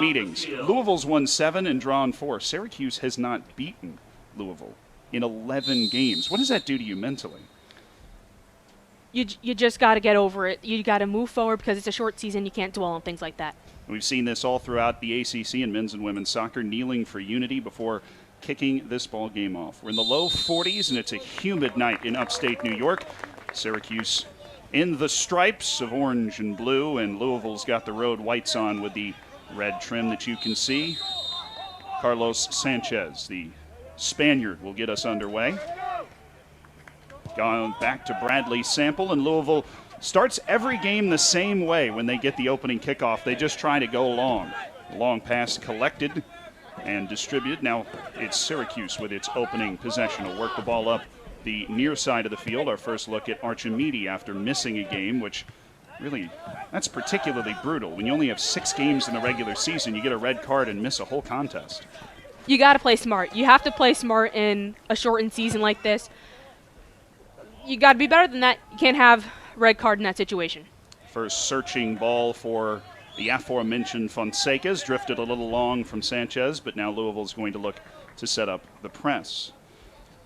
meetings. Louisville's won 7 and drawn 4. Syracuse has not beaten Louisville in 11 games. What does that do to you mentally? You just got to get over it. You got to move forward because it's a short season. You can't dwell on things like that. We've seen this all throughout the ACC in men's and women's soccer, kneeling for unity before kicking this ball game off. We're in the low 40s, and it's a humid night in upstate New York. Syracuse in the stripes of orange and blue, and Louisville's got the road whites on with the red trim that you can see. Carlos Sanchez, the Spaniard, will get us underway. Going back to Bradley Sample, and Louisville starts every game the same way when they get the opening kickoff. They just try to go long. Long pass collected and distributed. Now it's Syracuse with its opening possession. Will work the ball up the near side of the field. Our first look at Archimede after missing a game, which really, that's particularly brutal. When you only have 6 games in the regular season, you get a red card and miss a whole contest. You got to play smart. You have to play smart in a shortened season like this. You got to be better than that. You can't have red card in that situation. First searching ball for the aforementioned Fonseca's, drifted a little long from Sanchez, but now Louisville's going to look to set up the press.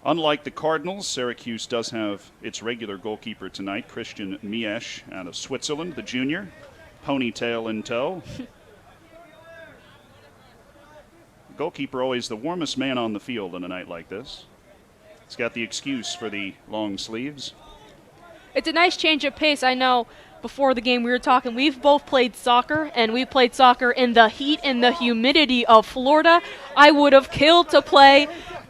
Unlike the Cardinals, Syracuse does have its regular goalkeeper tonight, Christian Miesch out of Switzerland, the junior, ponytail in tow. Goalkeeper always the warmest man on the field on a night like this. He's got the excuse for the long sleeves. It's a nice change of pace. I know before the game we were talking, we've both played soccer, and we played soccer in the heat and the humidity of Florida. I would have killed to play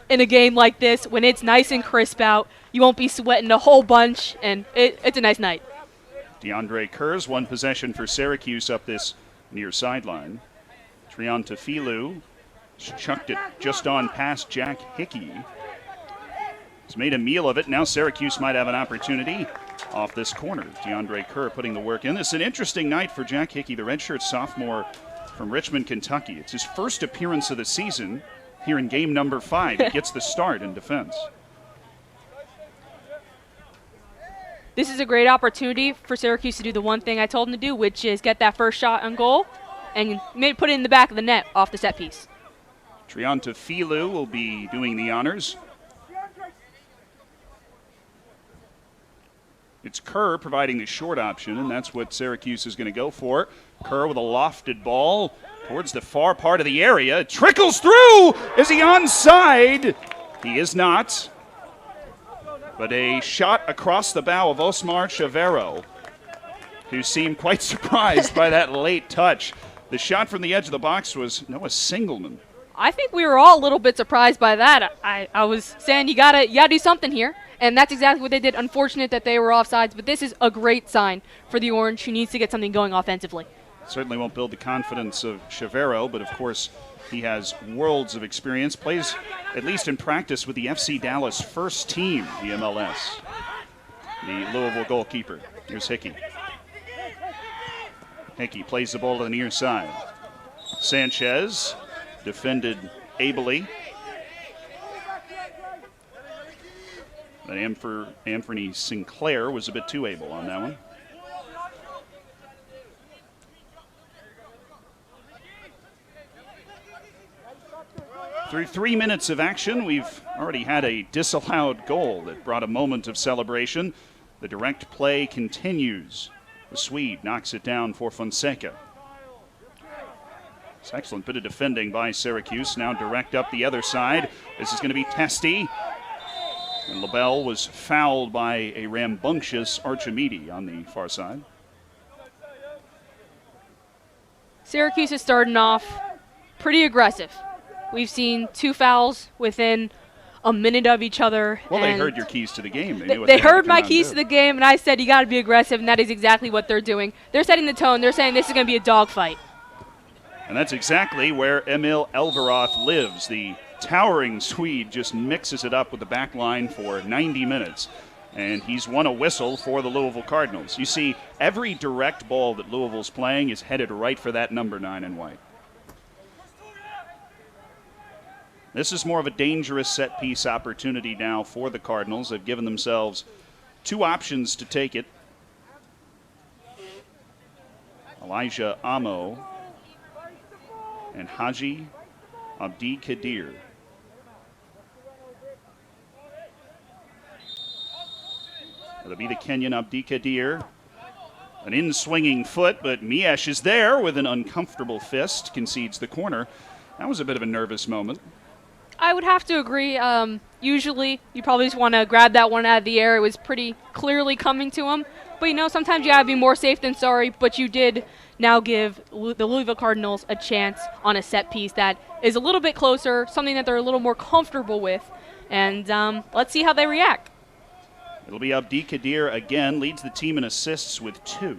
in a game like this when it's nice and crisp out. You won't be sweating a whole bunch, and it's a nice night. DeAndre Kurz, one possession for Syracuse up this near sideline. Triantafilou chucked it just on past Jack Hickey. He's made a meal of it. Now Syracuse might have an opportunity off this corner. DeAndre Kerr putting the work in. It's an interesting night for Jack Hickey, the redshirt sophomore from Richmond, Kentucky. It's his first appearance of the season here in game number 5. He gets the start in defense. This is a great opportunity for Syracuse to do the one thing I told them to do, which is get that first shot on goal and maybe put it in the back of the net off the set piece. Triantafilou will be doing the honors. It's Kerr providing the short option, and that's what Syracuse is going to go for. Kerr with a lofted ball towards the far part of the area. It trickles through. Is he onside? He is not. But a shot across the bow of Osmar Chavero, who seemed quite surprised by that late touch. The shot from the edge of the box was Noah Singelman. I think we were all a little bit surprised by that. I was saying you gotta do something here. And that's exactly what they did. Unfortunate that they were offsides, but this is a great sign for the Orange, who needs to get something going offensively. Certainly won't build the confidence of Chavero, but of course he has worlds of experience, plays at least in practice with the FC Dallas first team, the MLS. The Louisville goalkeeper. Here's Hickey. Hickey plays the ball to the near side. Sanchez defended ably. But Anthony Sinclair was a bit too able on that one. Through 3 minutes of action, we've already had a disallowed goal that brought a moment of celebration. The direct play continues. The Swede knocks it down for Fonseca. It's an excellent bit of defending by Syracuse. Now direct up the other side. This is going to be testy. And LaBelle was fouled by a rambunctious Archimede on the far side. Syracuse is starting off pretty aggressive. We've seen 2 fouls within a minute of each other. Well, they heard your keys to the game. They heard my keys to the game, and I said you got to be aggressive, and that is exactly what they're doing. They're setting the tone. They're saying this is going to be a dogfight. And that's exactly where Emil Elveroth lives. The towering Swede just mixes it up with the back line for 90 minutes. And he's won a whistle for the Louisville Cardinals. You see, every direct ball that Louisville's playing is headed right for that number 9 in white. This is more of a dangerous set-piece opportunity now for the Cardinals. They've given themselves 2 options to take it. Elijah Amo and Haji Abdi Kadir. It'll be the Kenyan Abdi Kadir. An in-swinging foot, but Miesh is there with an uncomfortable fist, concedes the corner. That was a bit of a nervous moment. I would have to agree. Usually, you probably just want to grab that one out of the air. It was pretty clearly coming to him. But, sometimes you got to be more safe than sorry. But you did now give the Louisville Cardinals a chance on a set piece that is a little bit closer, something that they're a little more comfortable with. And let's see how they react. It'll be Abdi Kadir again, leads the team in assists with 2.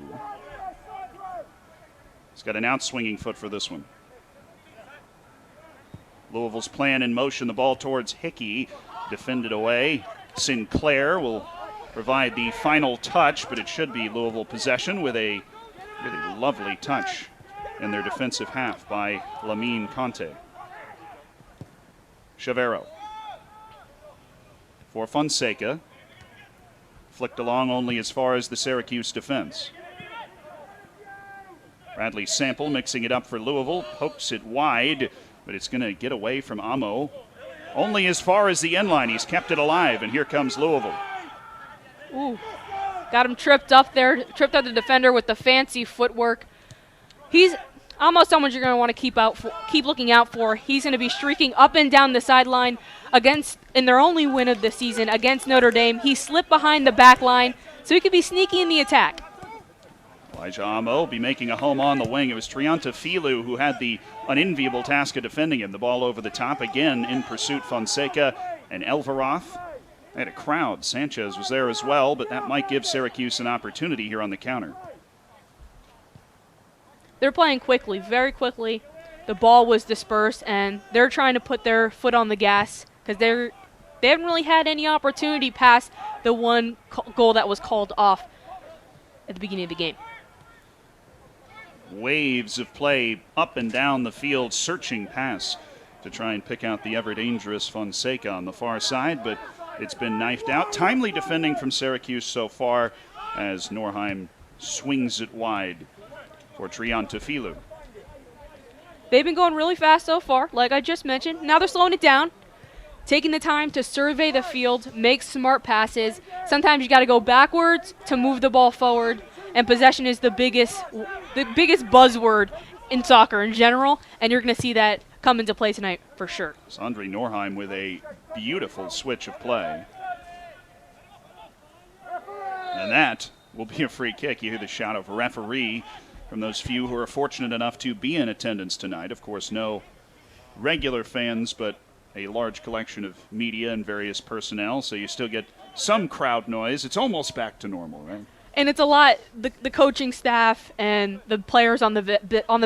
He's got an out-swinging foot for this one. Louisville's plan in motion, the ball towards Hickey, defended away. Sinclair will provide the final touch, but it should be Louisville possession with a really lovely touch in their defensive half by Lamine Conte. Chavero for Fonseca. Flicked along only as far as the Syracuse defense. Bradley Sample mixing it up for Louisville, pokes it wide, but it's going to get away from Amo. Only as far as the end line. He's kept it alive, and here comes Louisville. Ooh, got him tripped up there, tripped up the defender with the fancy footwork. He's almost someone you're going to want to keep looking out for. He's going to be streaking up and down the sideline in their only win of the season against Notre Dame. He slipped behind the back line, so he could be sneaky in the attack. Elijah Amo will be making a home on the wing. It was Trianta Filu who had the unenviable task of defending him. The ball over the top again in pursuit. Fonseca and Elveroth. They had a crowd. Sanchez was there as well, but that might give Syracuse an opportunity here on the counter. They're playing quickly, very quickly. The ball was dispersed, and they're trying to put their foot on the gas because they haven't really had any opportunity past the one goal that was called off at the beginning of the game. Waves of play up and down the field, searching pass to try and pick out the ever-dangerous Fonseca on the far side, but it's been knifed out. Timely defending from Syracuse so far as Norheim swings it wide for Trianta Filu. They've been going really fast so far, like I just mentioned. Now they're slowing it down, taking the time to survey the field, make smart passes. Sometimes you got to go backwards to move the ball forward, and possession is the biggest buzzword in soccer in general, and you're going to see that come into play tonight for sure. Andre Norheim with a beautiful switch of play. And that will be a free kick. You hear the shout of referee from those few who are fortunate enough to be in attendance tonight. Of course, no regular fans, but a large collection of media and various personnel, so you still get some crowd noise. It's almost back to normal, right? And it's a lot. The coaching staff and the players on the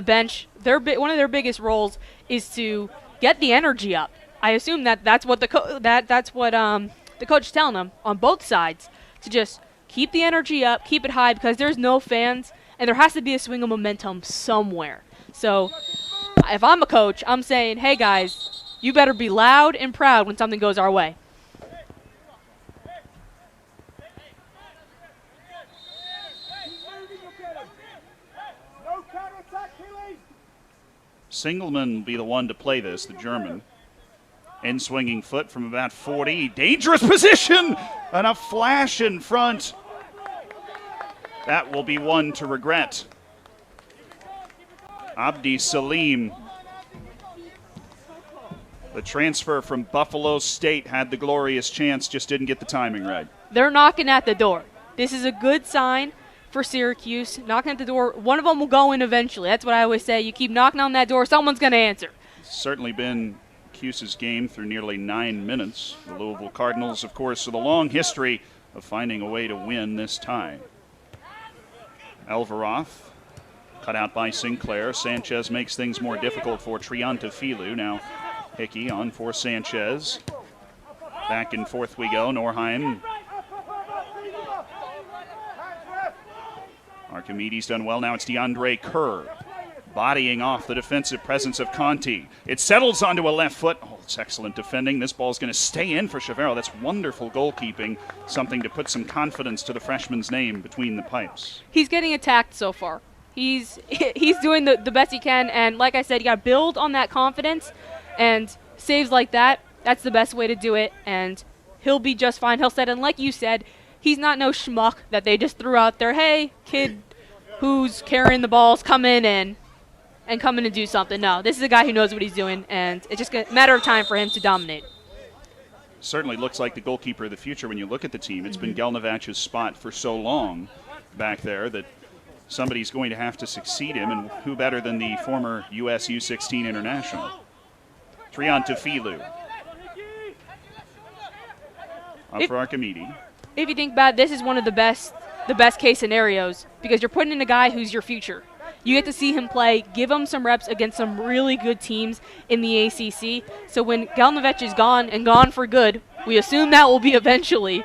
bench. One of their biggest roles is to get the energy up. I assume that's what the coach is telling them on both sides, to just keep the energy up, keep it high, because there's no fans and there has to be a swing of momentum somewhere. So if I'm a coach, I'm saying, hey guys, you better be loud and proud when something goes our way. Singelman will be the one to play this, the German. In-swinging foot from about 40. Dangerous position! And a flash in front. That will be one to regret. Abdi Salim, the transfer from Buffalo State, had the glorious chance, just didn't get the timing right. They're knocking at the door. This is a good sign for Syracuse, knocking at the door. One of them will go in eventually. That's what I always say. You keep knocking on that door, someone's going to answer. It's certainly been Cuse's game through nearly 9 minutes. The Louisville Cardinals, of course, with a long history of finding a way to win this tie. Elveroth, cut out by Sinclair. Sanchez makes things more difficult for Trianta Filu. Now Hickey on for Sanchez. Back and forth we go. Norheim. Archimedes done well. Now it's DeAndre Kerr, bodying off the defensive presence of Conti. It settles onto a left foot. Oh, it's excellent defending. This ball's going to stay in for Chavero. That's wonderful goalkeeping. Something to put some confidence to the freshman's name between the pipes. He's getting attacked so far. He's doing the best he can, and like I said, you got to build on that confidence, and saves like that, that's the best way to do it, and he'll be just fine. He'll set, and like you said, he's not no schmuck that they just threw out there, hey, kid who's carrying the balls, come in and come in and do something. No, this is a guy who knows what he's doing, and it's just a matter of time for him to dominate. Certainly looks like the goalkeeper of the future when you look at the team. It's been Gelnovac's spot for so long back there that somebody's going to have to succeed him, and who better than the former US U16 international. Triantafilou. Up for Archimedes. If you think about it, this is one of the best case scenarios, because you're putting in a guy who's your future. You get to see him play, give him some reps against some really good teams in the ACC. So when Gelnovac is gone, and gone for good, we assume that will be eventually,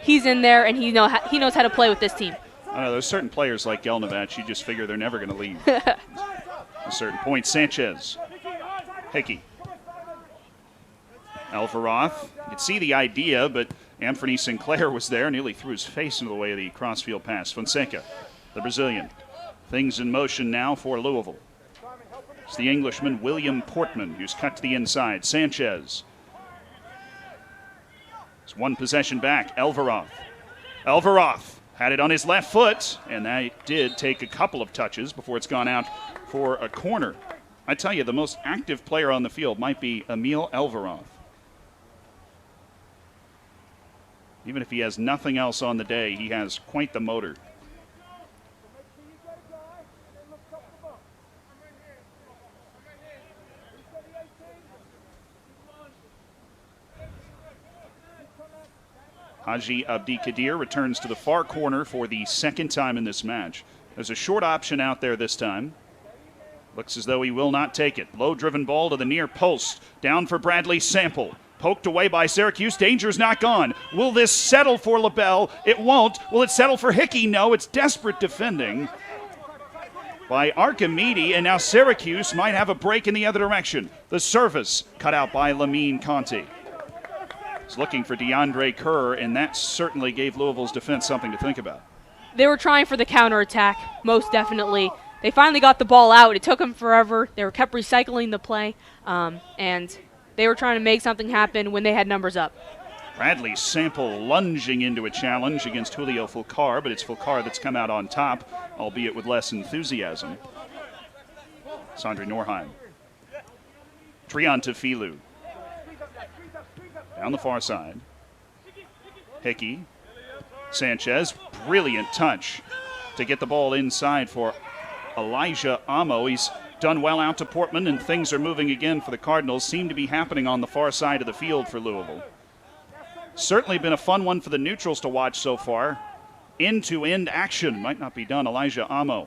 he's in there and he knows how to play with this team. I know, there's certain players like Gelnovac, you just figure they're never going to leave. At a certain point, Sanchez. Hickey. Alvaroth. You could see the idea, but Anthony Sinclair was there, nearly threw his face into the way of the crossfield pass. Fonseca, the Brazilian. Things in motion now for Louisville. It's the Englishman, William Portman, who's cut to the inside. Sanchez. It's one possession back. Alvaroth. Alvaroth had it on his left foot, and that did take a couple of touches before it's gone out for a corner. I tell you, the most active player on the field might be Emil Alvaroth. Even if he has nothing else on the day, he has quite the motor. Haji Abdi-Kadir returns to the far corner for the second time in this match. There's a short option out there this time. Looks as though he will not take it. Low-driven ball to the near post. Down for Bradley Sample. Poked away by Syracuse. Danger's not gone. Will this settle for LaBelle? It won't. Will it settle for Hickey? No, it's desperate defending by Archimedes, and now Syracuse might have a break in the other direction. The service cut out by Lamine Conti. He's looking for DeAndre Kerr, and that certainly gave Louisville's defense something to think about. They were trying for the counterattack, most definitely. They finally got the ball out. It took them forever. They kept recycling the play, and they were trying to make something happen when they had numbers up. Bradley Sample lunging into a challenge against Julio Fulcar, but it's Fulcar that's come out on top, albeit with less enthusiasm. Sandri Norheim. Triantafilou. Down the far side. Hickey. Sanchez. Brilliant touch to get the ball inside for Elijah Amo. He's done well out to Portman, and things are moving again for the Cardinals. Seem to be happening on the far side of the field for Louisville. Certainly been a fun one for the neutrals to watch so far. End-to-end action might not be done. Elijah Amo.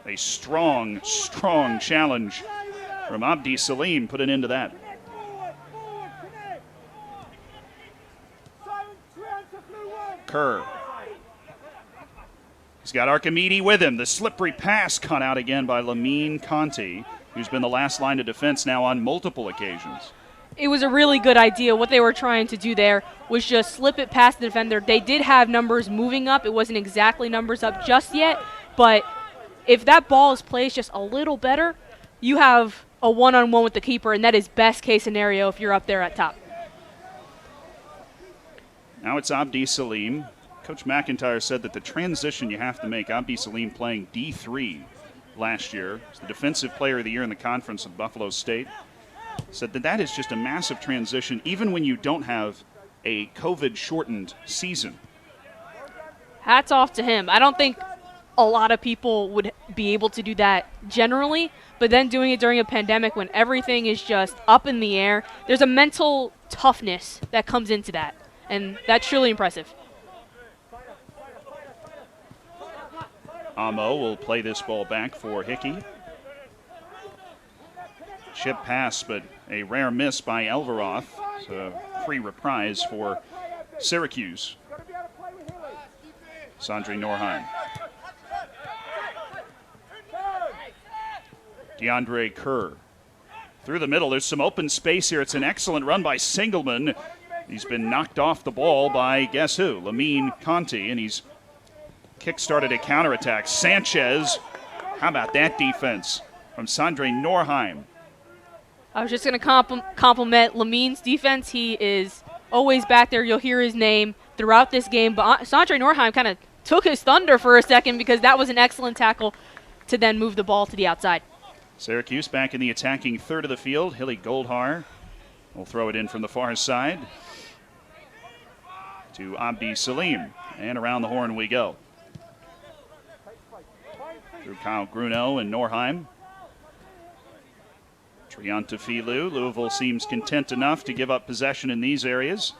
A strong, strong challenge from Abdi Salim put an end to that. Kerr. He's got Archimedes with him. The slippery pass cut out again by Lamine Conti, who's been the last line of defense now on multiple occasions. It was a really good idea. What they were trying to do there was just slip it past the defender. They did have numbers moving up. It wasn't exactly numbers up just yet, but if that ball is placed just a little better, you have a one-on-one with the keeper, and that is best case scenario if you're up there at top. Now it's Abdi Salim. Coach McIntyre said that the transition you have to make, Abdi Salim playing D3 last year, was the defensive player of the year in the conference with Buffalo State, said that is just a massive transition even when you don't have a COVID-shortened season. Hats off to him. I don't think a lot of people would be able to do that generally, but then doing it during a pandemic when everything is just up in the air, there's a mental toughness that comes into that, and that's truly impressive. Amo will play this ball back for Hickey. Chip pass, but a rare miss by Alvaroth. It's a free reprise for Syracuse. Sandri Norheim. DeAndre Kerr. Through the middle, there's some open space here. It's an excellent run by Singelman. He's been knocked off the ball by, guess who? Lamine Conti, and he's kick-started a counterattack. Sanchez How about that defense from Sondre Norheim? I was just going to compliment Lamin's defense. He is always back there. You'll hear his name throughout this game. But Sondre Norheim kind of took his thunder for a second because that was an excellent tackle to then move the ball to the outside. Syracuse back in the attacking third of the field. Hilly Goldhar will throw it in from the far side to Abdi Salim. And around the horn we go. Through Kyle Grunow and Norheim. Triantafilu. Louisville seems content enough to give up possession in these areas.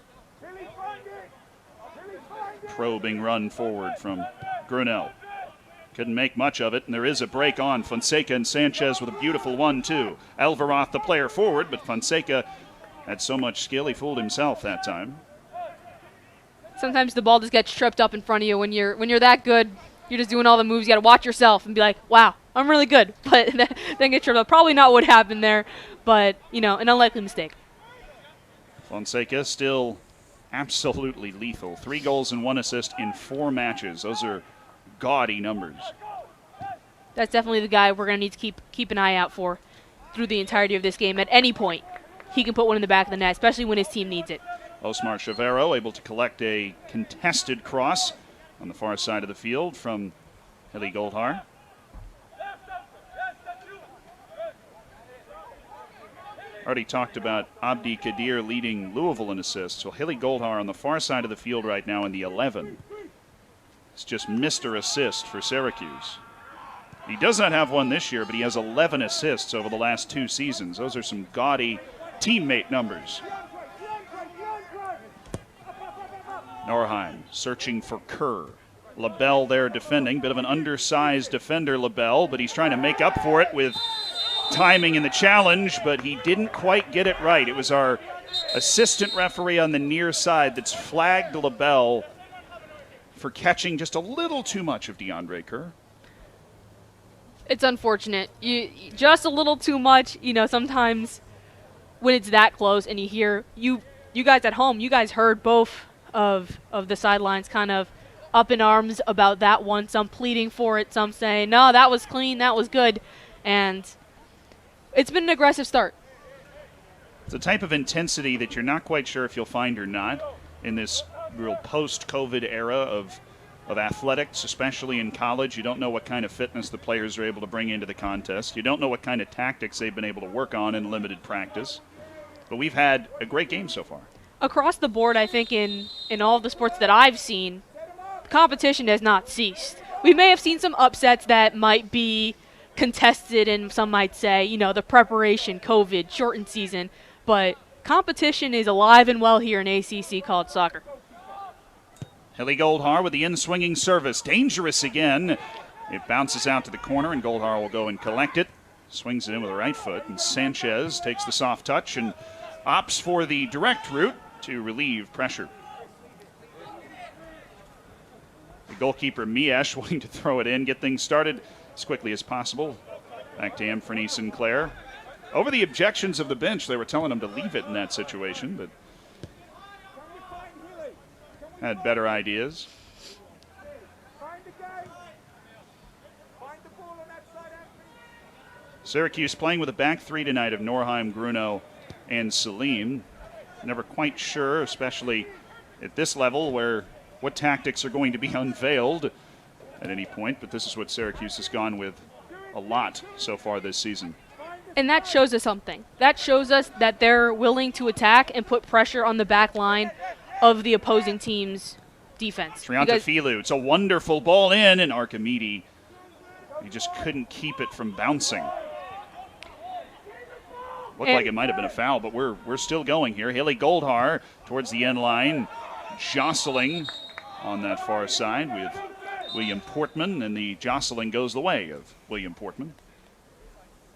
Probing run forward from Grunow. Couldn't make much of it, and there is a break on. Fonseca and Sanchez with a beautiful 1-2. Alvaroth the player forward, but Fonseca had so much skill he fooled himself that time. Sometimes the ball just gets tripped up in front of you when you're that good. You're just doing all the moves. You got to watch yourself and be like, wow, I'm really good. But then get tripped up. Probably not what happened there, but, an unlikely mistake. Fonseca still absolutely lethal. 3 goals and 1 assist in 4 matches. Those are gaudy numbers. That's definitely the guy we're going to need to keep an eye out for through the entirety of this game. At any point, he can put one in the back of the net, especially when his team needs it. Osmar Chavero able to collect a contested cross on the far side of the field from Hilly Goldhar. Already talked about Abdi Kadir leading Louisville in assists. So Hilly Goldhar on the far side of the field right now in the 11. It's just Mr. Assist for Syracuse. He does not have one this year, but he has 11 assists over the last 2 seasons. Those are some gaudy teammate numbers. Norheim searching for Kerr. LaBelle there defending. Bit of an undersized defender, LaBelle, but he's trying to make up for it with timing in the challenge, but he didn't quite get it right. It was our assistant referee on the near side that's flagged LaBelle for catching just a little too much of DeAndre Kerr. It's unfortunate. You just a little too much. Sometimes when it's that close and you hear you guys at home, you guys heard both of the sidelines kind of up in arms about that one. Some pleading for it, some saying, no, that was clean, that was good. And it's been an aggressive start. It's a type of intensity that you're not quite sure if you'll find or not in this real post-COVID era of athletics, especially in college. You don't know what kind of fitness the players are able to bring into the contest. You don't know what kind of tactics they've been able to work on in limited practice. But we've had a great game so far. Across the board, I think in all of the sports that I've seen, competition has not ceased. We may have seen some upsets that might be contested, and some might say, the preparation, COVID, shortened season, but competition is alive and well here in ACC college soccer. Hilly Goldhar with the in-swinging service. Dangerous again. It bounces out to the corner, and Goldhar will go and collect it. Swings it in with the right foot, and Sanchez takes the soft touch and opts for the direct route to relieve pressure. The goalkeeper, Miesh, wanting to throw it in, get things started as quickly as possible. Back to Anthony Sinclair. Over the objections of the bench, they were telling him to leave it in that situation, but had better ideas. Syracuse playing with a back 3 tonight of Norheim, Grunow, and Salim. Never quite sure, especially at this level, what tactics are going to be unveiled at any point, but this is what Syracuse has gone with a lot so far this season. And that shows us something. That shows us that they're willing to attack and put pressure on the back line of the opposing team's defense. Triantafilu, it's a wonderful ball in, and Archimede, he just couldn't keep it from bouncing. Looked like it might have been a foul, but we're still going here. Hilly Goldhar towards the end line, jostling on that far side with William Portman, and the jostling goes the way of William Portman.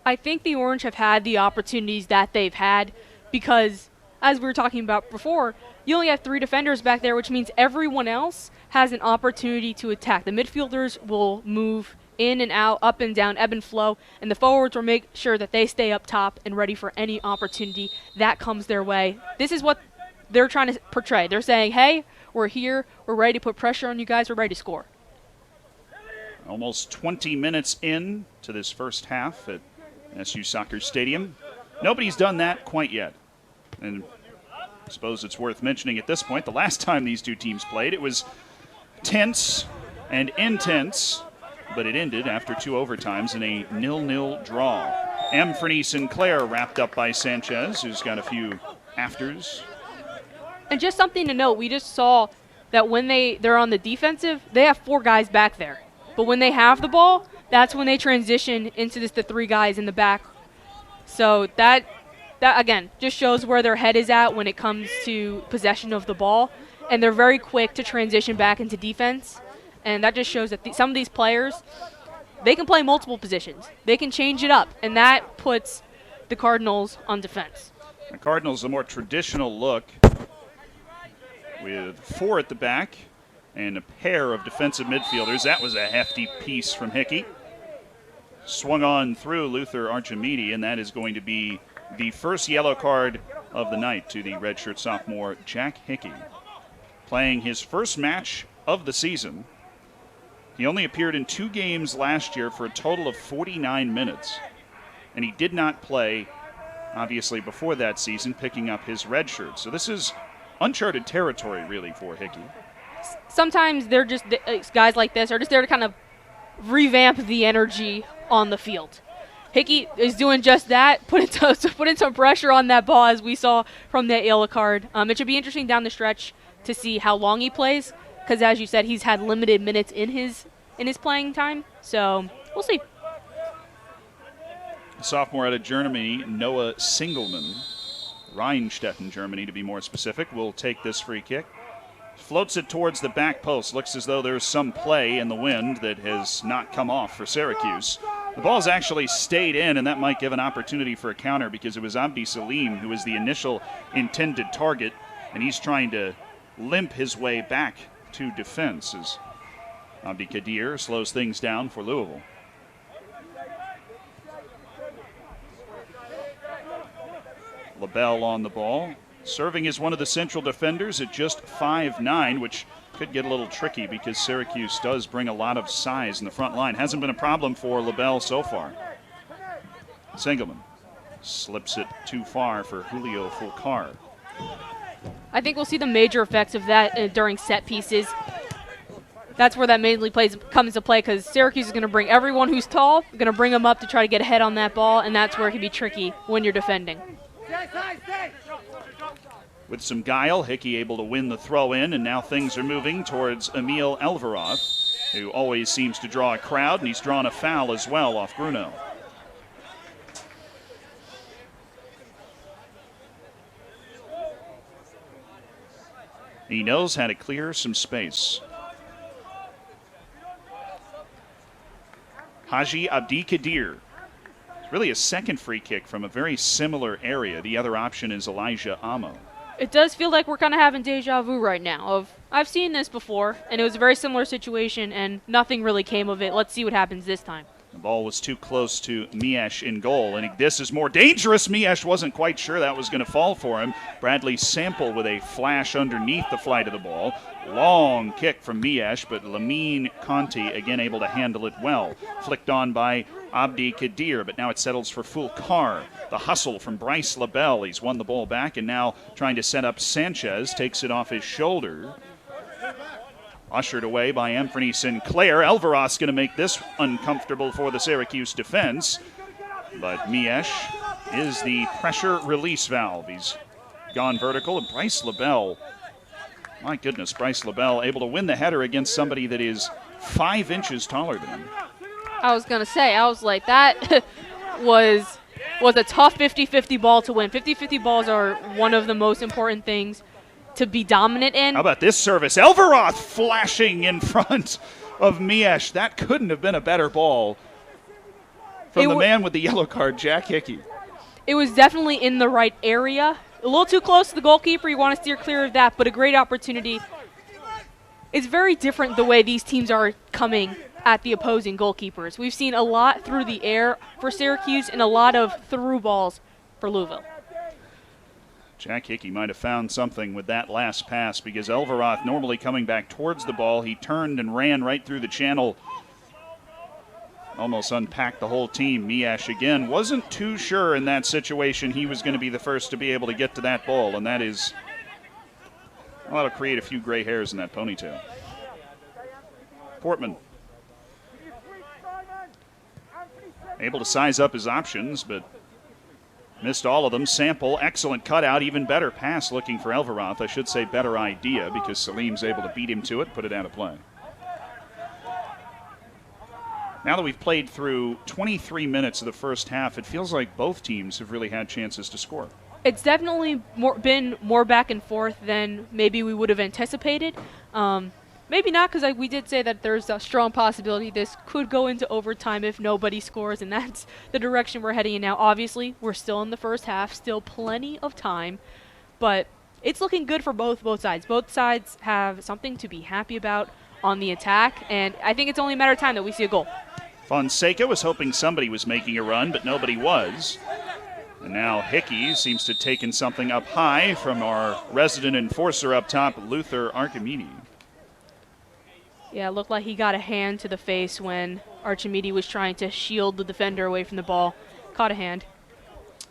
I think the Orange have had the opportunities that they've had because, as we were talking about before, you only have 3 defenders back there, which means everyone else has an opportunity to attack. The midfielders will move in and out, up and down, ebb and flow, and the forwards will make sure that they stay up top and ready for any opportunity that comes their way. This is what they're trying to portray. They're saying, hey, we're here, we're ready to put pressure on you guys, we're ready to score. Almost 20 minutes in to this first half at SU Soccer Stadium. Nobody's done that quite yet. And I suppose it's worth mentioning at this point, the last time these two teams played, it was tense and intense, but it ended after 2 overtimes in a 0-0 draw. Anthony Sinclair wrapped up by Sanchez, who's got a few afters. And just something to note, we just saw that when they're on the defensive, they have 4 guys back there. But when they have the ball, that's when they transition into the 3 guys in the back. So that again, just shows where their head is at when it comes to possession of the ball. And they're very quick to transition back into defense. And that just shows that some of these players, they can play multiple positions. They can change it up. And that puts the Cardinals on defense. The Cardinals, a more traditional look with 4 at the back and a pair of defensive midfielders. That was a hefty piece from Hickey. Swung on through Luther Archimede, and that is going to be the first yellow card of the night to the redshirt sophomore Jack Hickey. Playing his first match of the season. He only appeared in 2 games last year for a total of 49 minutes. And he did not play, obviously, before that season, picking up his red shirt. So this is uncharted territory, really, for Hickey. Sometimes they're just, guys like this are just there to kind of revamp the energy on the field. Hickey is doing just that, putting some pressure on that ball, as we saw from that yellow card. It should be interesting down the stretch to see how long he plays, because as you said, he's had limited minutes in his playing time. So we'll see. Sophomore out of Germany, Noah Singelman, Rheinstetten, Germany to be more specific, will take this free kick. Floats it towards the back post. Looks as though there's some play in the wind that has not come off for Syracuse. The ball's actually stayed in, and that might give an opportunity for a counter because it was Abdi Salim who was the initial intended target, and he's trying to limp his way back to defense as Abdi Kadir slows things down for Louisville. LaBelle on the ball, serving as one of the central defenders at just 5'9", which could get a little tricky because Syracuse does bring a lot of size in the front line. Hasn't been a problem for LaBelle so far. Singelman slips it too far for Julio Fulcar. I think we'll see the major effects of that during set pieces. That's where that mainly comes to play, because Syracuse is going to bring everyone who's tall, going to bring them up to try to get ahead on that ball, and that's where it can be tricky when you're defending. With some guile, Hickey able to win the throw in, and now things are moving towards Emil Elveroth, who always seems to draw a crowd, and he's drawn a foul as well off Bruno. He knows how to clear some space. Haji Abdi Kadir. It's really a second free kick from a very similar area. The other option is Elijah Amo. It does feel like we're kind of having deja vu right now. I've seen this before, and it was a very similar situation, and nothing really came of it. Let's see what happens this time. The ball was too close to Miesh in goal, and this is more dangerous. Miesh wasn't quite sure that was going to fall for him. Bradley Sample with a flash underneath the flight of the ball. Long kick from Miesh, but Lamine Conti again able to handle it well. Flicked on by Abdi Kadir, but now it settles for Fulcar. The hustle from Bryce LaBelle. He's won the ball back and now trying to set up Sanchez. Takes it off his shoulder. Ushered away by Anthony Sinclair. Elveroth's going to make this uncomfortable for the Syracuse defense. But Miesh is the pressure release valve. He's gone vertical. And Bryce LaBelle, my goodness, Bryce LaBelle able to win the header against somebody that is 5 inches taller than him. I was going to say, I was like, that was a tough 50-50 ball to win. 50-50 balls are one of the most important things to be dominant in. How about this service? Elveroth flashing in front of Miesh. That couldn't have been a better ball from the man with the yellow card, Jack Hickey. It was definitely in the right area. A little too close to the goalkeeper. You want to steer clear of that, but a great opportunity. It's very different the way these teams are coming at the opposing goalkeepers. We've seen a lot through the air for Syracuse and a lot of through balls for Louisville. Jack Hickey might have found something with that last pass because Elveroth normally coming back towards the ball. He turned and ran right through the channel almost unpacked the whole team. Miesh, again, wasn't too sure in that situation he was going to be the first to be able to get to that ball, and that is, well, that'll create a few gray hairs in that ponytail. Portman able to size up his options, but missed all of them. Sample, excellent cutout, even better pass looking for Elverath. I should say better idea, because Salim's able to beat him to it, put it out of play. Now that we've played through 23 minutes of the first half, it feels like both teams have really had chances to score. It's definitely been more back and forth than maybe we would have anticipated. Maybe not, because we did say that there's a strong possibility this could go into overtime if nobody scores, and that's the direction we're heading in now. Obviously, we're still in the first half, still plenty of time, but it's looking good for both sides. Both sides have something to be happy about on the attack, and I think it's only a matter of time that we see a goal. Fonseca was hoping somebody was making a run, but nobody was. And now Hickey seems to have taken something up high from our resident enforcer up top, Luther Archimedes. Yeah, it looked like he got a hand to the face when Archimedes was trying to shield the defender away from the ball. Caught a hand.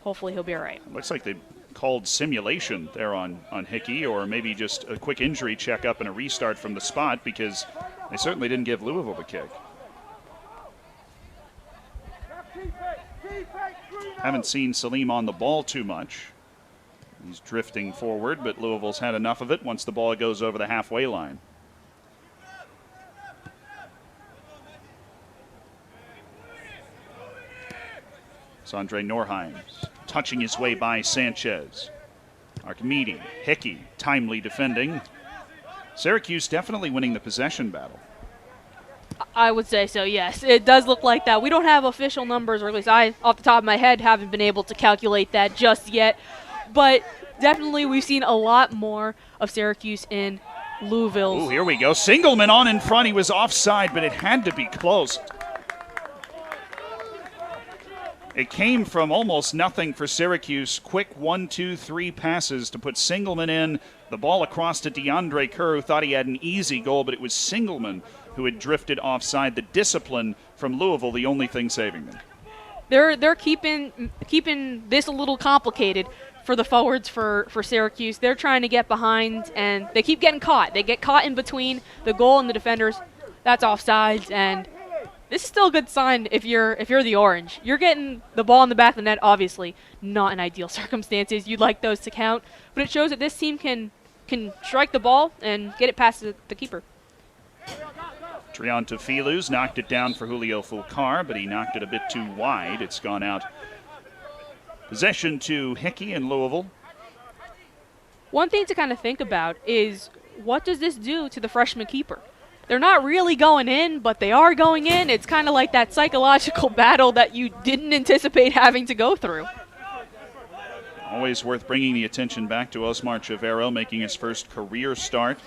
Hopefully he'll be all right. Looks like they called simulation there on Hickey, or maybe just a quick injury checkup and a restart from the spot, because they certainly didn't give Louisville the kick. Haven't seen Salim on the ball too much. He's drifting forward, but Louisville's had enough of it once the ball goes over the halfway line. It's Andre Norheim touching his way by Sanchez. Archimedes, Hickey, timely defending. Syracuse definitely winning the possession battle. I would say so, yes. It does look like that. We don't have official numbers, or at least I, off the top of my head, haven't been able to calculate that just yet. But definitely we've seen a lot more of Syracuse in Louisville. Ooh, here we go. Singleman on in front. He was offside, but it had to be close. It came from almost nothing for Syracuse. Quick 1, 2, 3 passes to put Singleman in. The ball across to DeAndre Kerr, who thought he had an easy goal, but it was Singleman who had drifted offside. The discipline from Louisville, the only thing saving them. They're keeping this a little complicated for the forwards for Syracuse. They're trying to get behind, and they keep getting caught. They get caught in between the goal and the defenders. That's offsides, and this is still a good sign if you're the Orange. You're getting the ball in the back of the net, obviously not in ideal circumstances. You'd like those to count, but it shows that this team can strike the ball and get it past the keeper. Trianta Filus knocked it down for Julio Fulcar, but he knocked it a bit too wide. It's gone out. Possession to Hickey in Louisville. One thing to kind of think about is, what does this do to the freshman keeper? They're not really going in, but they are going in. It's kind of like that psychological battle that you didn't anticipate having to go through. Always worth bringing the attention back to Osmar Chavero, making his first career start.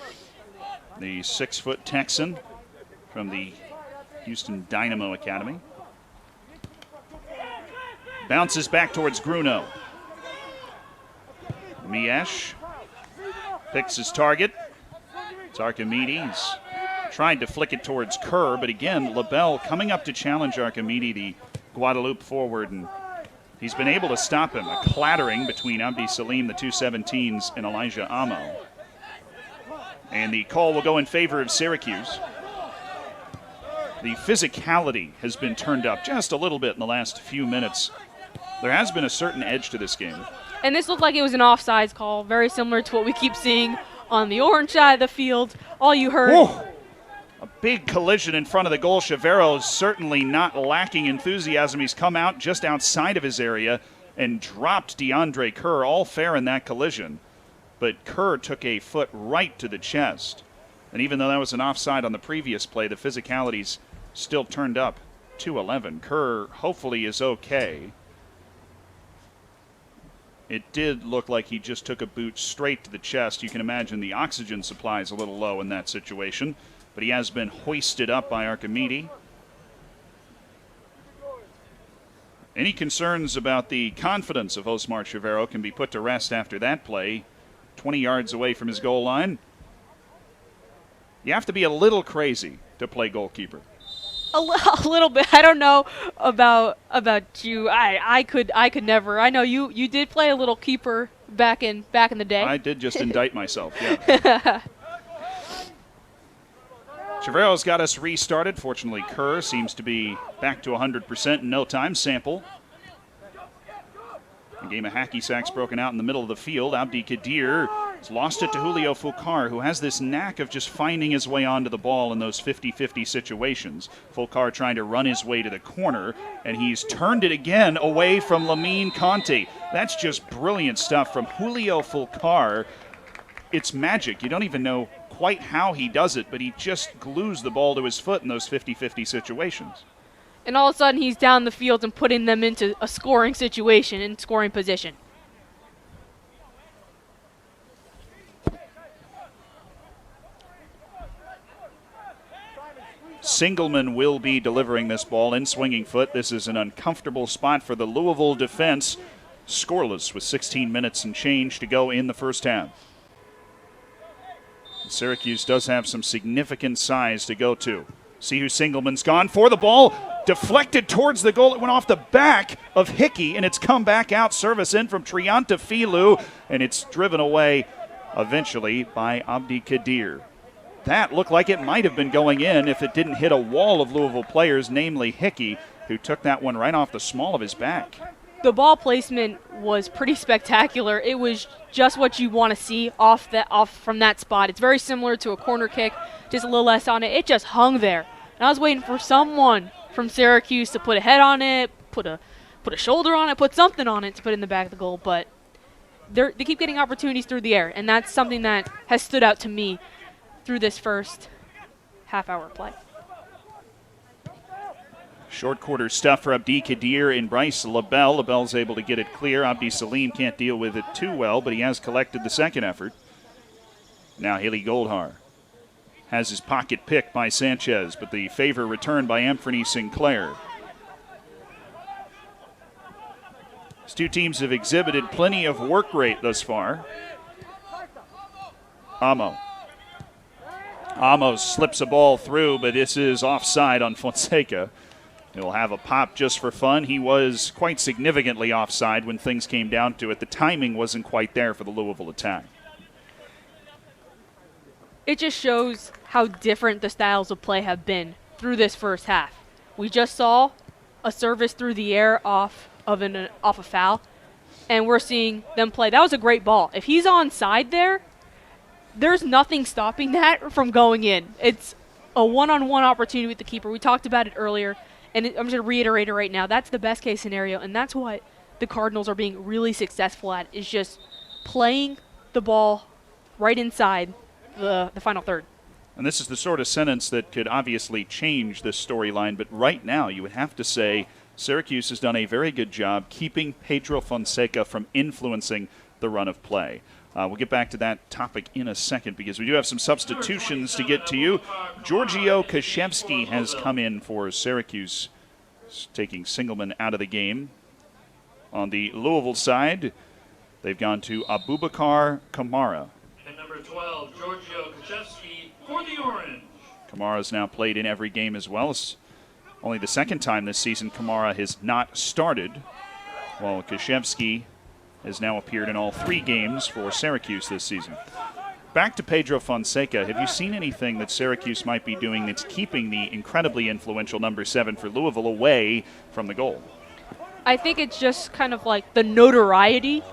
The 6-foot Texan from the Houston Dynamo Academy. Bounces back towards Gruno. Miesh picks his target. It's Archimedes. Tried to flick it towards Kerr, but again, LaBelle coming up to challenge Archimedes, the Guadalupe forward, and he's been able to stop him. A clattering between Abdi Salim, the 217s, and Elijah Amo. And the call will go in favor of Syracuse. The physicality has been turned up just a little bit in the last few minutes. There has been a certain edge to this game. And this looked like it was an offsides call, very similar to what we keep seeing on the Orange side of the field. All you heard... Whoa. A big collision in front of the goal. Chavero is certainly not lacking enthusiasm. He's come out just outside of his area and dropped DeAndre Kerr, all fair in that collision. But Kerr took a foot right to the chest. And even though that was an offside on the previous play, the physicality's still turned up to 11. Kerr hopefully is okay. It did look like he just took a boot straight to the chest. You can imagine the oxygen supply is a little low in that situation. But he has been hoisted up by Archimedes. Any concerns about the confidence of Osmar Chavero can be put to rest after that play. 20 yards away from his goal line. You have to be a little crazy to play goalkeeper. A little bit. I don't know about you. I could never. I know you did play a little keeper back in the day. I did just indict myself, yeah. Chavarro's got us restarted. Fortunately, Kerr seems to be back to 100% in no time. Sample. A game of hacky sacks broken out in the middle of the field. Abdi Kadir has lost it to Julio Fulcar, who has this knack of just finding his way onto the ball in those 50-50 situations. Fulcar trying to run his way to the corner, and he's turned it again away from Lamine Conte. That's just brilliant stuff from Julio Fulcar. It's magic. You don't even know quite how he does it, but he just glues the ball to his foot in those 50-50 situations. And all of a sudden, he's down the field and putting them into a scoring situation and scoring position. Singleman will be delivering this ball in swinging foot. This is an uncomfortable spot for the Louisville defense. Scoreless with 16 minutes and change to go in the first half. Syracuse does have some significant size to go to. See who Singleman's gone for. The ball deflected towards the goal. It went off the back of Hickey, and it's come back out. Service in from Triantafilu, and it's driven away eventually by Abdi Kadir. That looked like it might have been going in if it didn't hit a wall of Louisville players, namely Hickey, who took that one right off the small of his back. The ball placement was pretty spectacular. It was just what you want to see off from that spot. It's very similar to a corner kick, just a little less on it. It just hung there. And I was waiting for someone from Syracuse to put a head on it, put a shoulder on it, put something on it to put in the back of the goal. But they keep getting opportunities through the air, and that's something that has stood out to me through this first half-hour play. Short quarter stuff for Abdi Kadir and Bryce LaBelle. LaBelle's able to get it clear. Abdi Salim can't deal with it too well, but he has collected the second effort. Now Haley Goldhar has his pocket picked by Sanchez, but the favor returned by Anthony Sinclair. These two teams have exhibited plenty of work rate thus far. Amos slips a ball through, but this is offside on Fonseca. He'll have a pop just for fun. He was quite significantly offside when things came down to it. The timing wasn't quite there for the Louisville attack. It just shows how different the styles of play have been through this first half. We just saw a service through the air off a foul, and we're seeing them play. That was a great ball. If he's onside there, there's nothing stopping that from going in. It's a one-on-one opportunity with the keeper. We talked about it earlier, and I'm just going to reiterate it right now. That's the best case scenario, and that's what the Cardinals are being really successful at, is just playing the ball right inside the final third. And this is the sort of sentence that could obviously change this storyline, but right now you would have to say Syracuse has done a very good job keeping Pedro Fonseca from influencing the run of play. We'll get back to that topic in a second because we do have some substitutions to get to you. Giorgio Kashevsky has come in for Syracuse, taking Singleman out of the game. On the Louisville side, they've gone to Abubakar Kamara. And number 12, Giorgio Kashevsky for the Orange. Kamara's now played in every game as well. It's only the second time this season Kamara has not started, while Kashevsky has now appeared in all 3 games for Syracuse this season. Back to Pedro Fonseca. Have you seen anything that Syracuse might be doing that's keeping the incredibly influential number 7 for Louisville away from the goal? I think it's just kind of like the notoriety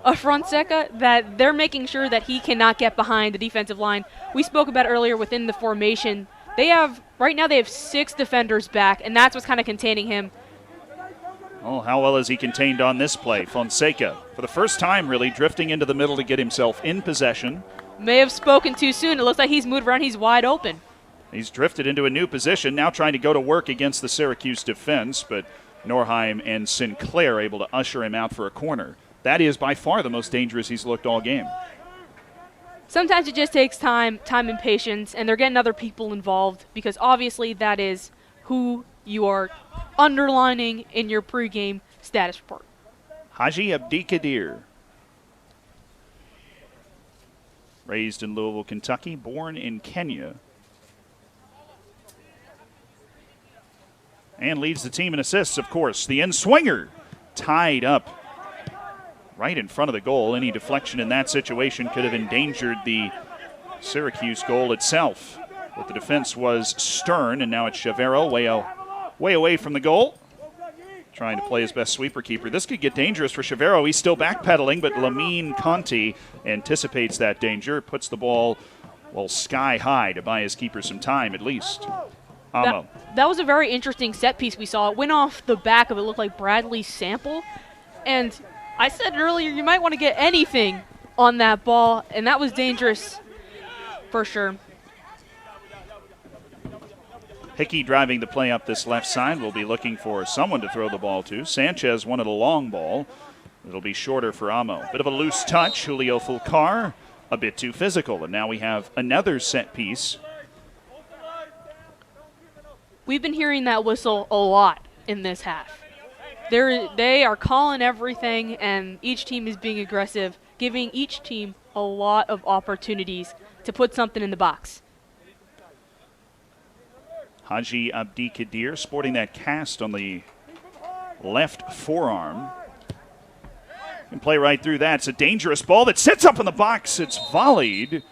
of Fonseca, that they're making sure that he cannot get behind the defensive line. We spoke about earlier within the formation. Right now they have 6 defenders back, and that's what's kind of containing him. Oh, how well is he contained on this play? Fonseca, for the first time, really drifting into the middle to get himself in possession. May have spoken too soon. It looks like he's moved around. He's wide open. He's drifted into a new position, now trying to go to work against the Syracuse defense, but Norheim and Sinclair able to usher him out for a corner. That is by far the most dangerous he's looked all game. Sometimes it just takes time and patience, and they're getting other people involved because obviously that is who you are underlining in your pregame status report. Haji Abdikadir. Raised in Louisville, Kentucky, born in Kenya. And leads the team in assists, of course. The in-swinger tied up right in front of the goal. Any deflection in that situation could have endangered the Syracuse goal itself. But the defense was stern, and now it's Chavero way away from the goal, trying to play his best sweeper keeper. This could get dangerous for Chavero. He's still backpedaling, but Lamine Conti anticipates that danger, puts the ball, well, sky high to buy his keeper some time at least. Amo. That was a very interesting set piece we saw. It went off the back of it, looked like Bradley's sample. And I said earlier, you might want to get anything on that ball, and that was dangerous for sure. Hickey driving the play up this left side. Will be looking for someone to throw the ball to. Sanchez wanted a long ball. It'll be shorter for Amo. Bit of a loose touch. Julio Fulcar a bit too physical. And now we have another set piece. We've been hearing that whistle a lot in this half. They are calling everything, and each team is being aggressive, giving each team a lot of opportunities to put something in the box. Haji Abdi Kadir sporting that cast on the left forearm. Can play right through that. It's a dangerous ball that sits up in the box. It's volleyed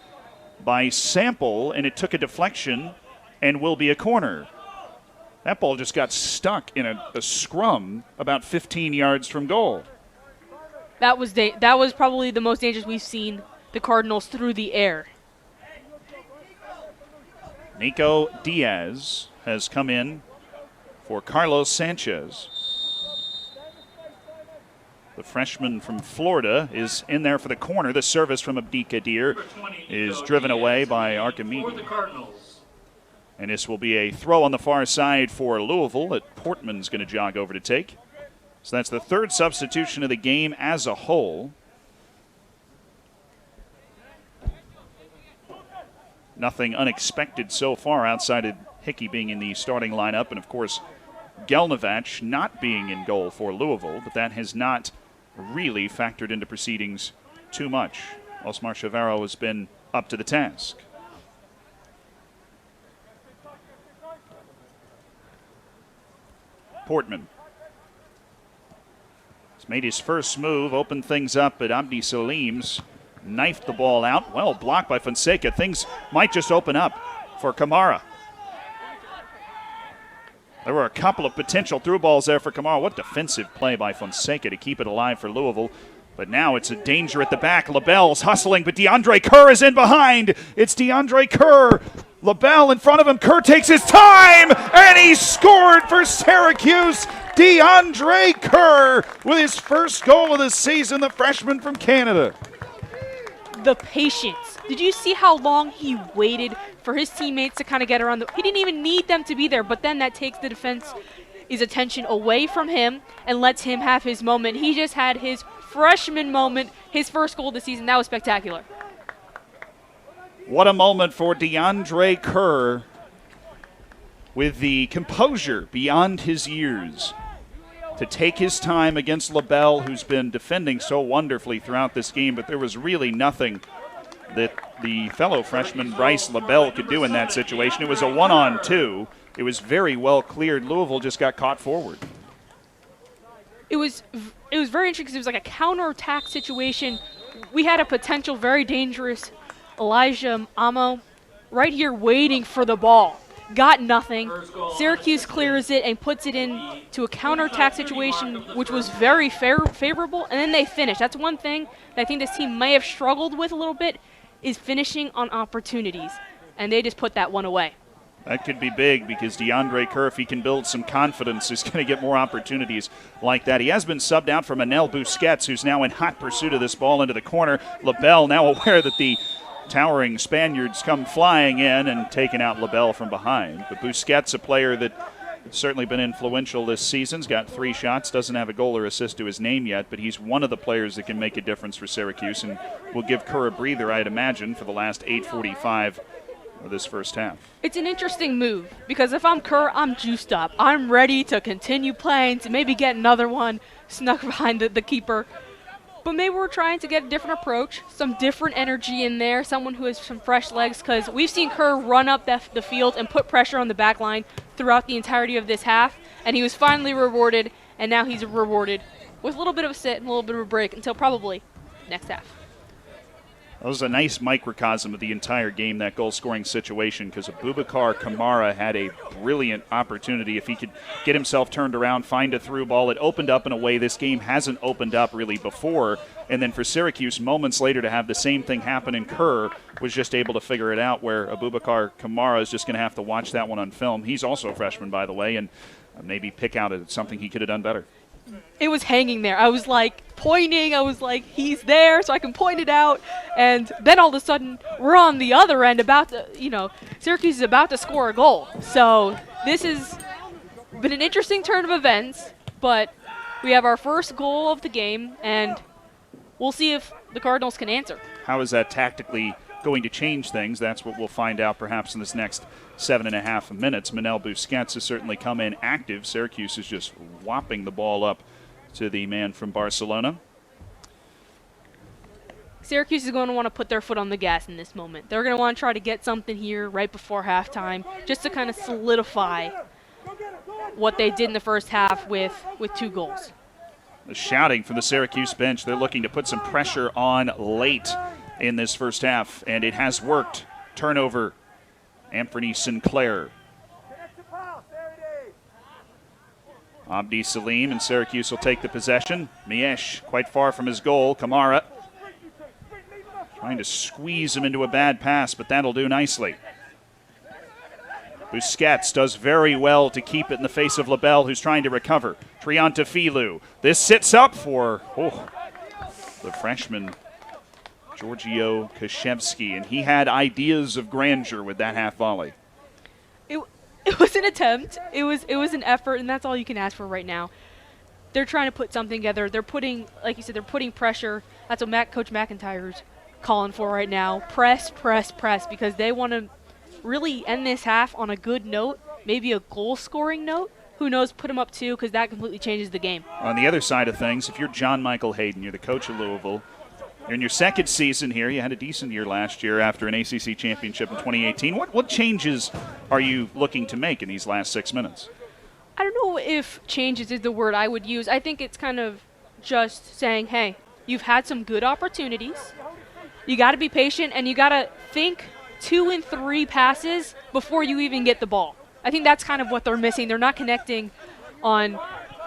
by Sample, and it took a deflection and will be a corner. That ball just got stuck in a scrum about 15 yards from goal. That was probably the most dangerous we've seen the Cardinals through the air. Nico Diaz has come in for Carlos Sanchez. The freshman from Florida is in there for the corner. The service from Abdi Kadir is driven away by Archimedes. And this will be a throw on the far side for Louisville that Portman's going to jog over to take. So that's the third substitution of the game as a whole. Nothing unexpected so far outside of Hickey being in the starting lineup, and of course Gelnevach not being in goal for Louisville, but that has not really factored into proceedings too much. Osmar Chavero has been up to the task. Portman has made his first move, opened things up, but Abdi Salim's knifed the ball out. Well blocked by Fonseca. Things might just open up for Kamara. There were a couple of potential through balls there for Kamara. What defensive play by Fonseca to keep it alive for Louisville. But now it's a danger at the back. LaBelle's hustling, but DeAndre Kerr is in behind. It's DeAndre Kerr. LaBelle in front of him. Kerr takes his time, and he scored for Syracuse. DeAndre Kerr with his first goal of the season, the freshman from Canada. The patience. Did you see how long he waited for his teammates to kind of get around? He didn't even need them to be there, but then that takes the defense's attention away from him and lets him have his moment. He just had his freshman moment, his first goal of the season. That was spectacular. What a moment for DeAndre Kerr with the composure beyond his years to take his time against LaBelle, who's been defending so wonderfully throughout this game, but there was really nothing that the fellow freshman Bryce LaBelle could do in that situation. It was a 1-on-2. It was very well cleared. Louisville just got caught forward. It was very interesting because it was like a counterattack situation. We had a potential very dangerous Elijah Amo right here waiting for the ball. Got nothing. Syracuse clears it and puts it into a counterattack situation, which was very favorable, and then they finish. That's one thing that I think this team may have struggled with a little bit, is finishing on opportunities, and they just put that one away. That could be big because DeAndre Kerr, if he can build some confidence, is going to get more opportunities like that. He has been subbed out for Manel Busquets, who's now in hot pursuit of this ball into the corner. LaBelle now aware that the towering Spaniards come flying in and taking out LaBelle from behind. But Busquets, a player that has certainly been influential this season. He's got 3 shots, doesn't have a goal or assist to his name yet, but he's one of the players that can make a difference for Syracuse and will give Kerr a breather, I'd imagine, for the last 8:45 of this first half. It's an interesting move because if I'm Kerr, I'm juiced up. I'm ready to continue playing, to maybe get another one snuck behind the keeper. But maybe we're trying to get a different approach, some different energy in there, someone who has some fresh legs, because we've seen Kerr run up the field and put pressure on the back line throughout the entirety of this half. and he was finally rewarded, and now he's rewarded with a little bit of a sit and a little bit of a break until probably next half. That was a nice microcosm of the entire game, that goal-scoring situation, because Abubakar Kamara had a brilliant opportunity. If he could get himself turned around, find a through ball, it opened up in a way this game hasn't opened up really before. And then for Syracuse, moments later to have the same thing happen, and Kerr was just able to figure it out, where Abubakar Kamara is just going to have to watch that one on film. He's also a freshman, by the way, and maybe pick out something he could have done better. It was hanging there. I was like pointing. I was like, he's there, so I can point it out. And then all of a sudden, we're on the other end about to, Syracuse is about to score a goal. So this has been an interesting turn of events, but we have our first goal of the game, and we'll see if the Cardinals can answer. How is that tactically going to change things? That's what we'll find out perhaps in this next 7.5 minutes. Manel Busquets has certainly come in active. Syracuse is just whopping the ball up to the man from Barcelona. Syracuse is going to want to put their foot on the gas in this moment. They're going to want to try to get something here right before halftime just to kind of solidify what they did in the first half with 2 goals. The shouting from the Syracuse bench. They're looking to put some pressure on late in this first half, and it has worked. Turnover, Anthony Sinclair. Abdi Salim, and Syracuse will take the possession. Miesh quite far from his goal. Kamara trying to squeeze him into a bad pass, but that'll do nicely. Busquets does very well to keep it in the face of LaBelle, who's trying to recover. Triantafilou. This sits up for the freshman Giorgio Kashevsky, and he had ideas of grandeur with that half volley. It was an attempt. It was an effort, and that's all you can ask for right now. They're trying to put something together. They're putting, like you said, they're putting pressure. That's what Coach McIntyre's calling for right now. Press, press, press, because they want to really end this half on a good note, maybe a goal-scoring note. Who knows, put them up 2, because that completely changes the game. On the other side of things, if you're John Michael Hayden, you're the coach of Louisville, you're in your second season here. You had a decent year last year after an ACC championship in 2018. What changes are you looking to make in these last 6 minutes? I don't know if changes is the word I would use. I think it's kind of just saying, hey, you've had some good opportunities. You got to be patient, and you got to think 2 and 3 passes before you even get the ball. I think that's kind of what they're missing. They're not connecting on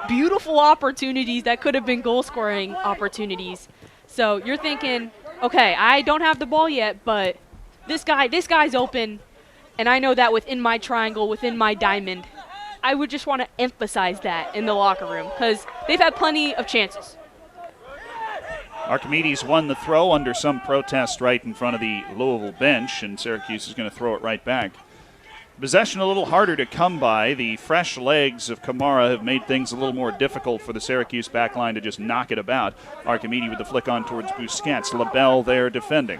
beautiful opportunities that could have been goal-scoring opportunities. So you're thinking, okay, I don't have the ball yet, but this guy's open, and I know that within my triangle, within my diamond. I would just want to emphasize that in the locker room because they've had plenty of chances. Archimedes won the throw under some protest right in front of the Louisville bench, and Syracuse is going to throw it right back. Possession a little harder to come by. The fresh legs of Kamara have made things a little more difficult for the Syracuse backline to just knock it about. Archimedes with the flick on towards Busquets. LaBelle there defending.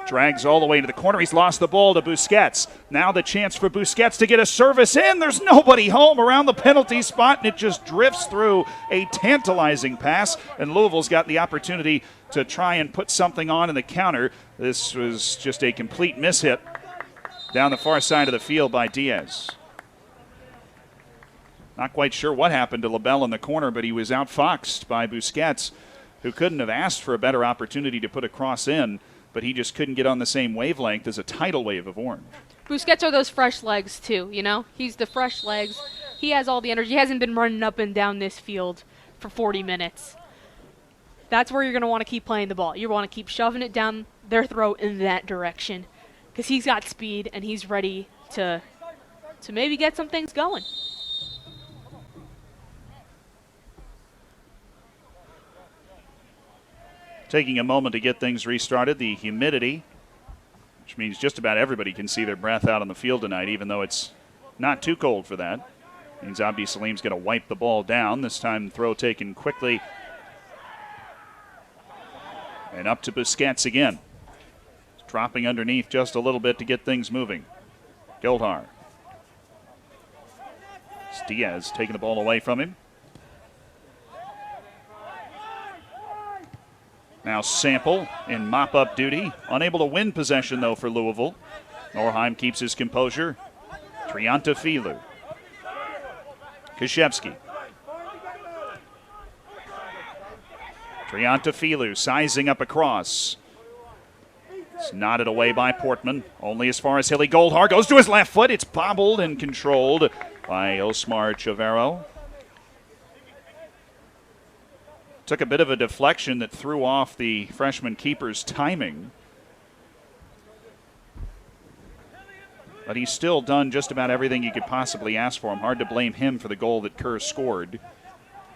Drags all the way to the corner. He's lost the ball to Busquets. Now the chance for Busquets to get a service in. There's nobody home around the penalty spot, and it just drifts through a tantalizing pass. And Louisville's got the opportunity to try and put something on in the counter. This was just a complete mishit down the far side of the field by Diaz. Not quite sure what happened to LaBelle in the corner, but he was outfoxed by Busquets, who couldn't have asked for a better opportunity to put a cross in, but he just couldn't get on the same wavelength as a tidal wave of orange. Busquets are those fresh legs, too, you know? He's the fresh legs. He has all the energy. He hasn't been running up and down this field for 40 minutes. That's where you're going to want to keep playing the ball. You want to keep shoving it down their throat in that direction because he's got speed and he's ready to maybe get some things going. Taking a moment to get things restarted. The humidity, which means just about everybody can see their breath out on the field tonight, even though it's not too cold for that. Means Abdi Salim's going to wipe the ball down. This time throw taken quickly. And up to Busquets again. Dropping underneath just a little bit to get things moving. Goldhar. It's Diaz taking the ball away from him. Now Sample in mop-up duty. Unable to win possession, though, for Louisville. Norheim keeps his composure. Triantafilou. Krzyzewski. Triantafilou sizing up across. It's nodded away by Portman. Only as far as Hilly Goldhar. Goes to his left foot. It's bobbled and controlled by Osmar Chavero. Took a bit of a deflection that threw off the freshman keeper's timing. But he's still done just about everything you could possibly ask for him. Hard to blame him for the goal that Kerr scored.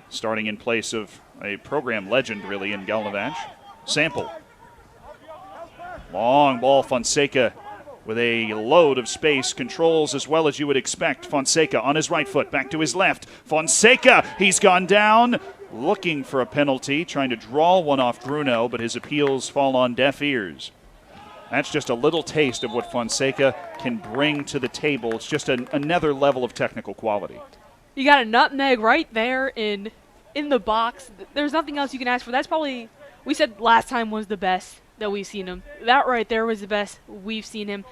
Starting in place of a program legend, really, in Galnavach. Sample. Long ball, Fonseca with a load of space. Controls as well as you would expect. Fonseca on his right foot, back to his left. Fonseca, he's gone down. Looking for a penalty, trying to draw one off Bruno, but his appeals fall on deaf ears. That's just a little taste of what Fonseca can bring to the table. It's just another level of technical quality. You got a nutmeg right there in the box. There's nothing else you can ask for. That's probably, we said last time was the best that we've seen him. That right there was the best we've seen him.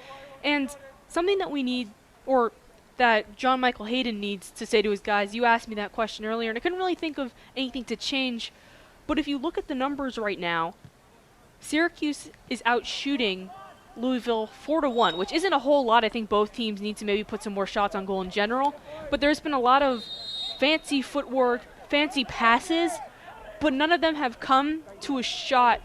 And something that we need, or that John Michael Hayden needs to say to his guys, you asked me that question earlier, and I couldn't really think of anything to change. But if you look at the numbers right now, Syracuse is out shooting Louisville 4-1, which isn't a whole lot. I think both teams need to maybe put some more shots on goal in general. But there's been a lot of fancy footwork, fancy passes, but none of them have come to a shot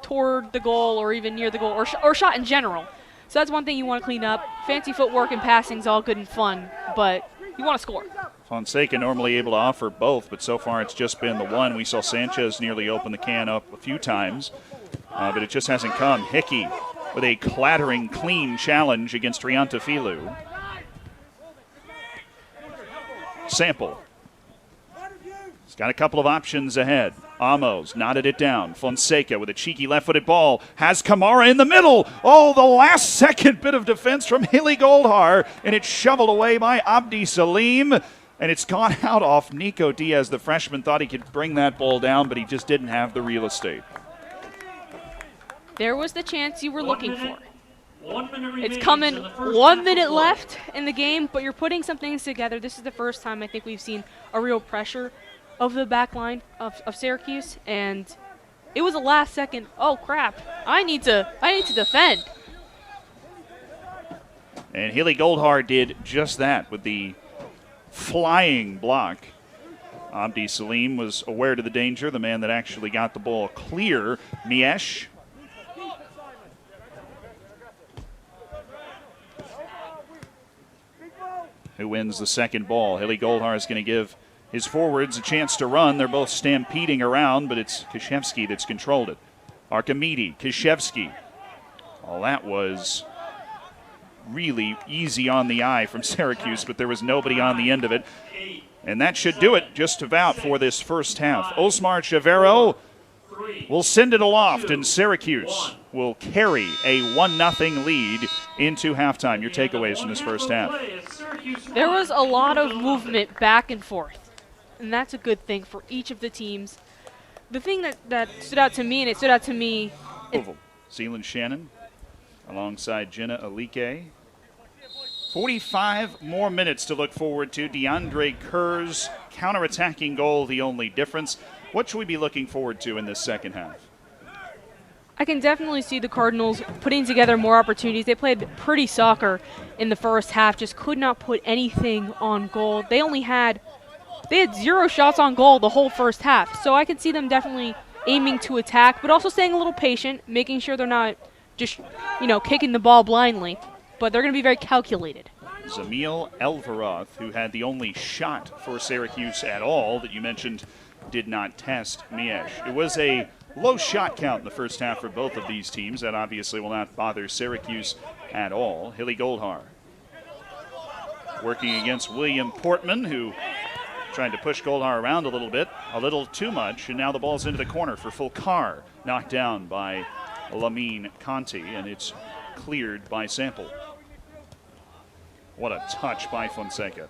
toward the goal or even near the goal or shot in general. So that's one thing you want to clean up. Fancy footwork and passing is all good and fun, but you want to score. Fonseca normally able to offer both, but so far it's just been the one. We saw Sanchez nearly open the can up a few times, but it just hasn't come. Hickey with a clattering, clean challenge against Triantafilou. Sample. He's got a couple of options ahead. Amos knotted it down. Fonseca with a cheeky left-footed ball. Has Kamara in the middle. Oh, the last second bit of defense from Hilly Goldhar. And it's shoveled away by Abdi Salim. And it's gone out off Nico Diaz. The freshman thought he could bring that ball down, but he just didn't have the real estate. There was the chance you were looking for. 1 minute It's remaining coming in the first 1 half minute of play. left in the game, but you're putting some things together. This is the first time I think we've seen a real pressure of the back line of Syracuse, and it was a last second, oh crap, I need to defend. And Hilly Goldhar did just that with the flying block. Abdi Salim was aware to the danger, the man that actually got the ball clear. Miesh. Who wins the second ball? Hilly Goldhar is going to give his forwards a chance to run. They're both stampeding around, but it's Krzyzewski that's controlled it. Archimede, Krzyzewski. Well, that was really easy on the eye from Syracuse, but there was nobody on the end of it. And that should do it just about for this first half. Osmar Chavero will send it aloft, and Syracuse will carry a 1-0 lead into halftime. Your takeaways from this first half. There was a lot of movement back and forth, and that's a good thing for each of the teams. The thing that stood out to me, and it stood out to me... Zealand Shannon alongside Jenna Alike. 45 more minutes to look forward to. DeAndre Kerr's counterattacking goal, the only difference. What should we be looking forward to in this second half? I can definitely see the Cardinals putting together more opportunities. They played pretty soccer in the first half, just could not put anything on goal. They had 0 shots on goal the whole first half. So I can see them definitely aiming to attack, but also staying a little patient, making sure they're not just, kicking the ball blindly. But they're going to be very calculated. Zamil Elvaroth, who had the only shot for Syracuse at all that you mentioned, did not test Miesh. It was a low shot count in the first half for both of these teams. That obviously will not bother Syracuse at all. Hilly Goldhar working against William Portman, who tried to push Goldhar around a little too much, and now the ball's into the corner for Fulcar, knocked down by Lamine Conti, and it's cleared by Sample. What a touch by Fonseca.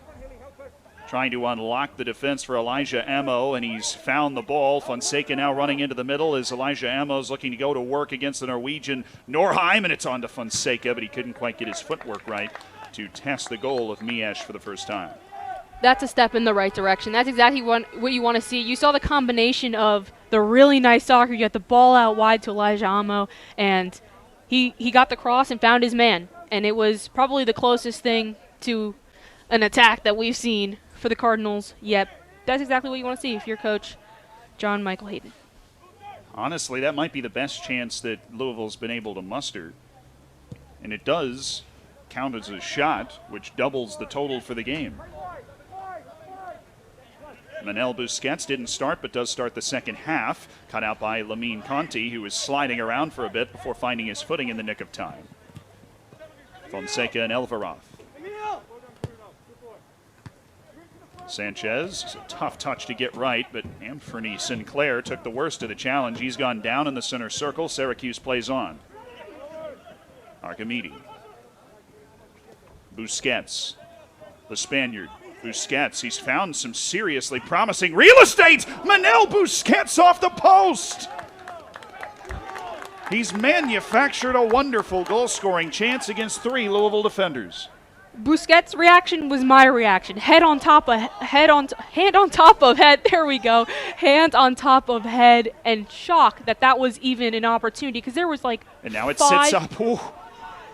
Trying to unlock the defense for Elijah Amo, and he's found the ball. Fonseca now running into the middle as Elijah Amo's looking to go to work against the Norwegian Norheim, and it's on to Fonseca, but he couldn't quite get his footwork right to test the goal of Miesh for the first time. That's a step in the right direction. That's exactly what you want to see. You saw the combination of the really nice soccer. You got the ball out wide to Elijah Amo, and he got the cross and found his man. And it was probably the closest thing to an attack that we've seen for the Cardinals yet. That's exactly what you want to see if you're coach John Michael Hayden. Honestly, that might be the best chance that Louisville's been able to muster. And it does count as a shot, which doubles the total for the game. Manel Busquets didn't start, but does start the second half. Cut out by Lamine Conti, who was sliding around for a bit before finding his footing in the nick of time. Fonseca and Elvarov. Sanchez, it's a tough touch to get right, but Anthony Sinclair took the worst of the challenge. He's gone down in the center circle. Syracuse plays on. Archimede. Busquets, the Spaniard. Busquets, he's found some seriously promising real estate. Manel Busquets off the post. He's manufactured a wonderful goal-scoring chance against 3 Louisville defenders. Busquets' reaction was my reaction. Hand on top of head. There we go. Hand on top of head, and shock that was even an opportunity, because there was like and now it sits up. Ooh.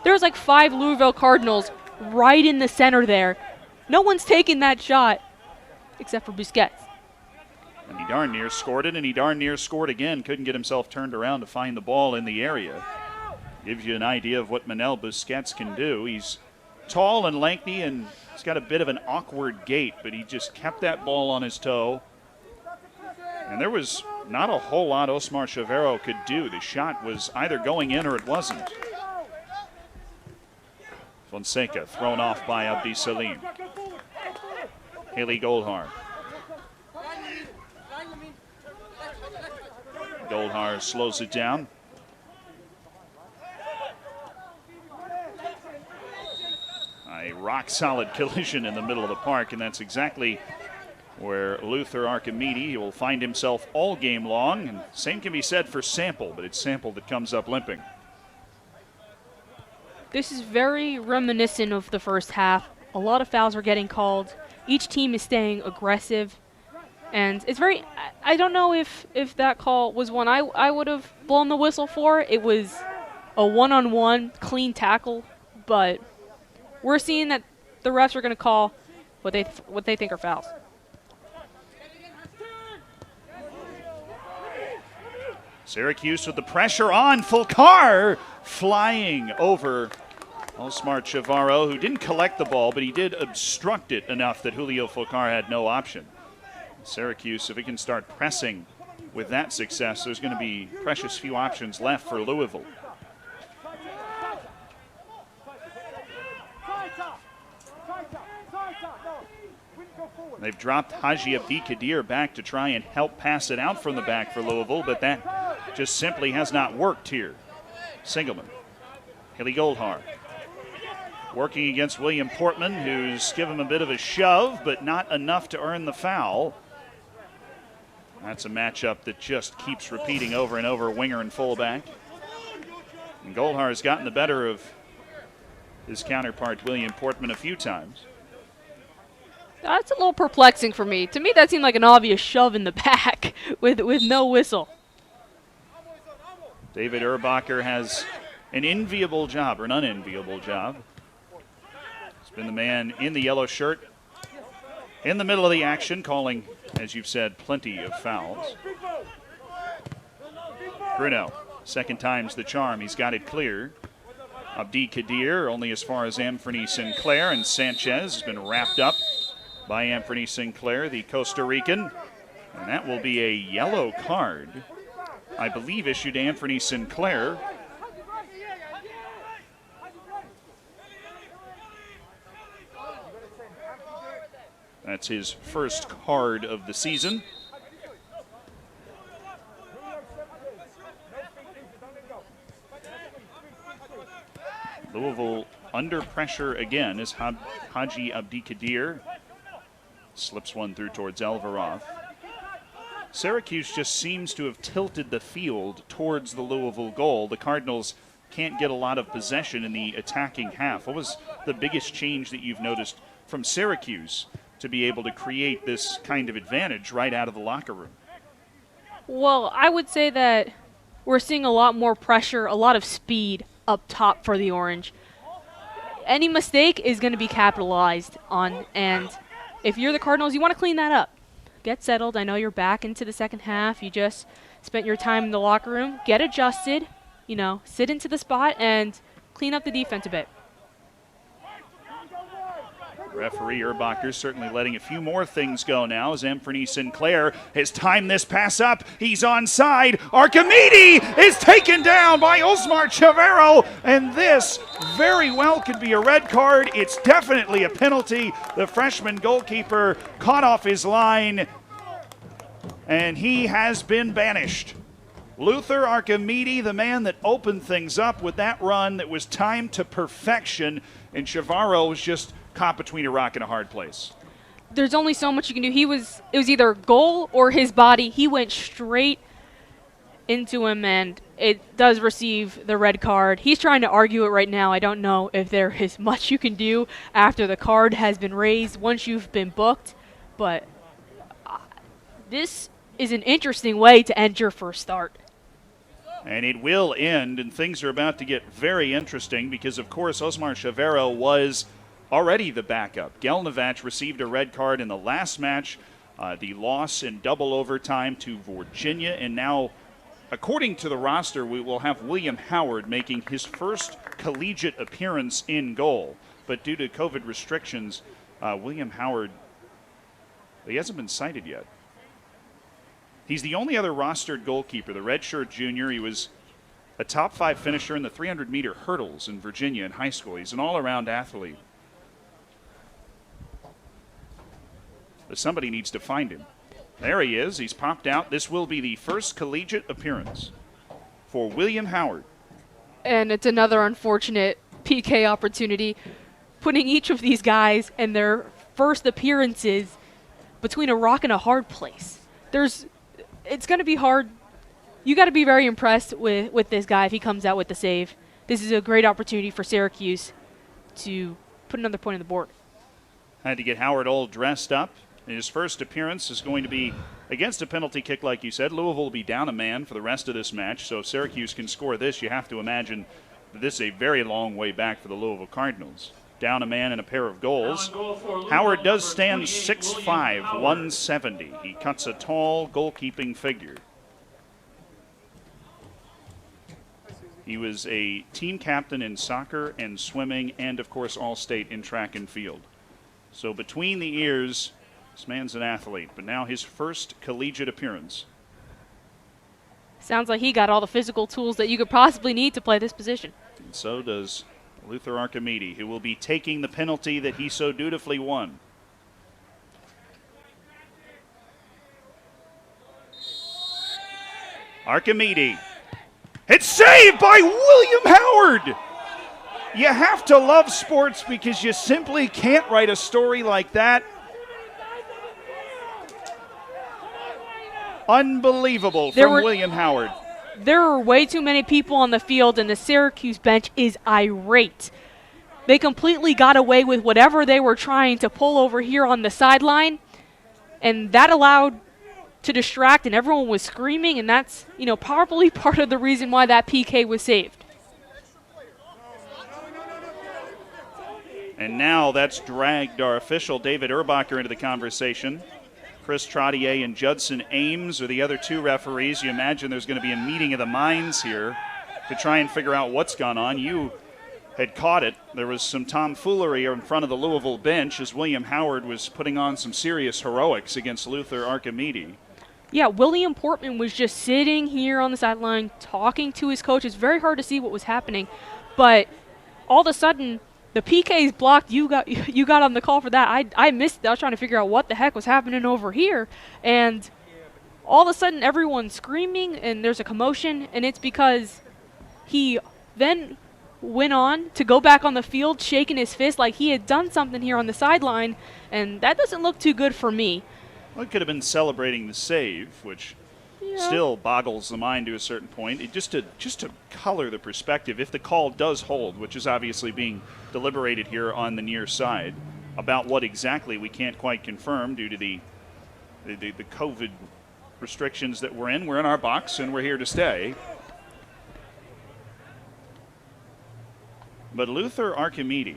There was like 5 Louisville Cardinals right in the center there. No one's taking that shot except for Busquets. And he darn near scored it, and he darn near scored again. Couldn't get himself turned around to find the ball in the area. Gives you an idea of what Manel Busquets can do. He's tall and lengthy, and he's got a bit of an awkward gait, but he just kept that ball on his toe. And there was not a whole lot Osmar Chavero could do. The shot was either going in or it wasn't. Fonseca thrown off by Abdi Salim. Haley Goldhar. Goldhar slows it down. A rock-solid collision in the middle of the park, and that's exactly where Luther Archimede will find himself all game long. And same can be said for Sample, but it's Sample that comes up limping. This is very reminiscent of the first half. A lot of fouls are getting called. Each team is staying aggressive. And it's very, I don't know if that call was one I would have blown the whistle for. It was a one-on-one clean tackle, but we're seeing that the refs are going to call what they think are fouls. Syracuse with the pressure on. Fulcar flying over Osmar Chavero, who didn't collect the ball, but he did obstruct it enough that Julio Fulcar had no option. Syracuse, if it can start pressing with that success, there's going to be precious few options left for Louisville. They've dropped Haji Abdi Kadir back to try and help pass it out from the back for Louisville, but that just simply has not worked here. Singelman. Haley Goldhar. Working against William Portman, who's given him a bit of a shove, but not enough to earn the foul. That's a matchup that just keeps repeating over and over, winger and fullback. And Goldhar has gotten the better of his counterpart, William Portman, a few times. That's a little perplexing for me. To me, that seemed like an obvious shove in the back with no whistle. David Urbacher has an enviable job, or an unenviable job. He's been the man in the yellow shirt in the middle of the action, calling, as you've said, plenty of fouls. Bruno, second time's the charm. He's got it clear. Abdi Kadir only as far as Anthony Sinclair, and Sanchez has been wrapped up by Anthony Sinclair, the Costa Rican. And that will be a yellow card, I believe, issued to Anthony Sinclair. That's his first card of the season. Louisville under pressure again as Haji Abdi Kadir slips one through towards Elvarov. Syracuse just seems to have tilted the field towards the Louisville goal. The Cardinals can't get a lot of possession in the attacking half. What was the biggest change that you've noticed from Syracuse to be able to create this kind of advantage right out of the locker room? Well, I would say that we're seeing a lot more pressure, a lot of speed up top for the Orange. Any mistake is going to be capitalized on, and if you're the Cardinals, you want to clean that up. Get settled. I know you're back into the second half. You just spent your time in the locker room. Get adjusted, sit into the spot and clean up the defense a bit. Referee Erbacher certainly letting a few more things go now as Anthony Sinclair has timed this pass up. He's onside. Archimedes is taken down by Osmar Chavero, and this very well could be a red card. It's definitely a penalty. The freshman goalkeeper caught off his line, and he has been banished. Luther Archimedes, the man that opened things up with that run that was timed to perfection, and Chavero was just caught between a rock and a hard place. There's only so much you can do. It was either goal or his body. He went straight into him, and it does receive the red card. He's trying to argue it right now. I don't know if there is much you can do after the card has been raised once you've been booked, but this is an interesting way to end your first start. And it will end, and things are about to get very interesting because, of course, Osmar Chavero was already the backup. Gelnovac received a red card in the last match, the loss in double overtime to Virginia, and now, according to the roster, we will have William Howard making his first collegiate appearance in goal. But due to COVID restrictions, William Howard, he hasn't been cited yet. He's the only other rostered goalkeeper, the redshirt junior. He was a top 5 finisher in the 300-meter hurdles in Virginia in high school. He's an all-around athlete. But somebody needs to find him. There he is. He's popped out. This will be the first collegiate appearance for William Howard. And it's another unfortunate PK opportunity, putting each of these guys and their first appearances between a rock and a hard place. It's going to be hard. You got to be very impressed with this guy if he comes out with the save. This is a great opportunity for Syracuse to put another point on the board. Had to get Howard all dressed up. His first appearance is going to be against a penalty kick, like you said. Louisville will be down a man for the rest of this match, so if Syracuse can score this, you have to imagine that this is a very long way back for the Louisville Cardinals. Down a man and a pair of goals. Howard does stand 6'5", 170. He cuts a tall goalkeeping figure. He was a team captain in soccer and swimming and, of course, all-state in track and field. So between the ears, this man's an athlete, but now his first collegiate appearance. Sounds like he got all the physical tools that you could possibly need to play this position. And so does Luther Archimedes, who will be taking the penalty that he so dutifully won. Archimedes. It's saved by William Howard! You have to love sports because you simply can't write a story like that. Unbelievable from William Howard. There are way too many people on the field, and the Syracuse bench is irate. They completely got away with whatever they were trying to pull over here on the sideline, and that allowed to distract, and everyone was screaming, and that's, probably part of the reason why that PK was saved. And now that's dragged our official David Erbacher into the conversation. Chris Trottier and Judson Ames are the other two referees. You imagine there's going to be a meeting of the minds here to try and figure out what's gone on. You had caught it. There was some tomfoolery in front of the Louisville bench as William Howard was putting on some serious heroics against Luther Archimedes. Yeah, William Portman was just sitting here on the sideline talking to his coach. It's very hard to see what was happening, but all of a sudden the PK is blocked. You got on the call for that. I missed it. I was trying to figure out what the heck was happening over here. And all of a sudden everyone's screaming and there's a commotion. And it's because he then went on to go back on the field shaking his fist like he had done something here on the sideline. And that doesn't look too good for me. Well, it could have been celebrating the save, which still boggles the mind to a certain point. Just to color the perspective, if the call does hold, which is obviously being deliberated here on the near side, About what exactly, we can't quite confirm due to the COVID restrictions that we're in. We're in our box, and we're here to stay. But Luther Archimede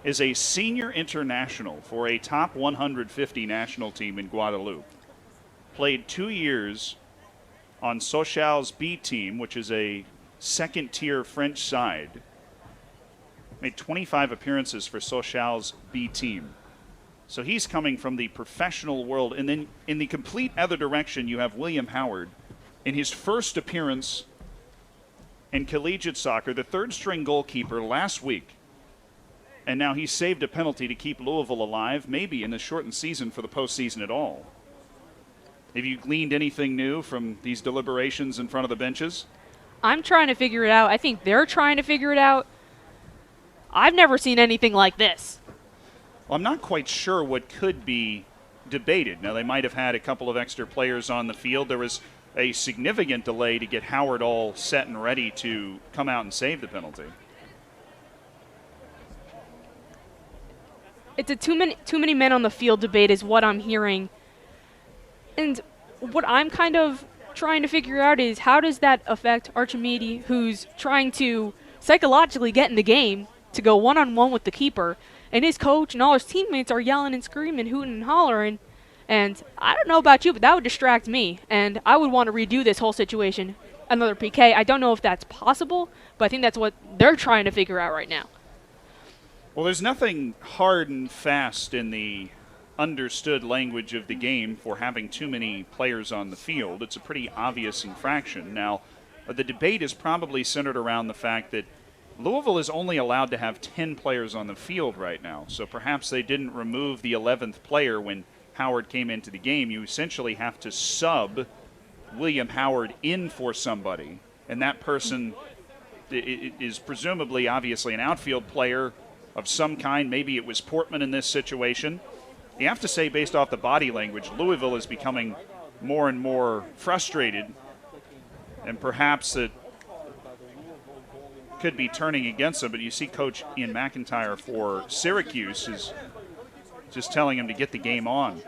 is a senior international for a top 150 national team in Guadeloupe. Played 2 years on Social's B team, which is a second-tier French side. Made 25 appearances for Social's B team. So he's coming from the professional world. And then in the complete other direction, you have William Howard in his first appearance in collegiate soccer, the third-string goalkeeper last week. And now he saved a penalty to keep Louisville alive, maybe in the shortened season for the postseason at all. Have you gleaned anything new from these deliberations in front of the benches? I'm trying to figure it out. I think they're trying to figure it out. I've never seen anything like this. Well, I'm not quite sure what could be debated. Now, they might have had a couple of extra players on the field. There was a significant delay to get Howard all set and ready to come out and save the penalty. It's a too many men on the field debate is what I'm hearing. And what I'm kind of trying to figure out is how does that affect Archimede, who's trying to psychologically get in the game to go one-on-one with the keeper, and his coach and all his teammates are yelling and screaming, hooting and hollering. And I don't know about you, but that would distract me, and I would want to redo this whole situation. Another PK. I don't know if that's possible, but I think that's what they're trying to figure out right now. Well, there's nothing hard and fast in the understood language of the game for having too many players on the field. It's a pretty obvious infraction. Now, the debate is probably centered around the fact that Louisville is only allowed to have 10 players on the field right now, so perhaps they didn't remove the 11th player when Howard came into the game. You essentially have to sub William Howard in for somebody, and that person is presumably, obviously, an outfield player of some kind. Maybe it was Portman in this situation. You have to say, based off the body language, Louisville is becoming more and more frustrated, and perhaps it could be turning against them. But you see Coach Ian McIntyre for Syracuse is just telling him to get the game on.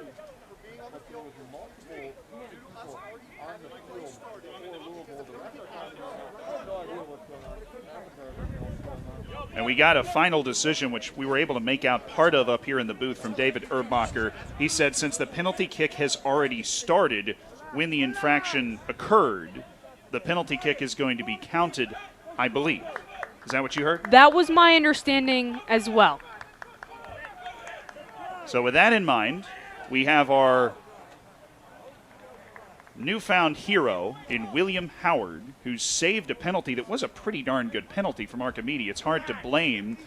And we got a final decision, which we were able to make out part of up here in the booth from David Erbacher. He said since the penalty kick has already started when the infraction occurred, the penalty kick is going to be counted, I believe. Is that what you heard? That was my understanding as well. So with that in mind, we have our newfound hero in William Howard, who saved a penalty that was a pretty darn good penalty from Archimede. It's hard to blame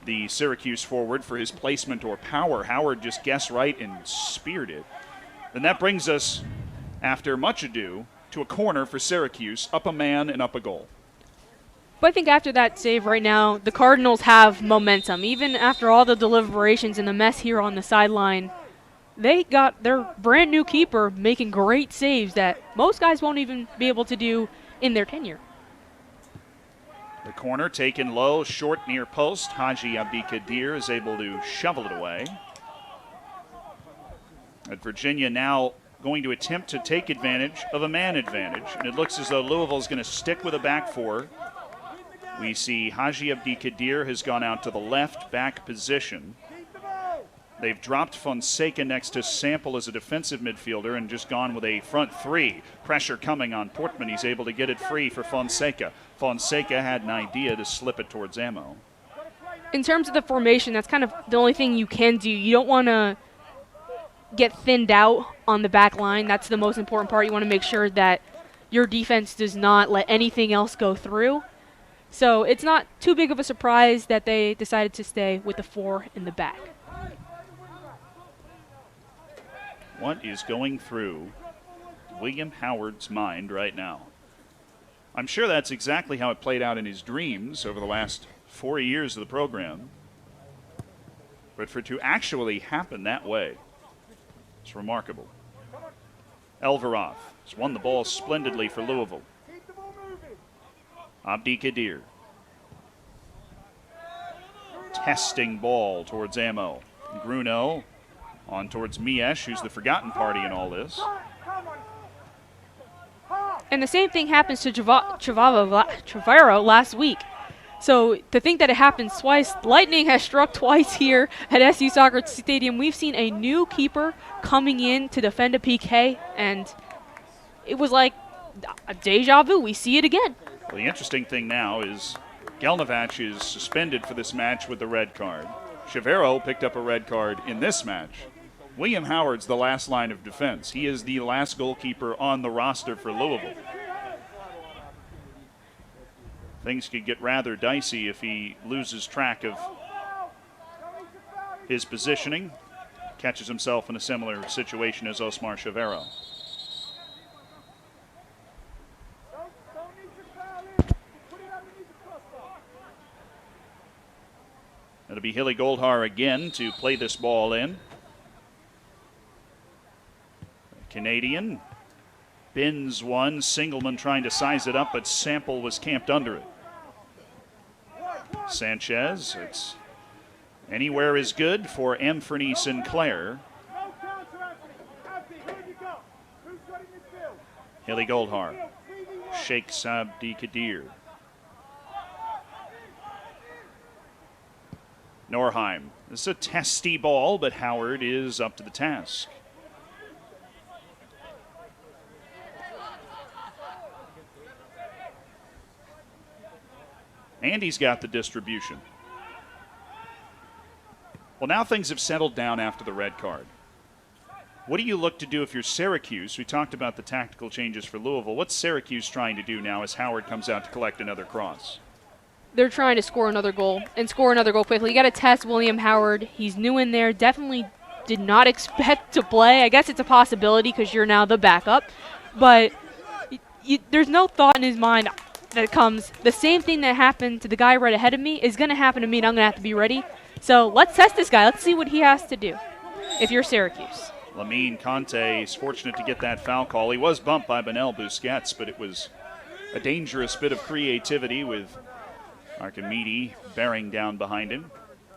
the Syracuse forward for his placement or power. Howard just guessed right and speared it. And that brings us, after much ado, to a corner for Syracuse, up a man and up a goal. But I think after that save right now, the Cardinals have momentum. Even after all the deliberations and the mess here on the sideline, they got their brand new keeper making great saves that most guys won't even be able to do in their tenure. The corner taken low, short near post. Haji Abdi Kadir is able to shovel it away. But Virginia now going to attempt to take advantage of a man advantage. And it looks as though Louisville is going to stick with a back four. We see Haji Abdi Kadir has gone out to the left back position. They've dropped Fonseca next to Sample as a defensive midfielder and just gone with a front three. Pressure coming on Portman. He's able to get it free for Fonseca. Fonseca had an idea to slip it towards Ammo. In terms of the formation, that's kind of the only thing you can do. You don't want to get thinned out on the back line. That's the most important part. You want to make sure that your defense does not let anything else go through. So it's not too big of a surprise that they decided to stay with the four in the back. What is going through William Howard's mind right now? I'm sure that's exactly how it played out in his dreams over the last 4 years of the program. But for it to actually happen that way, it's remarkable. Elveroth has won the ball splendidly for Louisville. Abdi Kadir. testing ball towards Ammo. Gruno on towards Miesh, who's the forgotten party in all this. And the same thing happens to Trevorrow last week. So to think that it happens twice, lightning has struck twice here at SU Soccer Stadium. We've seen a new keeper coming in to defend a PK, and it was like a deja vu. We see it again. Well, the interesting thing now is Gelnovac is suspended for this match with the red card. Trevorrow picked up a red card in this match. William Howard's the last line of defense. He is the last goalkeeper on the roster for Louisville. Things could get rather dicey if he loses track of his positioning, catches himself in a similar situation as Osmar Trevorrow. It'll be Hilly Goldhar again to play this ball in. Canadian bins one. Singleman trying to size it up, but Sample was camped under it. Sanchez, it's anywhere is good for Anthony Sinclair. Hilly Goldhar, Sheikh Sabdi Kadir. Norheim, this is a testy ball, but Howard is up to the task. Andy's got the distribution. Well, now things have settled down after the red card. What do you look to do if you're Syracuse? We talked about the tactical changes for Louisville. What's Syracuse trying to do now as Howard comes out to collect another cross? They're trying to score another goal and score another goal quickly. You got to test William Howard. He's new in there. Definitely did not expect to play. I guess it's a possibility because you're now the backup. But there's no thought in his mind that comes, the same thing that happened to the guy right ahead of me is going to happen to me, and I'm going to have to be ready. So let's test this guy. Let's see what he has to do if you're Syracuse. Lamine Conte is fortunate to get that foul call. He was bumped by Benel Busquets, but it was a dangerous bit of creativity with Archimede bearing down behind him.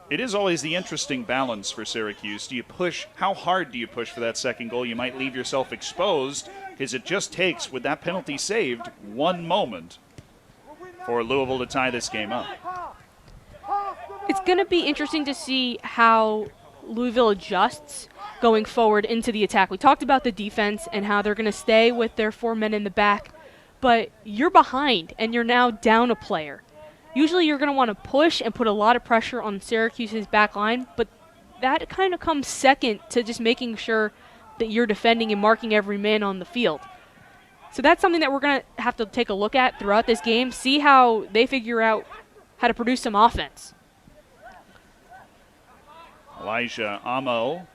It is always the interesting balance for Syracuse. Do you push? How hard do you push for that second goal? You might leave yourself exposed because it just takes, with that penalty saved, one moment for Louisville to tie this game up. It's going to be interesting to see how Louisville adjusts going forward into the attack. We talked about the defense and how they're going to stay with their 4 men in the back, but you're behind and you're now down a player. Usually you're going to want to push and put a lot of pressure on Syracuse's back line, but that kind of comes second to just making sure that you're defending and marking every man on the field. So that's something that we're going to have to take a look at throughout this game, see how they figure out how to produce some offense. Elijah Amo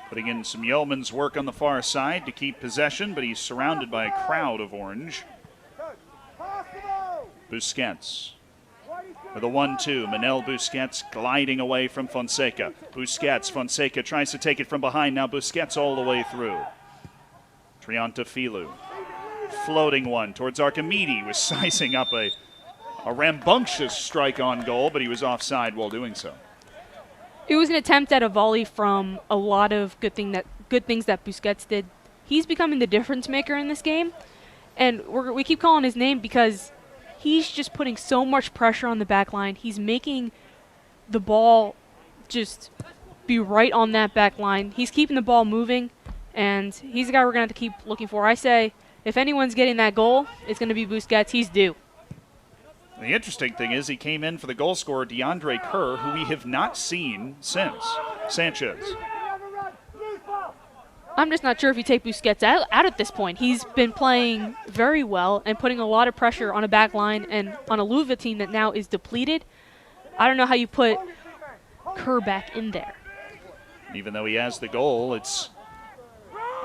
putting in some yeoman's work on the far side to keep possession, but he's surrounded by a crowd of orange. Busquets with a 1-2. Manel Busquets gliding away from Fonseca. Fonseca tries to take it from behind. Now Busquets all the way through. Triantafilou floating one towards Archimede, was sizing up a rambunctious strike on goal, but he was offside while doing so. It was an attempt at a volley from a lot of good things that Busquets did. He's becoming the difference maker in this game, and we keep calling his name because he's just putting so much pressure on the back line. He's making the ball just be right on that back line. He's keeping the ball moving, and he's the guy we're going to have to keep looking for. I say if anyone's getting that goal, it's going to be Busquets. He's due. The interesting thing is he came in for the goal scorer, DeAndre Kerr, who we have not seen since. Sanchez. I'm just not sure if you take Busquets out at this point. He's been playing very well and putting a lot of pressure on a back line and on a Louisville team that now is depleted. I don't know how you put Kerr back in there. Even though he has the goal, it's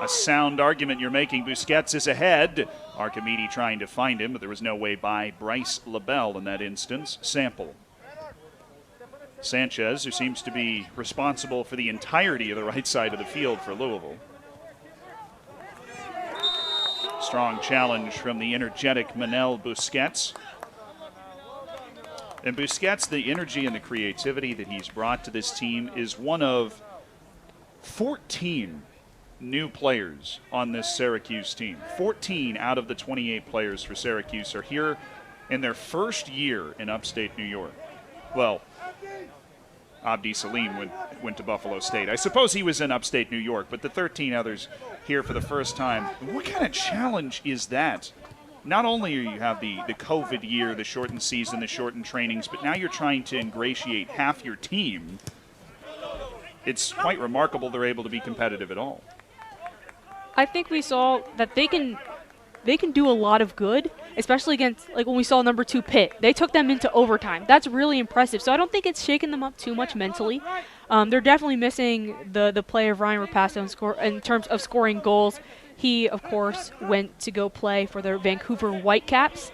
a sound argument you're making. Busquets is ahead. Archimede trying to find him, but there was no way by Bryce LaBelle in that instance. Sample. Sanchez, who seems to be responsible for the entirety of the right side of the field for Louisville. Strong challenge from the energetic Manel Busquets. And Busquets, the energy and the creativity that he's brought to this team is one of 14 new players on this Syracuse team. 14 out of the 28 players for Syracuse are here in their first year in upstate New York. Well, Abdi Salim went to Buffalo State. I suppose he was in upstate New York, but the 13 others here for the first time. What kind of challenge is that? Not only are you have the COVID year, the shortened season, the shortened trainings, but now you're trying to ingratiate half your team. It's quite remarkable they're able to be competitive at all. I think we saw that they can do a lot of good, especially against, like when we saw number 2 Pitt. They took them into overtime. That's really impressive. So I don't think it's shaken them up too much mentally. They're definitely missing the play of Ryan Rapasso in terms of scoring goals. He, of course, went to go play for the Vancouver Whitecaps.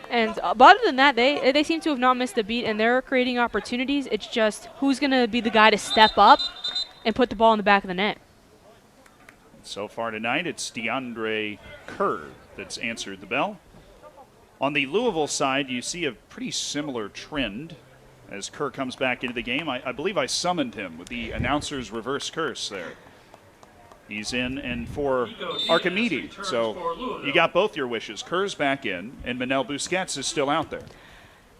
And but other than that, they seem to have not missed a beat, and they're creating opportunities. It's just who's going to be the guy to step up and put the ball in the back of the net. So far tonight, it's DeAndre Kerr that's answered the bell. On the Louisville side, you see a pretty similar trend as Kerr comes back into the game. I believe I summoned him with the announcer's reverse curse there. He's in and for Archimedes. So you got both your wishes. Kerr's back in, and Manel Busquets is still out there.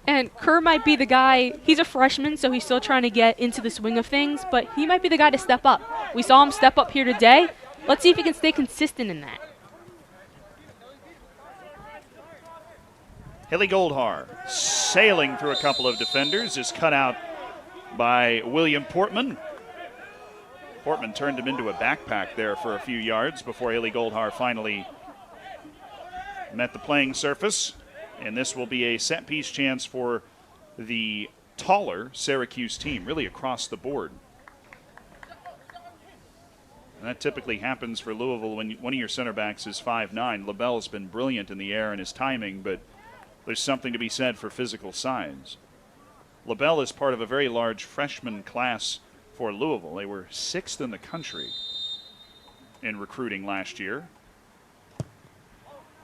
And Kerr might be the guy. He's a freshman, so he's still trying to get into the swing of things, but he might be the guy to step up. We saw him step up here today. Let's see if he can stay consistent in that. Hilly Goldhar sailing through a couple of defenders is cut out by William Portman. Portman turned him into a backpack there for a few yards before Hilly Goldhar finally met the playing surface. And this will be a set-piece chance for the taller Syracuse team, really across the board. And that typically happens for Louisville when one of your center backs is 5'9". LaBelle's been brilliant in the air and his timing, but there's something to be said for physical size. LaBelle is part of a very large freshman class for Louisville. They were 6th in the country in recruiting last year.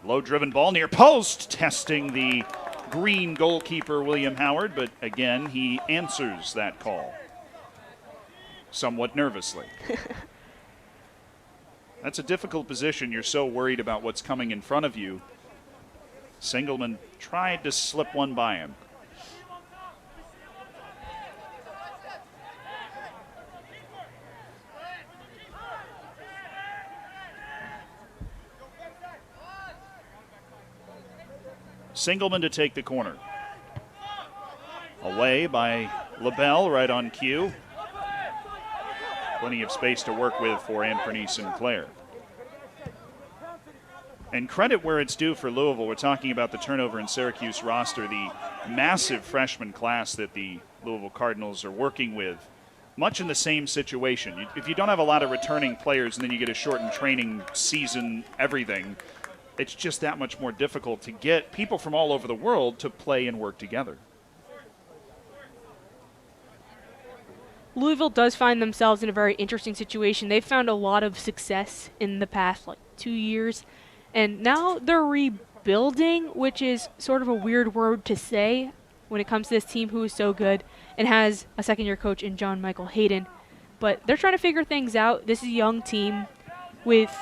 Low driven ball near post, testing the green goalkeeper William Howard, but again, he answers that call somewhat nervously. That's a difficult position. You're so worried about what's coming in front of you. Singleman tried to slip one by him. Singleman to take the corner. Away by LaBelle, right on cue. Plenty of space to work with for Anthony Sinclair. And credit where it's due for Louisville. We're talking about the turnover in Syracuse roster, the massive freshman class that the Louisville Cardinals are working with. Much in the same situation. If you don't have a lot of returning players and then you get a shortened training season, everything, it's just that much more difficult to get people from all over the world to play and work together. Louisville does find themselves in a very interesting situation. They've found a lot of success in the past 2 years, and now they're rebuilding, which is sort of a weird word to say when it comes to this team who is so good and has a second-year coach in John Michael Hayden. But they're trying to figure things out. This is a young team with,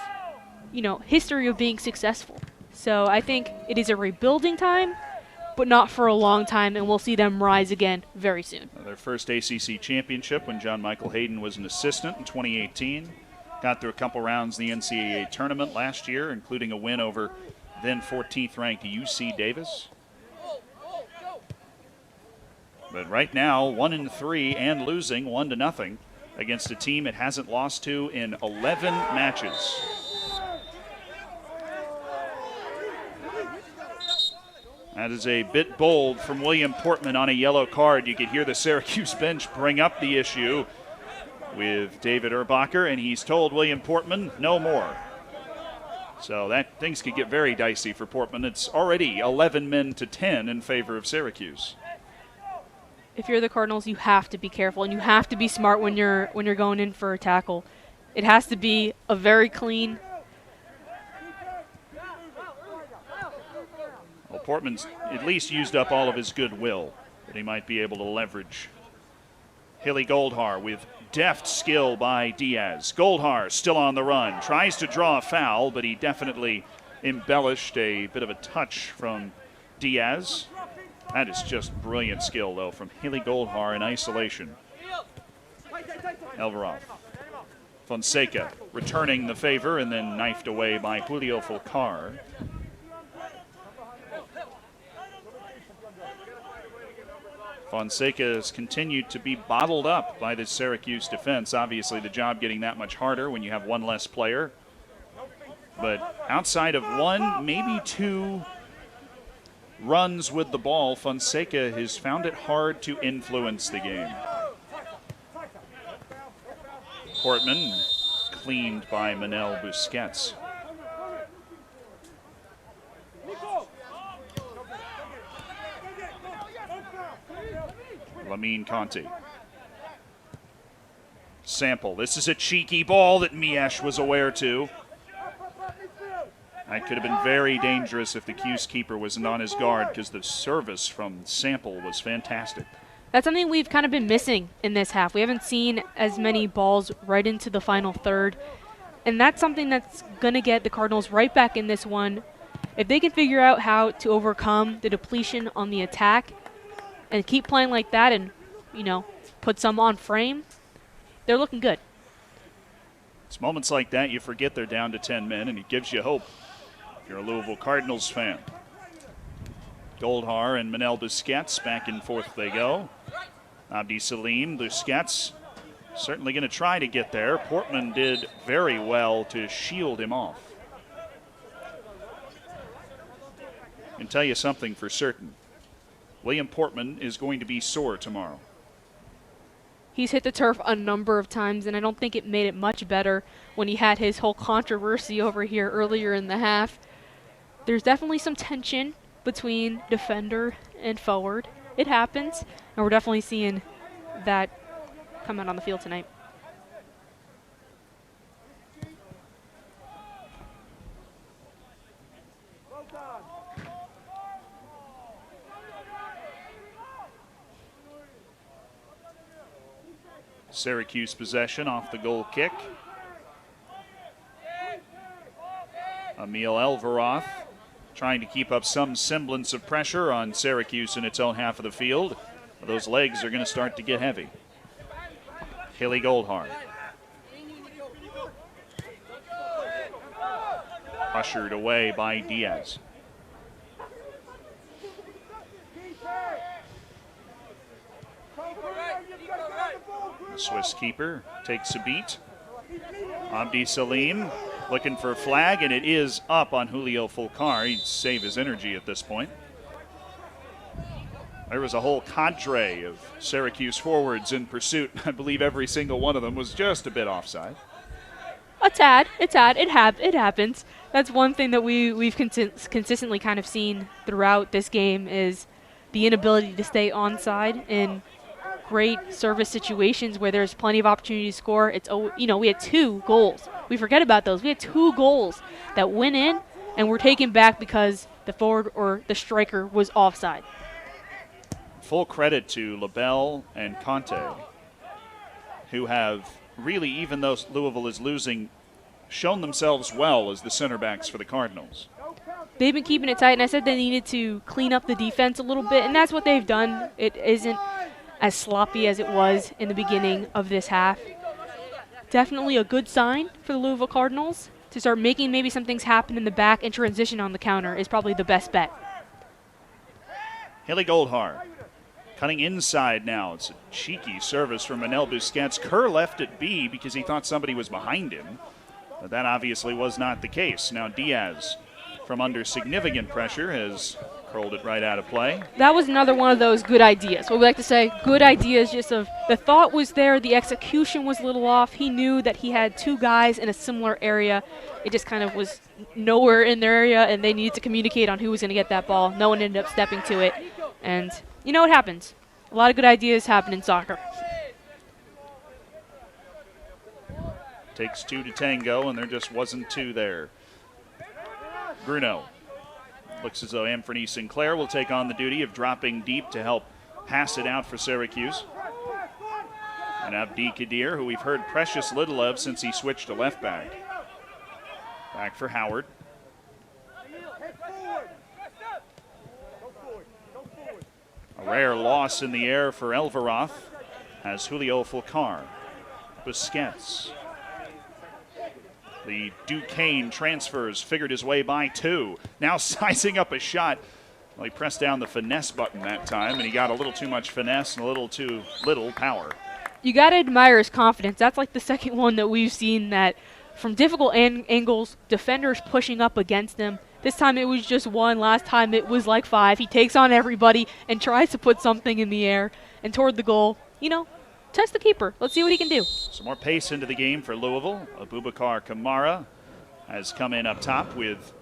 history of being successful. So I think it is a rebuilding time, but not for a long time, and we'll see them rise again very soon. Their first ACC championship when John Michael Hayden was an assistant in 2018. Got through a couple rounds in the NCAA tournament last year, including a win over then 14th ranked UC Davis. But right now, 1-3 and losing 1-0 against a team it hasn't lost to in 11 matches. That is a bit bold from William Portman on a yellow card. You could hear the Syracuse bench bring up the issue with David Erbacher, and he's told William Portman no more. So that things could get very dicey for Portman. It's already 11 men to 10 in favor of Syracuse. If you're the Cardinals, you have to be careful, and you have to be smart when you're going in for a tackle. It has to be a very clean. Well, Portman's at least used up all of his goodwill that he might be able to leverage. Hilly Goldhar with deft skill by Diaz. Goldhar still on the run, tries to draw a foul, but he definitely embellished a bit of a touch from Diaz. That is just brilliant skill, though, from Hilly Goldhar in isolation. Elveroth. Fonseca returning the favor and then knifed away by Julio Fulcar. Fonseca has continued to be bottled up by this Syracuse defense. Obviously, the job getting that much harder when you have one less player. But outside of one, maybe two runs with the ball, Fonseca has found it hard to influence the game. Portman cleaned by Manel Busquets. Lamine Conte. Sample. This is a cheeky ball that Miesh was aware to. That could have been very dangerous if the Cuse keeper wasn't on his guard, because the service from Sample was fantastic. That's something we've kind of been missing in this half. We haven't seen as many balls right into the final third. And that's something that's going to get the Cardinals right back in this one. If they can figure out how to overcome the depletion on the attack and keep playing like that and, you know, put some on frame, they're looking good. It's moments like that you forget they're down to 10 men, and it gives you hope if you're a Louisville Cardinals fan. Goldhar and Manel Busquets, back and forth they go. Abdi Salim, Busquets, certainly going to try to get there. Portman did very well to shield him off. I can tell you something for certain. William Portman is going to be sore tomorrow. He's hit the turf a number of times, and I don't think it made it much better when he had his whole controversy over here earlier in the half. There's definitely some tension between defender and forward. It happens, and we're definitely seeing that come out on the field tonight. Syracuse possession off the goal kick. Emil Elveroth trying to keep up some semblance of pressure on Syracuse in its own half of the field. Those legs are going to start to get heavy. Hilly Goldhar. Ushered away by Diaz. The Swiss keeper takes a beat. Abdi Salim looking for a flag, and it is up on Julio Fulcar. He'd save his energy at this point. There was a whole cadre of Syracuse forwards in pursuit. I believe every single one of them was just a bit offside. A tad. It happens. That's one thing that we've consistently kind of seen throughout this game is the inability to stay onside in great service situations where there's plenty of opportunity to score. It's, you know, we had 2 goals. We forget about those. We had 2 goals that went in and were taken back because the forward or the striker was offside. Full credit to LaBelle and Conte, who have really, even though Louisville is losing, shown themselves well as the center backs for the Cardinals. They've been keeping it tight, and I said they needed to clean up the defense a little bit, and that's what they've done. It isn't as sloppy as it was in the beginning of this half. Definitely a good sign for the Louisville Cardinals to start making maybe some things happen in the back and transition on the counter is probably the best bet. Hilly Goldhar cutting inside now. It's a cheeky service from Manel Busquets. Kerr left it be because he thought somebody was behind him, but that obviously was not the case. Now Diaz, from under significant pressure, has curled it right out of play. That was another one of those good ideas. What we like to say, good ideas, just of the thought was there, the execution was a little off. He knew that he had 2 guys in a similar area. It just kind of was nowhere in their area, and they needed to communicate on who was going to get that ball. No one ended up stepping to it. And you know what happens. A lot of good ideas happen in soccer. Takes 2 to tango, and there just wasn't 2 there. Bruno. Looks as though Anthony Sinclair will take on the duty of dropping deep to help pass it out for Syracuse. And Abdi Kadir, who we've heard precious little of since he switched to left back. Back for Howard. A rare loss in the air for Elveroth as Julio Fulcar. Busquets. The Duquesne transfers, figured his way by 2. Now sizing up a shot. Well, he pressed down the finesse button that time, and he got a little too much finesse and a little too little power. You got to admire his confidence. That's like the second one that we've seen that from difficult angles, defenders pushing up against him. This time it was just 1. Last time it was like 5. He takes on everybody and tries to put something in the air and toward the goal. You know, test the keeper. Let's see what he can do. Some more pace into the game for Louisville. Abubakar Kamara has come in up top with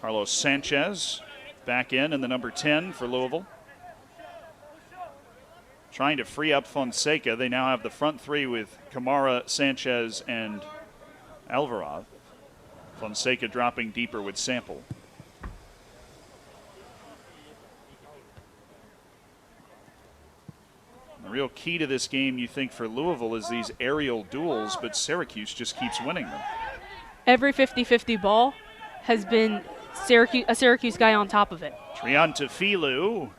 Carlos Sanchez back in the number 10 for Louisville. Trying to free up Fonseca. They now have the front 3 with Kamara, Sanchez, and Alvarado. Fonseca dropping deeper with Sample. The real key to this game, you think, for Louisville is these aerial duels, but Syracuse just keeps winning them. Every 50-50 ball has been a Syracuse guy on top of it. Triantafilou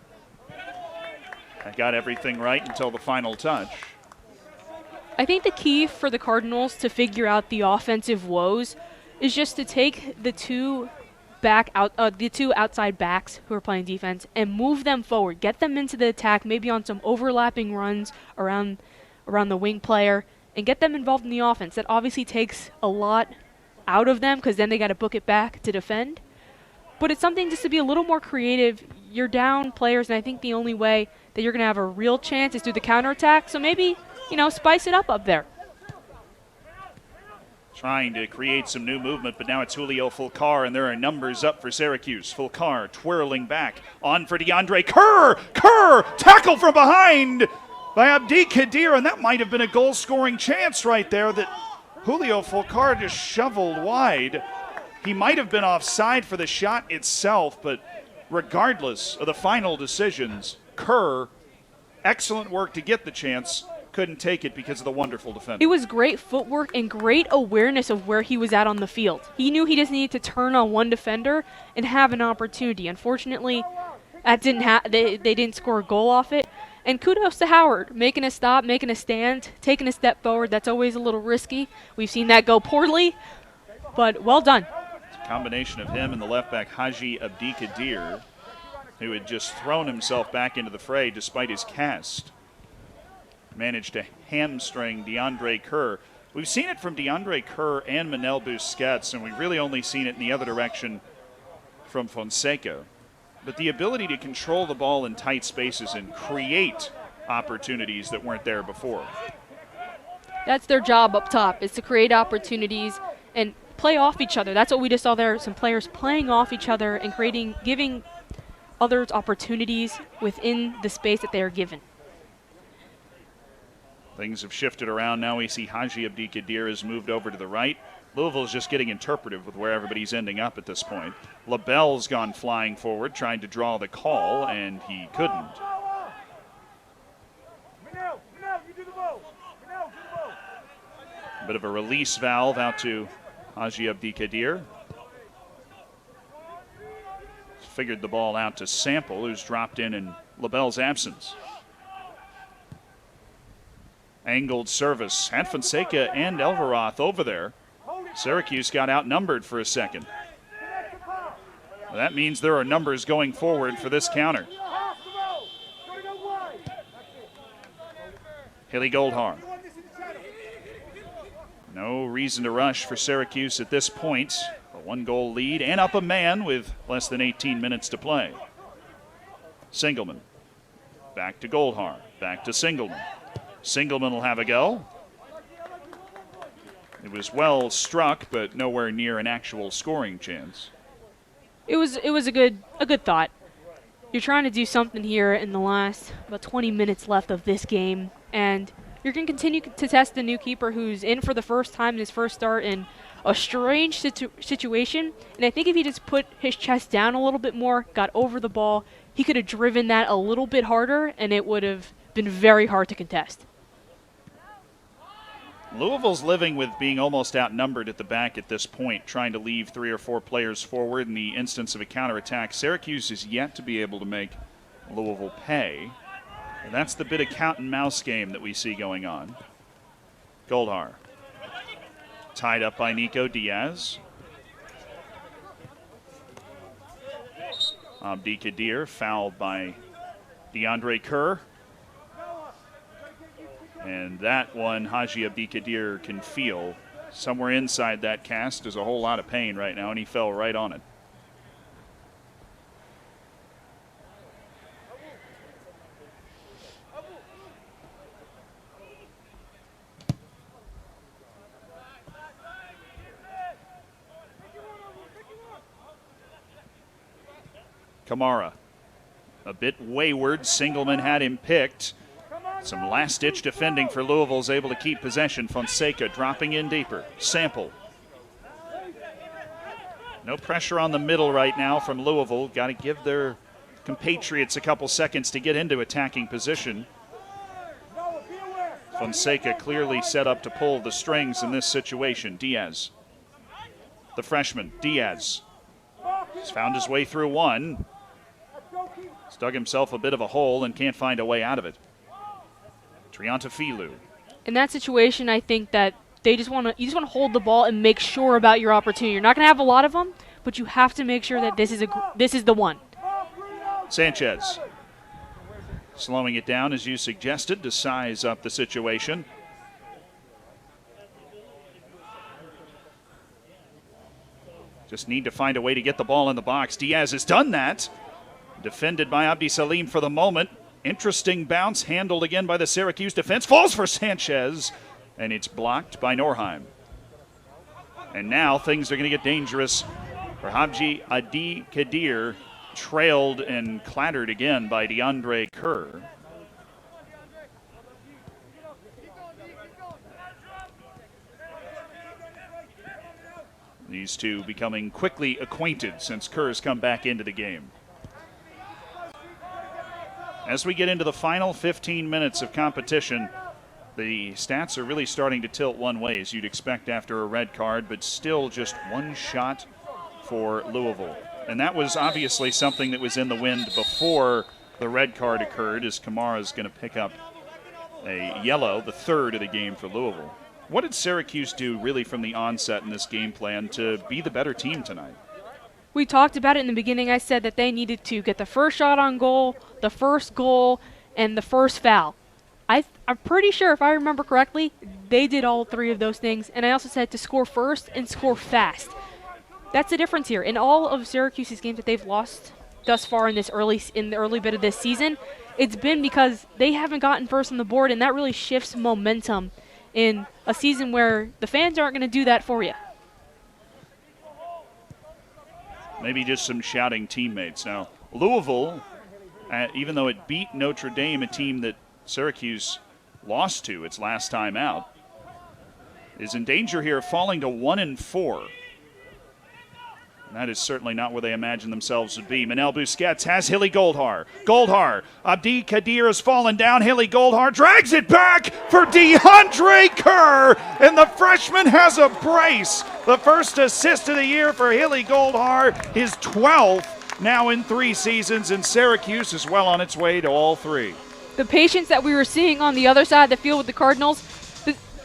got everything right until the final touch. I think the key for the Cardinals to figure out the offensive woes is just to take the two outside backs who are playing defense and move them forward, get them into the attack, maybe on some overlapping runs around the wing player, and get them involved in the offense. That obviously takes a lot out of them because then they got to book it back to defend. But it's something just to be a little more creative. You're down players, and I think the only way that you're going to have a real chance is through the counterattack. So maybe, spice it up there. Trying to create some new movement, but now it's Julio Fulcar, and there are numbers up for Syracuse. Fulcar twirling back, on for DeAndre Kerr! Kerr! Tackle from behind by Abdi Kadir, and that might have been a goal-scoring chance right there that Julio Fulcar just shoveled wide. He might have been offside for the shot itself, but regardless of the final decisions, Kerr, excellent work to get the chance, couldn't take it because of the wonderful defense. It was great footwork and great awareness of where he was at on the field. He knew he just needed to turn on one defender and have an opportunity. Unfortunately, that didn't they didn't score a goal off it. And kudos to Howard, making a stop, making a stand, taking a step forward. That's always a little risky. We've seen that go poorly, but well done. It's a combination of him and the left back Haji Abdi Kadir, who had just thrown himself back into the fray despite his cast. Managed to hamstring DeAndre Kerr. We've seen it from DeAndre Kerr and Manel Busquets, and we've really only seen it in the other direction from Fonseca. But the ability to control the ball in tight spaces and create opportunities that weren't there before. That's their job up top, is to create opportunities and play off each other. That's what we just saw there, some players playing off each other and giving others opportunities within the space that they are given. Things have shifted around. Now we see Haji Abdi Kadir has moved over to the right. Louisville's just getting interpretive with where everybody's ending up at this point. LaBelle's gone flying forward, trying to draw the call, and he couldn't. A bit of a release valve out to Haji Abdi Kadir. Figured the ball out to Sample, who's dropped in LaBelle's absence. Angled service. Had Fonseca and Elveroth over there. Syracuse got outnumbered for a second. Well, that means there are numbers going forward for this counter. Haley Goldhar. No reason to rush for Syracuse at this point. A 1-goal lead and up a man with less than 18 minutes to play. Singleman. Back to Goldhar. Back to Singleman. Singleman will have a go. It was well struck, but nowhere near an actual scoring chance. It was a good thought. You're trying to do something here in the last about 20 minutes left of this game, and you're going to continue to test the new keeper who's in for the first time in his first start in a strange situation, and I think if he just put his chest down a little bit more, got over the ball, he could have driven that a little bit harder, and it would have been very hard to contest. Louisville's living with being almost outnumbered at the back at this point, trying to leave 3 or 4 players forward in the instance of a counterattack. Syracuse is yet to be able to make Louisville pay. And that's the bit of cat and mouse game that we see going on. Goldhar tied up by Nico Diaz. Abdi Kadir fouled by DeAndre Kerr. And that one, Haji Abdi Kadir can feel. Somewhere inside that cast is a whole lot of pain right now, and he fell right on it. Kamara, a bit wayward. Singleman had him picked. Some last-ditch defending for Louisville is able to keep possession. Fonseca dropping in deeper. Sample. No pressure on the middle right now from Louisville. Got to give their compatriots a couple seconds to get into attacking position. Fonseca clearly set up to pull the strings in this situation. Diaz, the freshman, Diaz, has found his way through one. He's dug himself a bit of a hole and can't find a way out of it. Triantafilou. In that situation, I think that you just want to hold the ball and make sure about your opportunity. You're not going to have a lot of them, but you have to make sure that this is the one. Sanchez slowing it down, as you suggested, to size up the situation. Just need to find a way to get the ball in the box. Diaz has done that. Defended by Abdi Salim for the moment. Interesting bounce, handled again by the Syracuse defense. Falls for Sanchez, and it's blocked by Norheim. And now things are going to get dangerous for Haji Abdi Kadir, trailed and clattered again by DeAndre Kerr. These two becoming quickly acquainted since Kerr's come back into the game. As we get into the final 15 minutes of competition, the stats are really starting to tilt one way, as you'd expect after a red card, but still just one shot for Louisville. And that was obviously something that was in the wind before the red card occurred, as Kamara is going to pick up a yellow, the third of the game for Louisville. What did Syracuse do really from the onset in this game plan to be the better team tonight? We talked about it in the beginning. I said that they needed to get the first shot on goal, the first goal, and the first foul. I'm pretty sure, if I remember correctly, they did all 3 of those things. And I also said to score first and score fast. That's the difference here. In all of Syracuse's games that they've lost thus far in the early bit of this season, it's been because they haven't gotten first on the board, and that really shifts momentum in a season where the fans aren't going to do that for you. Maybe just some shouting teammates. Now, Louisville, even though it beat Notre Dame, a team that Syracuse lost to its last time out, is in danger here of falling to 1-4. And that is certainly not where they imagine themselves would be. Manel Busquets has Hilly Goldhar. Goldhar, Abdi Kadir has fallen down. Hilly Goldhar drags it back for DeAndre Kerr, and the freshman has a brace. The first assist of the year for Hilly Goldhar, his 12th now in 3 seasons, and Syracuse is well on its way to all 3. The patience that we were seeing on the other side of the field with the Cardinals,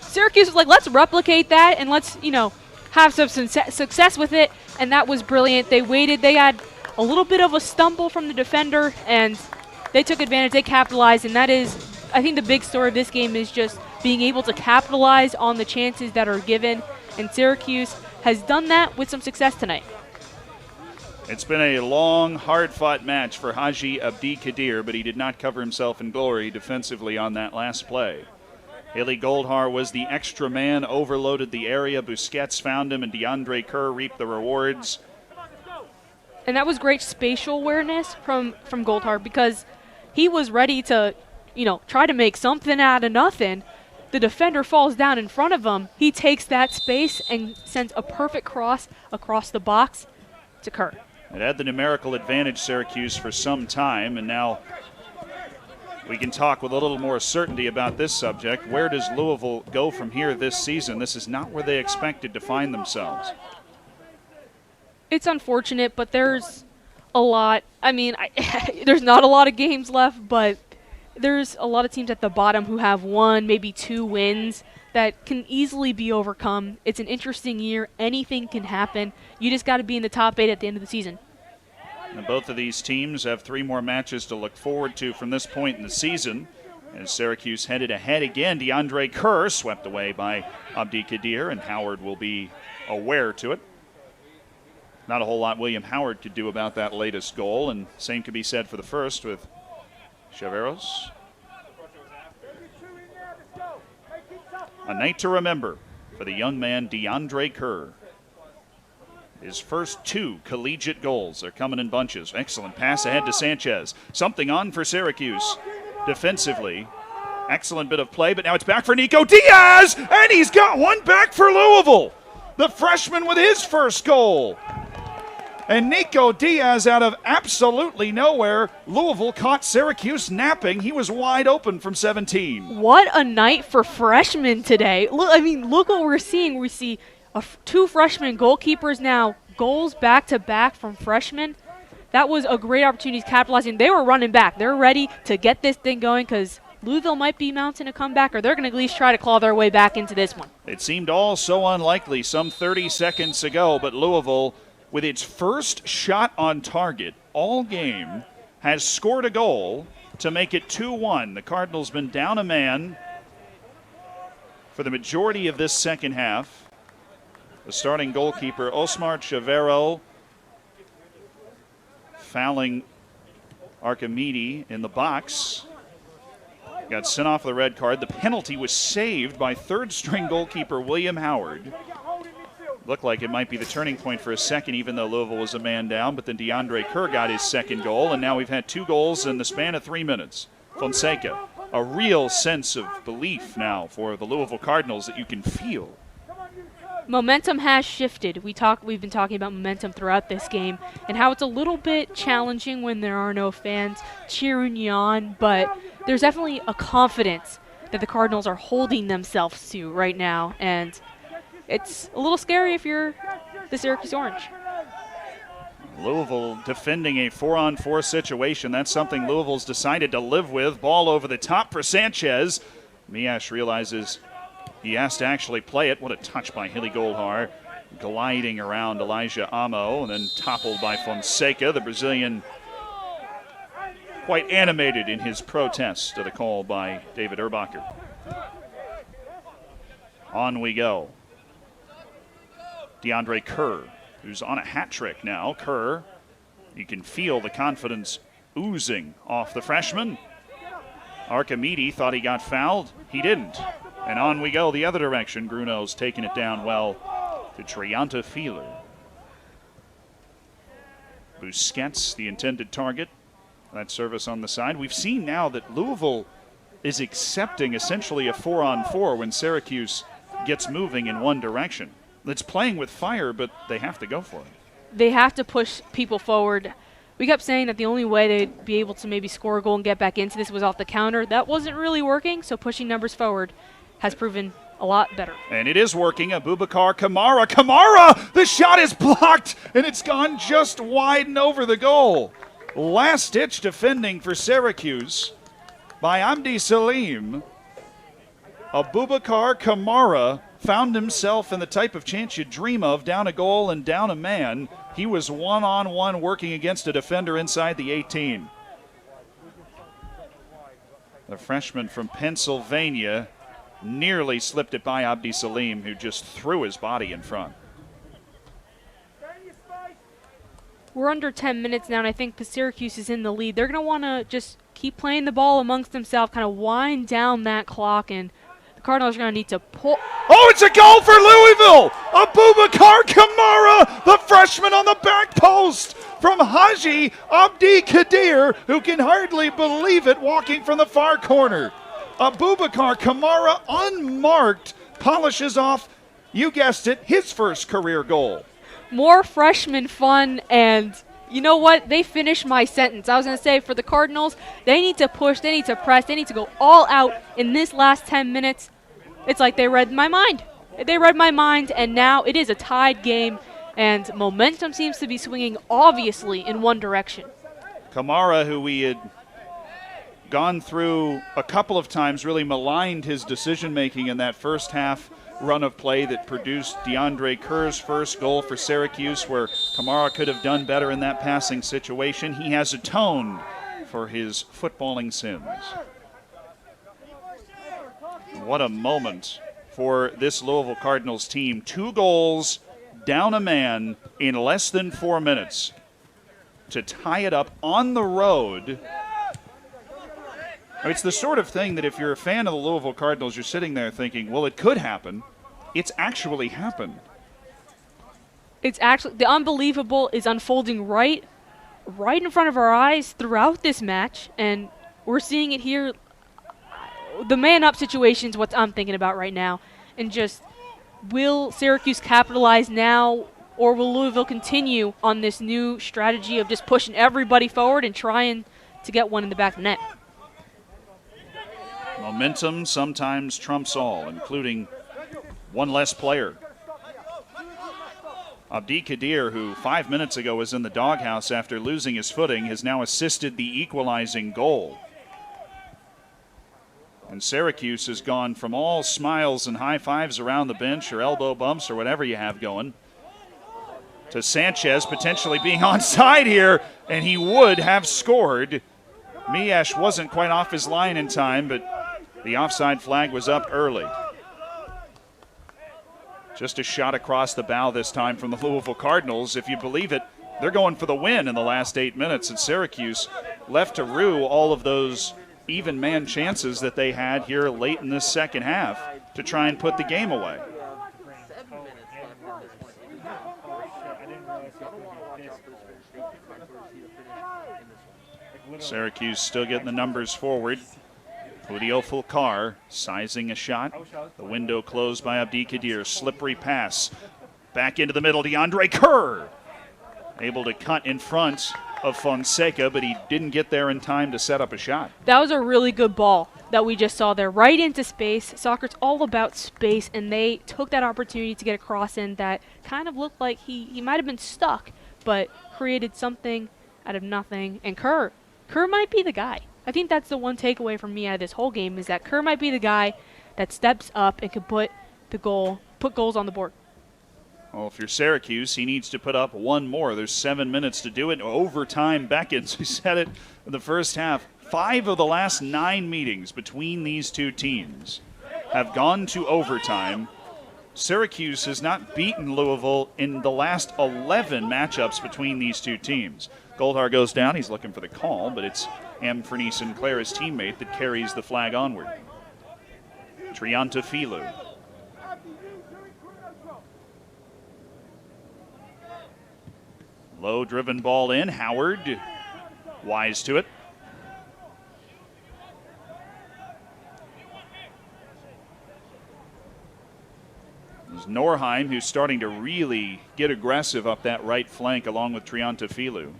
Syracuse was like, let's replicate that and let's, have some success with it, and that was brilliant. They waited. They had a little bit of a stumble from the defender, and they took advantage. They capitalized, and that is, I think the big story of this game is just being able to capitalize on the chances that are given, and Syracuse has done that with some success tonight. It's been a long, hard-fought match for Haji Abdi Kadir, but he did not cover himself in glory defensively on that last play. Hilly Goldhar was the extra man, overloaded the area. Busquets found him, and DeAndre Kerr reaped the rewards. And that was great spatial awareness from Goldhar, because he was ready to, try to make something out of nothing. the defender falls down in front of him, he takes that space and sends a perfect cross across the box to Kerr. It had the numerical advantage, Syracuse, for some time, and now we can talk with a little more certainty about this subject. Where does Louisville go from here this season? This is not where they expected to find themselves. It's unfortunate, but there's a lot. I mean, there's not a lot of games left, but there's a lot of teams at the bottom who have 1, maybe 2 wins that can easily be overcome. It's an interesting year. Anything can happen. You just got to be in the top 8 at the end of the season. And both of these teams have 3 more matches to look forward to from this point in the season. As Syracuse headed ahead again, DeAndre Kerr swept away by Abdi Kadir, and Howard will be aware to it. Not a whole lot William Howard could do about that latest goal, and same could be said for the first with Chaveros. A night to remember for the young man DeAndre Kerr. His first 2 collegiate goals. They're coming in bunches. Excellent pass ahead to Sanchez. Something on for Syracuse defensively. Excellent bit of play, but now it's back for Nico Diaz, and he's got one back for Louisville. The freshman with his first goal. And Nico Diaz out of absolutely nowhere. Louisville caught Syracuse napping. He was wide open from 17. What a night for freshmen today. Look what we're seeing. We see 2 freshman goalkeepers now, goals back-to-back from freshmen. That was a great opportunity capitalizing. They were running back. They're ready to get this thing going because Louisville might be mounting a comeback, or they're going to at least try to claw their way back into this one. It seemed all so unlikely some 30 seconds ago, but Louisville, with its first shot on target all game, has scored a goal to make it 2-1. The Cardinals been down a man for the majority of this second half. The starting goalkeeper, Osmar Chavero, fouling Archimede in the box. Got sent off the red card. The penalty was saved by third-string goalkeeper William Howard. Looked like it might be the turning point for a second, even though Louisville was a man down. But then DeAndre Kerr got his second goal, and now we've had 2 goals in the span of 3 minutes. Fonseca, a real sense of belief now for the Louisville Cardinals that you can feel. Momentum has shifted. We've been talking about momentum throughout this game and how it's a little bit challenging when there are no fans cheering you on, but there's definitely a confidence that the Cardinals are holding themselves to right now, and it's a little scary if you're the Syracuse Orange. Louisville defending a 4-on-4 situation. That's something Louisville's decided to live with. Ball over the top for Sanchez. Miash realizes he has to actually play it. What a touch by Hilly Goldhar. Gliding around Elijah Amo and then toppled by Fonseca. The Brazilian quite animated in his protest to the call by David Erbacher. On we go. DeAndre Kerr, who's on a hat trick now. Kerr, you can feel the confidence oozing off the freshman. Archimede thought he got fouled. He didn't. And on we go the other direction. Gruno's taking it down well to Trianta Feeler. Busquets, the intended target. That service on the side. We've seen now that Louisville is accepting essentially a 4-on-4 when Syracuse gets moving in one direction. It's playing with fire, but they have to go for it. They have to push people forward. We kept saying that the only way they'd be able to maybe score a goal and get back into this was off the counter. That wasn't really working, so pushing numbers forward has proven a lot better. And it is working. Abubakar Kamara. Kamara! The shot is blocked, and it's gone just wide and over the goal. Last-ditch defending for Syracuse by Abdi Salim. Abubakar Kamara found himself in the type of chance you dream of, down a goal and down a man. He was one-on-one working against a defender inside the 18. The freshman from Pennsylvania nearly slipped it by Abdi Salim, who just threw his body in front. We're under 10 minutes now, and I think Syracuse is in the lead. They're going to want to just keep playing the ball amongst themselves, kind of wind down that clock, and the Cardinals are going to need to pull. Oh, it's a goal for Louisville! Abubakar Kamara, the freshman on the back post from Haji Abdi Kadir, who can hardly believe it walking from the far corner. Abubakar Kamara, unmarked, polishes off, you guessed it, his first career goal. More freshman fun, and you know what? They finished my sentence. I was going to say, for the Cardinals, they need to push, they need to press, they need to go all out in this last 10 minutes. It's like they read my mind. They read my mind, and now it is a tied game, and momentum seems to be swinging obviously in one direction. Kamara, who we had gone through a couple of times, really maligned his decision-making in that first half run of play that produced DeAndre Kerr's first goal for Syracuse, where Kamara could have done better in that passing situation. He has atoned for his footballing sins. What a moment for this Louisville Cardinals team. 2 goals, down a man in less than 4 minutes to tie it up on the road. It's the sort of thing that if you're a fan of the Louisville Cardinals, you're sitting there thinking, well, it could happen. It's actually happened. It's actually, the unbelievable is unfolding right in front of our eyes throughout this match, and we're seeing it here. The man-up situation is what I'm thinking about right now, and just, will Syracuse capitalize now, or will Louisville continue on this new strategy of just pushing everybody forward and trying to get one in the back of the net? Momentum sometimes trumps all, including one less player. Abdi Kadir, who 5 minutes ago was in the doghouse after losing his footing, has now assisted the equalizing goal. And Syracuse has gone from all smiles and high fives around the bench, or elbow bumps, or whatever you have going, to Sanchez potentially being onside here, and he would have scored. Miesh wasn't quite off his line in time, but the offside flag was up early. Just a shot across the bow this time from the Louisville Cardinals. If you believe it, they're going for the win in the last 8 minutes, and Syracuse left to rue all of those even man chances that they had here late in this second half to try and put the game away. Syracuse still getting the numbers forward. Julio Fulcar sizing a shot. The window closed by Abdi Kadir. Slippery pass. Back into the middle, DeAndre Kerr. Able to cut in front of Fonseca, but he didn't get there in time to set up a shot. That was a really good ball that we just saw there, right into space. Soccer's all about space, and they took that opportunity to get a cross in that kind of looked like he might have been stuck, but created something out of nothing. And Kerr might be the guy. I think that's the one takeaway from me out of this whole game, is that Kerr might be the guy that steps up and could put goals on the board. Well, if you're Syracuse, he needs to put up one more. There's 7 minutes to do it. Overtime beckons. We said it in the first half. 5 of the last 9 meetings between these two teams have gone to overtime. Syracuse has not beaten Louisville in the last 11 matchups between these two teams. Goldhar goes down. He's looking for the call, but it's Fernie Sinclair, his teammate, that carries the flag onward. Triantafilou. Low driven ball in. Howard, wise to it. There's Norheim, who's starting to really get aggressive up that right flank along with Triantafilou.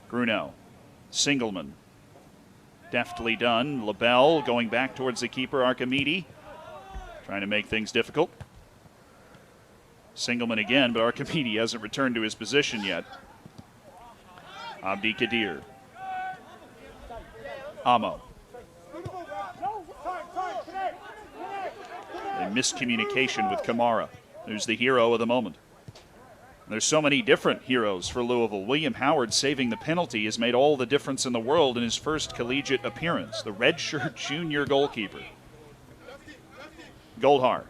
Bruno, Singleman, deftly done. LaBelle going back towards the keeper, Archimede, trying to make things difficult. Singleman again, but Archimede hasn't returned to his position yet. Abdi Kadir. Amo. A miscommunication with Kamara, who's the hero of the moment. There's so many different heroes for Louisville. William Howard saving the penalty has made all the difference in the world in his first collegiate appearance. The redshirt junior goalkeeper. Goldhar.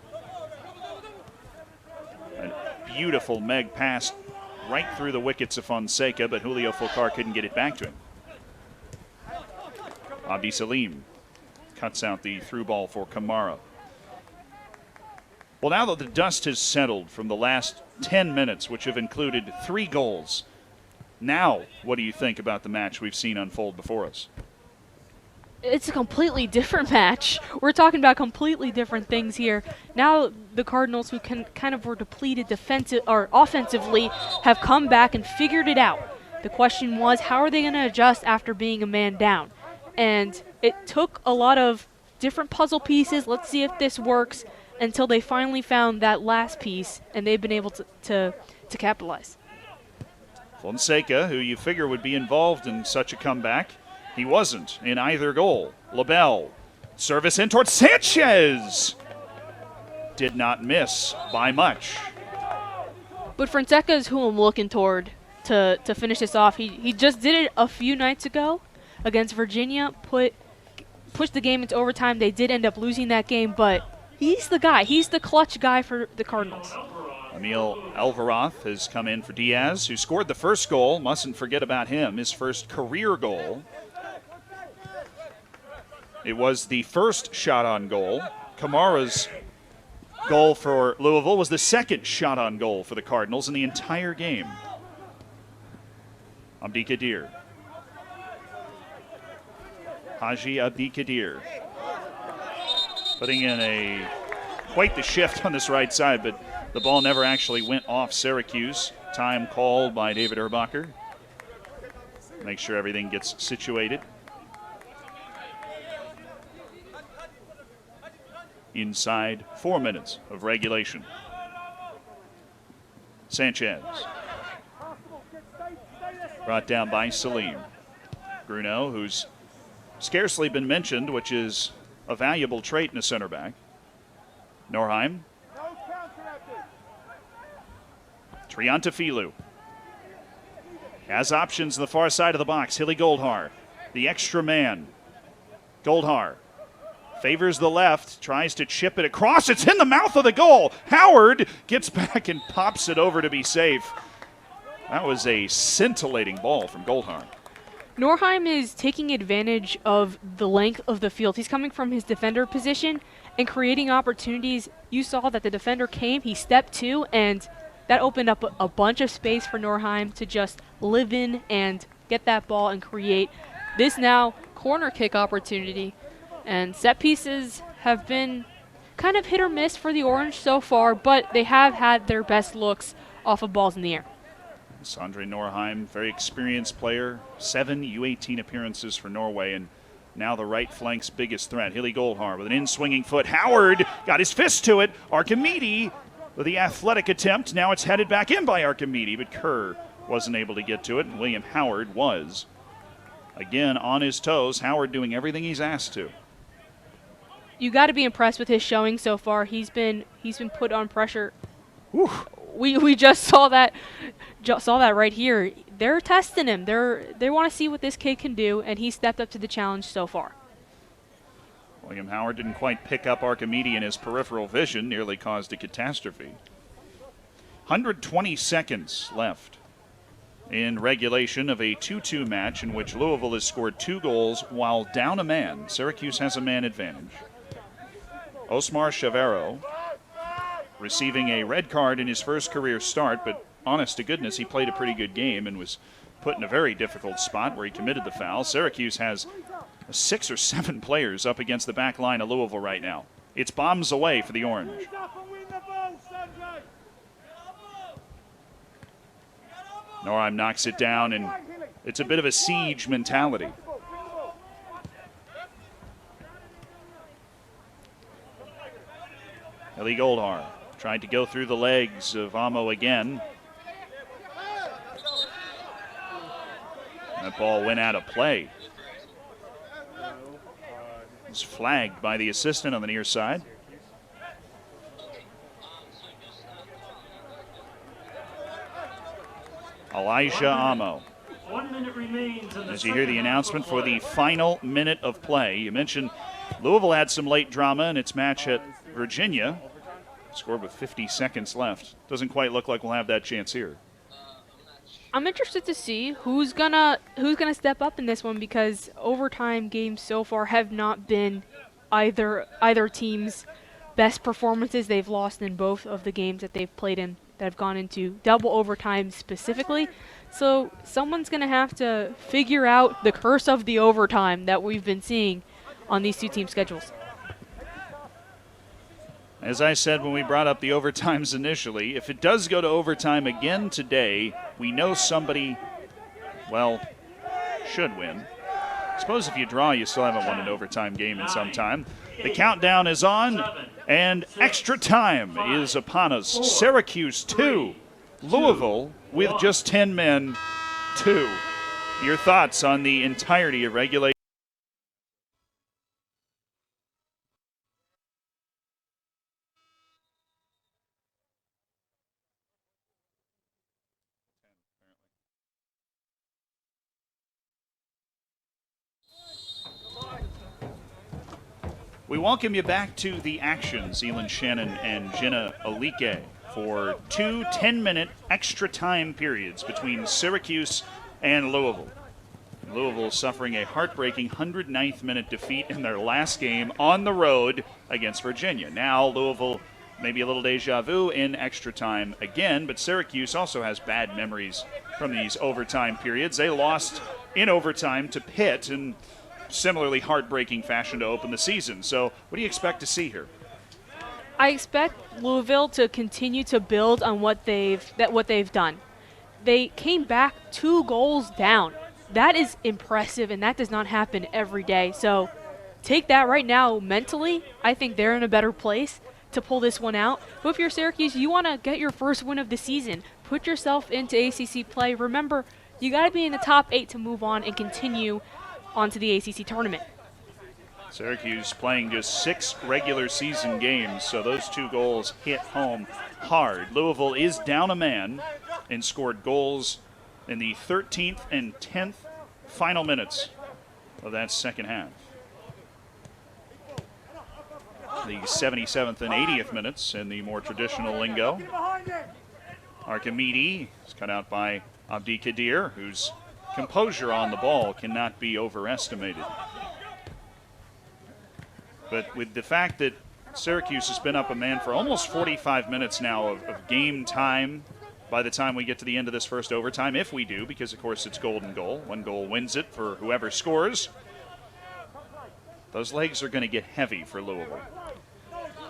A beautiful Meg pass right through the wickets of Fonseca, but Julio Fulcar couldn't get it back to him. Abdi Salim cuts out the through ball for Kamara. Well, now that the dust has settled from the last 10 minutes, which have included 3 goals, Now, what do you think about the match we've seen unfold before us? It's a completely different match. We're talking about completely different things here. Now the Cardinals, who kind of were depleted offensively, have come back and figured it out. The question was, how are they going to adjust after being a man down? And it took a lot of different puzzle pieces. Let's see if this works, until they finally found that last piece, and they've been able to capitalize. Fonseca, who you figure would be involved in such a comeback, he wasn't in either goal. LaBelle, service in towards Sanchez. Did not miss by much. But Fonseca is who I'm looking toward to finish this off. He just did it a few nights ago against Virginia, pushed the game into overtime. They did end up losing that game, but he's the guy. He's the clutch guy for the Cardinals. Emil Alvaroth has come in for Diaz, who scored the first goal. Mustn't forget about him, his first career goal. It was the first shot on goal. Kamara's goal for Louisville was the second shot on goal for the Cardinals in the entire game. Abdikadir. Haji Abdikadir. Putting in quite the shift on this right side, but the ball never actually went off Syracuse. Time called by David Erbacher. Make sure everything gets situated. Inside 4 minutes of regulation. Sanchez. Brought down by Salim. Bruno, who's scarcely been mentioned, which is a valuable trait in a center back. Norheim. Triantafilu. Has options on the far side of the box. Hilly Goldhar, the extra man. Goldhar favors the left, tries to chip it across. It's in the mouth of the goal. Howard gets back and pops it over to be safe. That was a scintillating ball from Goldhar. Norheim is taking advantage of the length of the field. He's coming from his defender position and creating opportunities. You saw that the defender came, he stepped to, and that opened up a bunch of space for Norheim to just live in and get that ball and create this now corner kick opportunity. And set pieces have been kind of hit or miss for the Orange so far, but they have had their best looks off of balls in the air. Sondre Norheim, very experienced player, 7 U18 appearances for Norway, and now the right flank's biggest threat. Hilly Goldhar with an in-swinging foot. Howard got his fist to it. Archimedes with the athletic attempt. Now it's headed back in by Archimedes, but Kerr wasn't able to get to it, and William Howard was. Again, on his toes, Howard doing everything he's asked to. You got to be impressed with his showing so far. He's been put on pressure. Whew. We just saw that right here. They're testing him. They want to see what this kid can do, and he stepped up to the challenge so far. William Howard didn't quite pick up Archimedes in his peripheral vision, nearly caused a catastrophe. 120 seconds left in regulation of a 2-2 match in which Louisville has scored 2 goals while down a man. Syracuse has a man advantage. Osmar Chavero receiving a red card in his first career start, but honest to goodness, he played a pretty good game and was put in a very difficult spot where he committed the foul. Syracuse has 6 or 7 players up against the back line of Louisville right now. It's bombs away for the Orange. Norheim knocks it down, and it's a bit of a siege mentality. Hilly Goldhar tried to go through the legs of Amo again. That ball went out of play. It's flagged by the assistant on the near side. Elijah Amo. 1 minute remains. As you hear the announcement for the final minute of play, you mentioned Louisville had some late drama in its match at Virginia. Scored with 50 seconds left. Doesn't quite look like we'll have that chance here. I'm interested to see who's gonna step up in this one, because overtime games so far have not been either team's best performances. They've lost in both of the games that they've played in that have gone into double overtime specifically. So someone's going to have to figure out the curse of the overtime that we've been seeing on these two team schedules. As I said when we brought up the overtimes initially, if it does go to overtime again today, we know somebody, well, should win. I suppose if you draw, you still haven't won an overtime game in some time. The countdown is on, and extra time is upon us. Syracuse 2, Louisville with just 10 men 2. Your thoughts on the entirety of regulation? We welcome you back to the action, Zealand Shannon and Jenna Alike, for 2 10-minute extra time periods between Syracuse and Louisville. Louisville suffering a heartbreaking 109th minute defeat in their last game on the road against Virginia. Now Louisville, maybe a little deja vu in extra time again, but Syracuse also has bad memories from these overtime periods. They lost in overtime to Pitt in similarly heartbreaking fashion to open the season. So what do you expect to see here? I expect Louisville to continue to build on what they've done. They came back 2 goals down. That is impressive, and that does not happen every day. So take that right now mentally. I think they're in a better place to pull this one out. But if you're Syracuse, you want to get your first win of the season. Put yourself into ACC play. Remember, you got to be in the top 8 to move on and continue onto the ACC tournament. Syracuse playing just 6 regular season games, so those 2 goals hit home hard. Louisville is down a man and scored goals in the 13th and 10th final minutes of that second half. The 77th and 80th minutes in the more traditional lingo. Archimedes is cut out by Abdi Kadir, whose composure on the ball cannot be overestimated. But with the fact that Syracuse has been up a man for almost 45 minutes now of game time by the time we get to the end of this first overtime, if we do, because of course it's golden goal. 1 goal wins it for whoever scores. Those legs are going to get heavy for Louisville.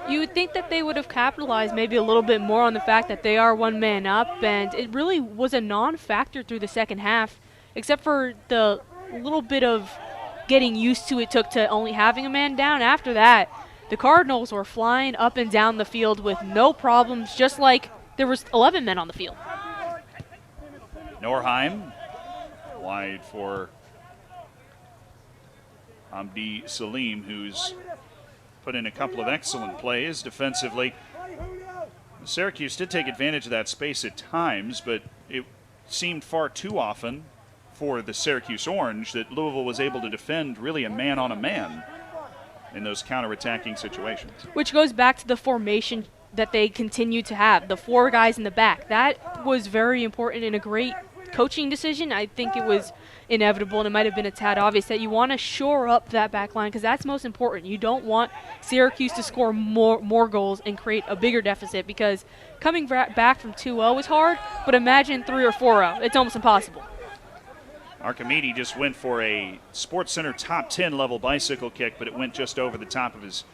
You would think that they would have capitalized maybe a little bit more on the fact that they are 1 man up, and it really was a non-factor through the second half, except for the little bit of getting used to it took to only having a man down. After that, the Cardinals were flying up and down the field with no problems, just like there was 11 men on the field. Norheim wide for Hamdi Salim, who's put in a couple of excellent plays defensively. Syracuse did take advantage of that space at times, but it seemed far too often for the Syracuse Orange that Louisville was able to defend really a man-on-a-man in those counterattacking situations. Which goes back to the formation that they continue to have, the 4 guys in the back. That was very important and a great coaching decision. I think it was inevitable, and it might have been a tad obvious that you want to shore up that back line because that's most important. You don't want Syracuse to score more goals and create a bigger deficit, because coming back from 2-0 is hard, but imagine 3 or 4-0. It's almost impossible. Archimedes just went for a Sports Center top 10 level bicycle kick, but it went just over the top of his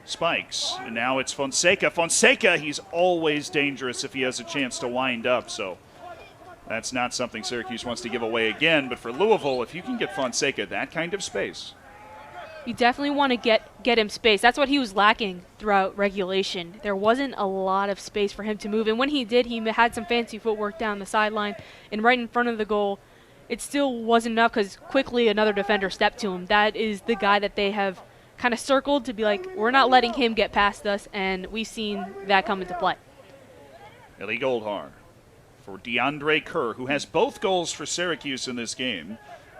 spikes. And now it's Fonseca. Fonseca, he's always dangerous if he has a chance to wind up, so that's not something Syracuse wants to give away again. But for Louisville, if you can get Fonseca that kind of space, you definitely want to get him space. That's what he was lacking throughout regulation. There wasn't a lot of space for him to move, and when he did, he had some fancy footwork down the sideline and right in front of the goal. It still wasn't enough because quickly another defender stepped to him. That is the guy that they have kind of circled to be like, we're not letting him get past us, and we've seen that come into play. Hilly Goldhar for DeAndre Kerr, who has both goals for Syracuse in this game.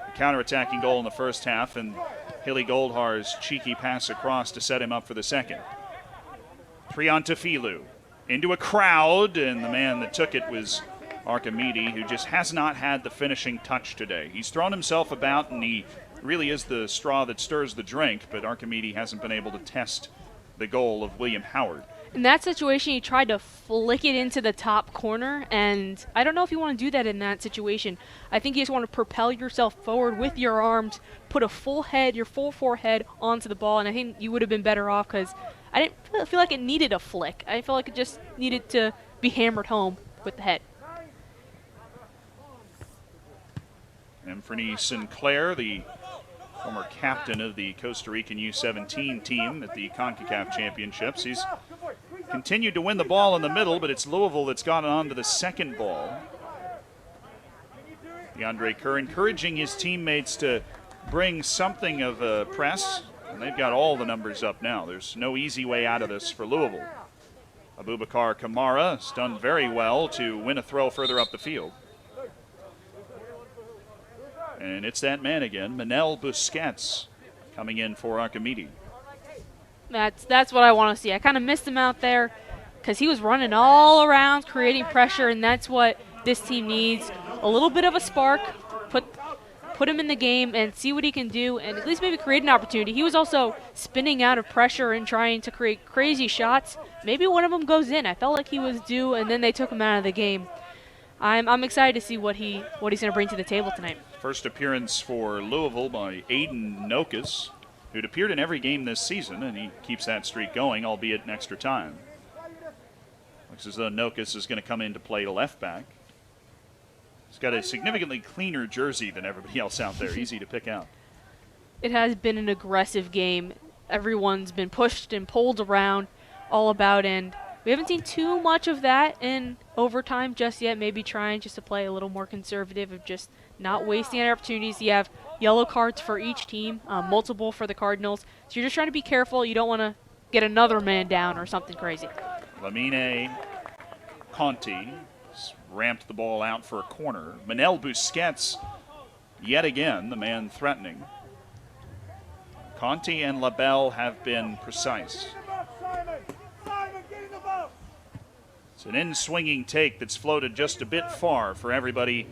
A counterattacking goal in the first half, and Hilly Goldhar's cheeky pass across to set him up for the second. Triantafilu into a crowd, and the man that took it was Archimedes, who just has not had the finishing touch today. He's thrown himself about, and he really is the straw that stirs the drink, but Archimedes hasn't been able to test the goal of William Howard. In that situation, he tried to flick it into the top corner, and I don't know if you want to do that in that situation. I think you just want to propel yourself forward with your arms, put your full forehead onto the ball, and I think you would have been better off because I didn't feel like it needed a flick. I felt like it just needed to be hammered home with the head. Anthony Sinclair, the former captain of the Costa Rican U17 team at the CONCACAF Championships. He's continued to win the ball in the middle, but it's Louisville that's gotten on to the second ball. DeAndre Kerr encouraging his teammates to bring something of a press, and they've got all the numbers up now. There's no easy way out of this for Louisville. Abubakar Kamara has done very well to win a throw further up the field. And it's that man again, Manel Busquets, coming in for Archimedes. That's what I want to see. I kind of missed him out there because he was running all around, creating pressure, and that's what this team needs. A little bit of a spark, put him in the game and see what he can do, and at least maybe create an opportunity. He was also spinning out of pressure and trying to create crazy shots. Maybe one of them goes in. I felt like he was due, and then they took him out of the game. I'm excited to see what he's going to bring to the table tonight. First appearance for Louisville by Aiden Nokus, who'd appeared in every game this season, and he keeps that streak going, albeit in extra time. Looks as though Nokus is going to come in to play left back. He's got a significantly cleaner jersey than everybody else out there, easy to pick out. It has been an aggressive game. Everyone's been pushed and pulled around all about, and we haven't seen too much of that in overtime just yet. Maybe trying just to play a little more conservative of just not wasting any opportunities. You have yellow cards for each team, multiple for the Cardinals. So you're just trying to be careful. You don't want to get another man down or something crazy. Lamine Conti ramped the ball out for a corner. Manel Busquets, yet again, the man threatening. Conti and LaBelle have been precise. It's an in-swinging take that's floated just a bit far for everybody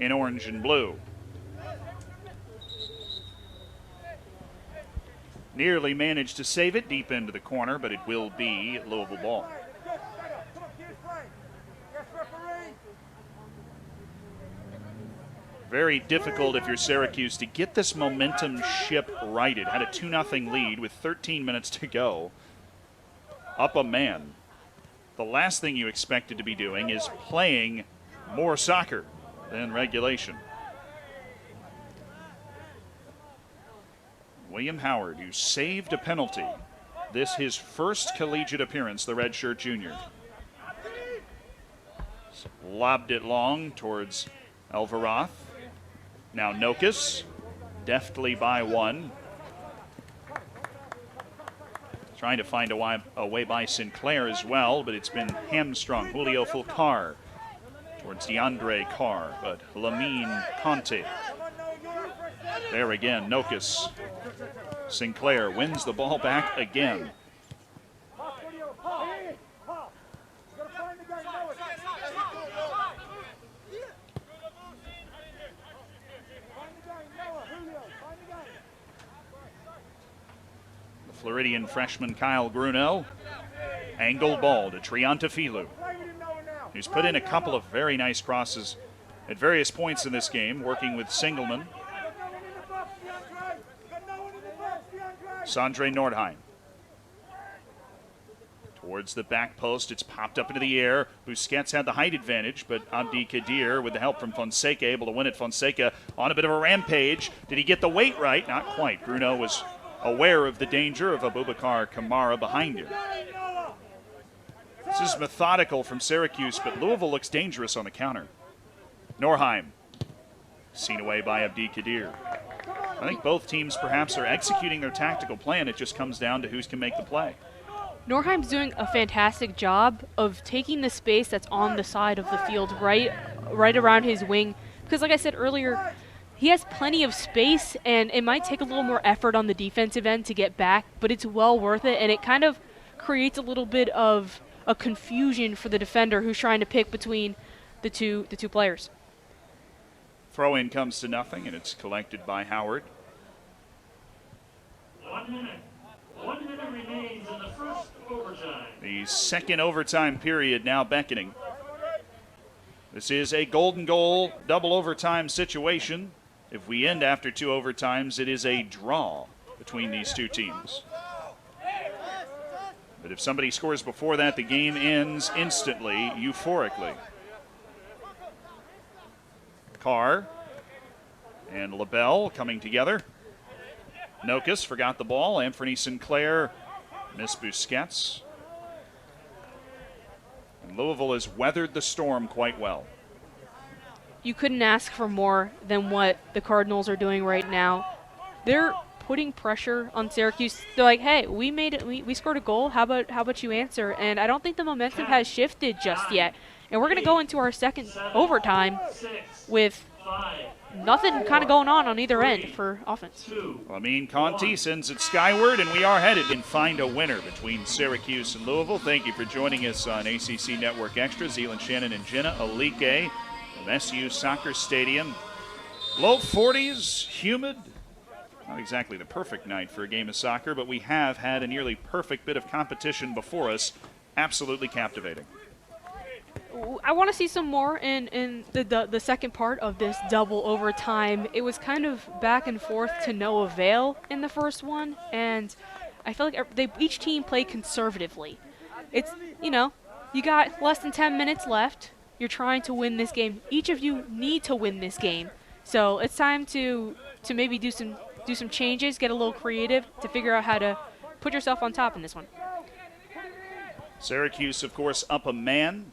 in orange and blue. Nearly managed to save it deep into the corner, but it will be Louisville ball. Very difficult if you're Syracuse to get this momentum ship righted. Had a 2-0 lead with 13 minutes to go. Up a man. The last thing you expected to be doing is playing more soccer than regulation. William Howard, who saved a penalty. This his first collegiate appearance, the redshirt junior. Lobbed it long towards Alvaroth. Now Nokus, deftly by one. Trying to find a way by Sinclair as well, but it's been hamstrung. Julio Fulcar towards DeAndre Carr, but Lamine Conte. There again, Nokus. Sinclair wins the ball back again. Floridian freshman Kyle Bruno. Angled ball to Triantafilu, who's put in a couple of very nice crosses at various points in this game, working with Singleman. Sondre Nordheim. Towards the back post, it's popped up into the air. Busquets had the height advantage, but Abdi Kadir, with the help from Fonseca, able to win it. Fonseca on a bit of a rampage. Did he get the weight right? Not quite. Bruno was aware of the danger of Abubakar Kamara behind him. This is methodical from Syracuse, but Louisville looks dangerous on the counter. Norheim, seen away by Abdi Kadir. I think both teams perhaps are executing their tactical plan. It just comes down to who can make the play. Norheim's doing a fantastic job of taking the space that's on the side of the field right around his wing. Because like I said earlier, he has plenty of space, and it might take a little more effort on the defensive end to get back, but it's well worth it, and it kind of creates a little bit of a confusion for the defender who's trying to pick between the two players. Throw-in comes to nothing, and it's collected by Howard. 1 minute. 1 minute remains in the first overtime. The second overtime period now beckoning. This is a golden goal double overtime situation. If we end after 2 overtimes, it is a draw between these two teams. But if somebody scores before that, the game ends instantly, euphorically. Carr and LaBelle coming together. Nokus forgot the ball. Anthony Sinclair missed Busquets. And Louisville has weathered the storm quite well. You couldn't ask for more than what the Cardinals are doing right now. They're putting pressure on Syracuse. They're like, hey, we made it. We scored a goal. How about you answer? And I don't think the momentum has shifted just yet. And we're going to go into our second overtime with nothing kind of going on either end for offense. Lamine Conti sends it skyward, and we are headed and find a winner between Syracuse and Louisville. Thank you for joining us on ACC Network Extra. Zealand, Shannon, and Jenna Alike from SU Soccer Stadium. Low 40s, humid. Not exactly the perfect night for a game of soccer, but we have had a nearly perfect bit of competition before us. Absolutely captivating. I want to see some more in the second part of this double overtime. It was kind of back and forth to no avail in the first one, and I feel like each team played conservatively. It's, you got less than 10 minutes left. You're trying to win this game. Each of you need to win this game. So it's time to maybe do some changes, get a little creative to figure out how to put yourself on top in this one. Syracuse, of course, up a man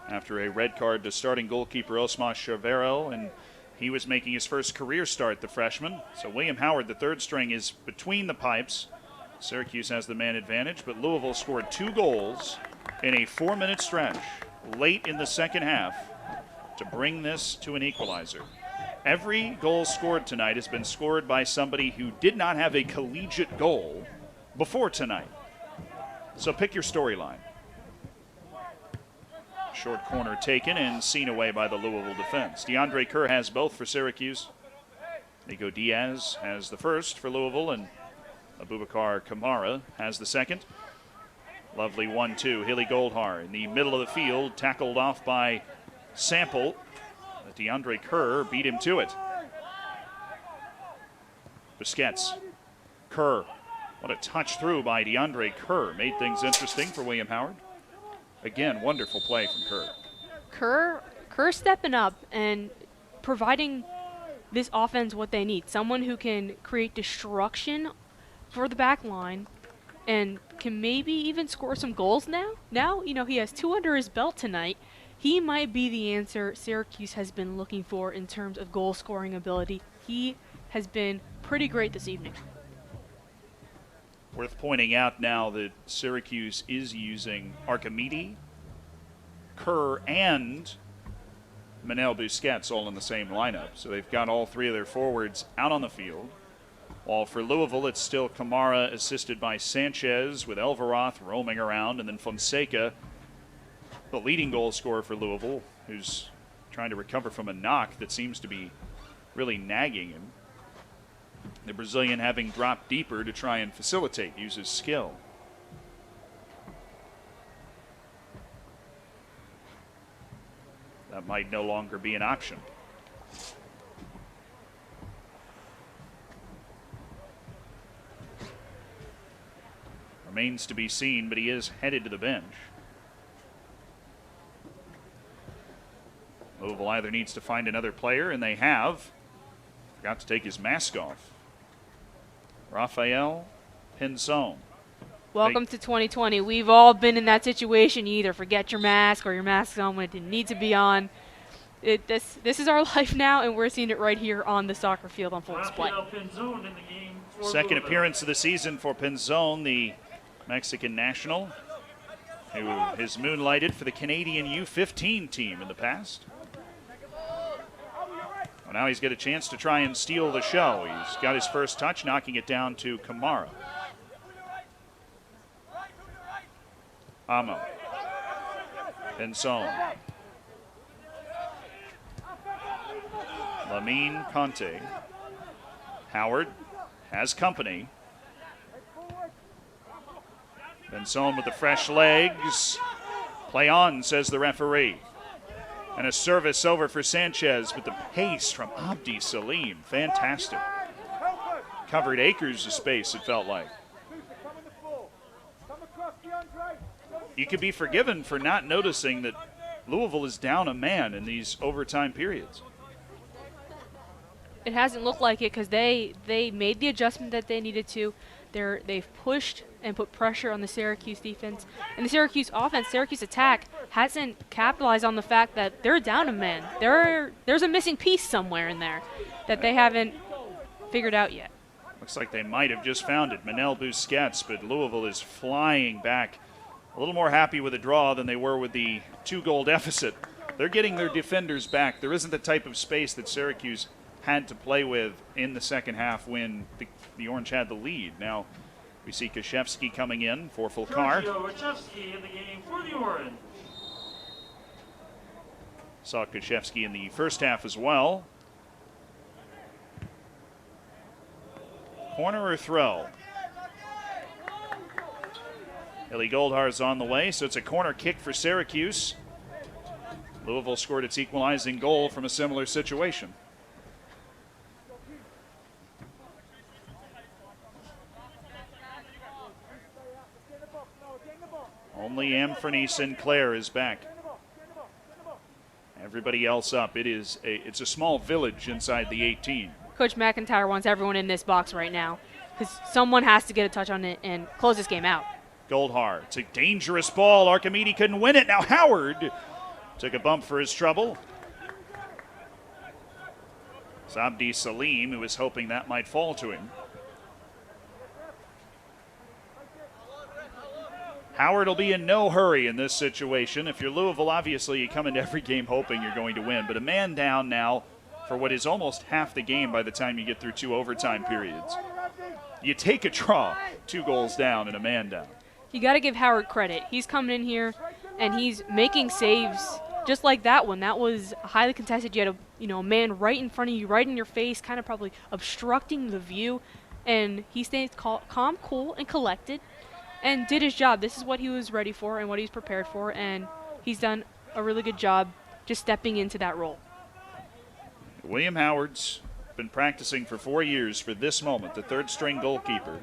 after a red card to starting goalkeeper Osmas Chavero, and he was making his first career start, the freshman. So William Howard, the third string, is between the pipes. Syracuse has the man advantage, but Louisville scored 2 goals in a 4-minute stretch late in the second half to bring this to an equalizer. Every goal scored tonight has been scored by somebody who did not have a collegiate goal before tonight. So pick your storyline. Short corner taken and seen away by the Louisville defense. DeAndre Kerr has both for Syracuse. Nico Diaz has the first for Louisville, and Abubakar Kamara has the second. Lovely 1-2. Hilly Goldhar in the middle of the field, tackled off by Sample. But DeAndre Kerr beat him to it. Busquets. Kerr. What a touch through by DeAndre Kerr. Made things interesting for William Howard. Again, wonderful play from Kerr. Kerr stepping up and providing this offense what they need. Someone who can create destruction for the back line and can maybe even score some goals now. Now, he has 2 under his belt tonight. He might be the answer Syracuse has been looking for in terms of goal-scoring ability. He has been pretty great this evening. Worth pointing out now that Syracuse is using Archimedes, Kerr, and Manel Busquets all in the same lineup. So they've got all 3 of their forwards out on the field. While for Louisville, it's still Kamara assisted by Sanchez with Elveroth roaming around, and then Fonseca, the leading goal scorer for Louisville, who's trying to recover from a knock that seems to be really nagging him. The Brazilian having dropped deeper to try and facilitate, use his skill. That might no longer be an option. Remains to be seen, but he is headed to the bench. Louisville either needs to find another player, and they have. Forgot to take his mask off. Rafael Pinzon. Welcome to 2020. We've all been in that situation. You either forget your mask or your mask's on when it didn't need to be on. This is our life now, and we're seeing it right here on the soccer field on full display. Second appearance of the season for Pinzon, the Mexican national, who has moonlighted for the Canadian U15 team in the past. Well, now he's got a chance to try and steal the show. He's got his first touch, knocking it down to Kamara. Amo. Pinzon. Lamine Conte. Howard has company. Benzone with the fresh legs. Play on, says the referee. And a service over for Sanchez, but the pace from Abdi Salim, fantastic. Covered acres of space, it felt like. You could be forgiven for not noticing that Louisville is down a man in these overtime periods. It hasn't looked like it because they made the adjustment that they needed to. They've pushed and put pressure on the Syracuse defense. And the Syracuse offense, Syracuse attack, hasn't capitalized on the fact that they're down a man. There's a missing piece somewhere in there that they haven't figured out yet. Looks like they might have just found it. Manel Busquets, but Louisville is flying back. A little more happy with the draw than they were with the 2-goal deficit. They're getting their defenders back. There isn't the type of space that Syracuse had to play with in the second half when the Orange had the lead. Now we see Kashevsky coming in for Fulcar. Kashevsky in the game for the Orange. Saw Kashevsky in the first half as well. Corner or throw? Ellie Goldhar's on the way, so it's a corner kick for Syracuse. Louisville scored its equalizing goal from a similar situation. Only Anthony Sinclair is back. Everybody else up. It's a small village inside the 18. Coach McIntyre wants everyone in this box right now because someone has to get a touch on it and close this game out. Goldhar, it's a dangerous ball. Archimedes couldn't win it. Now Howard took a bump for his trouble. It's Abdi Salim, who was hoping that might fall to him. Howard will be in no hurry in this situation. If you're Louisville, obviously you come into every game hoping you're going to win. But a man down now for what is almost half the game by the time you get through 2 overtime periods. You take a draw, 2 goals down and a man down. You got to give Howard credit. He's coming in here and he's making saves just like that one. That was highly contested. You had a man right in front of you, right in your face, kind of probably obstructing the view. And he stayed calm, cool, and collected and did his job. This is what he was ready for and what he's prepared for, and he's done a really good job just stepping into that role. William Howard's been practicing for 4 years for this moment. The third-string goalkeeper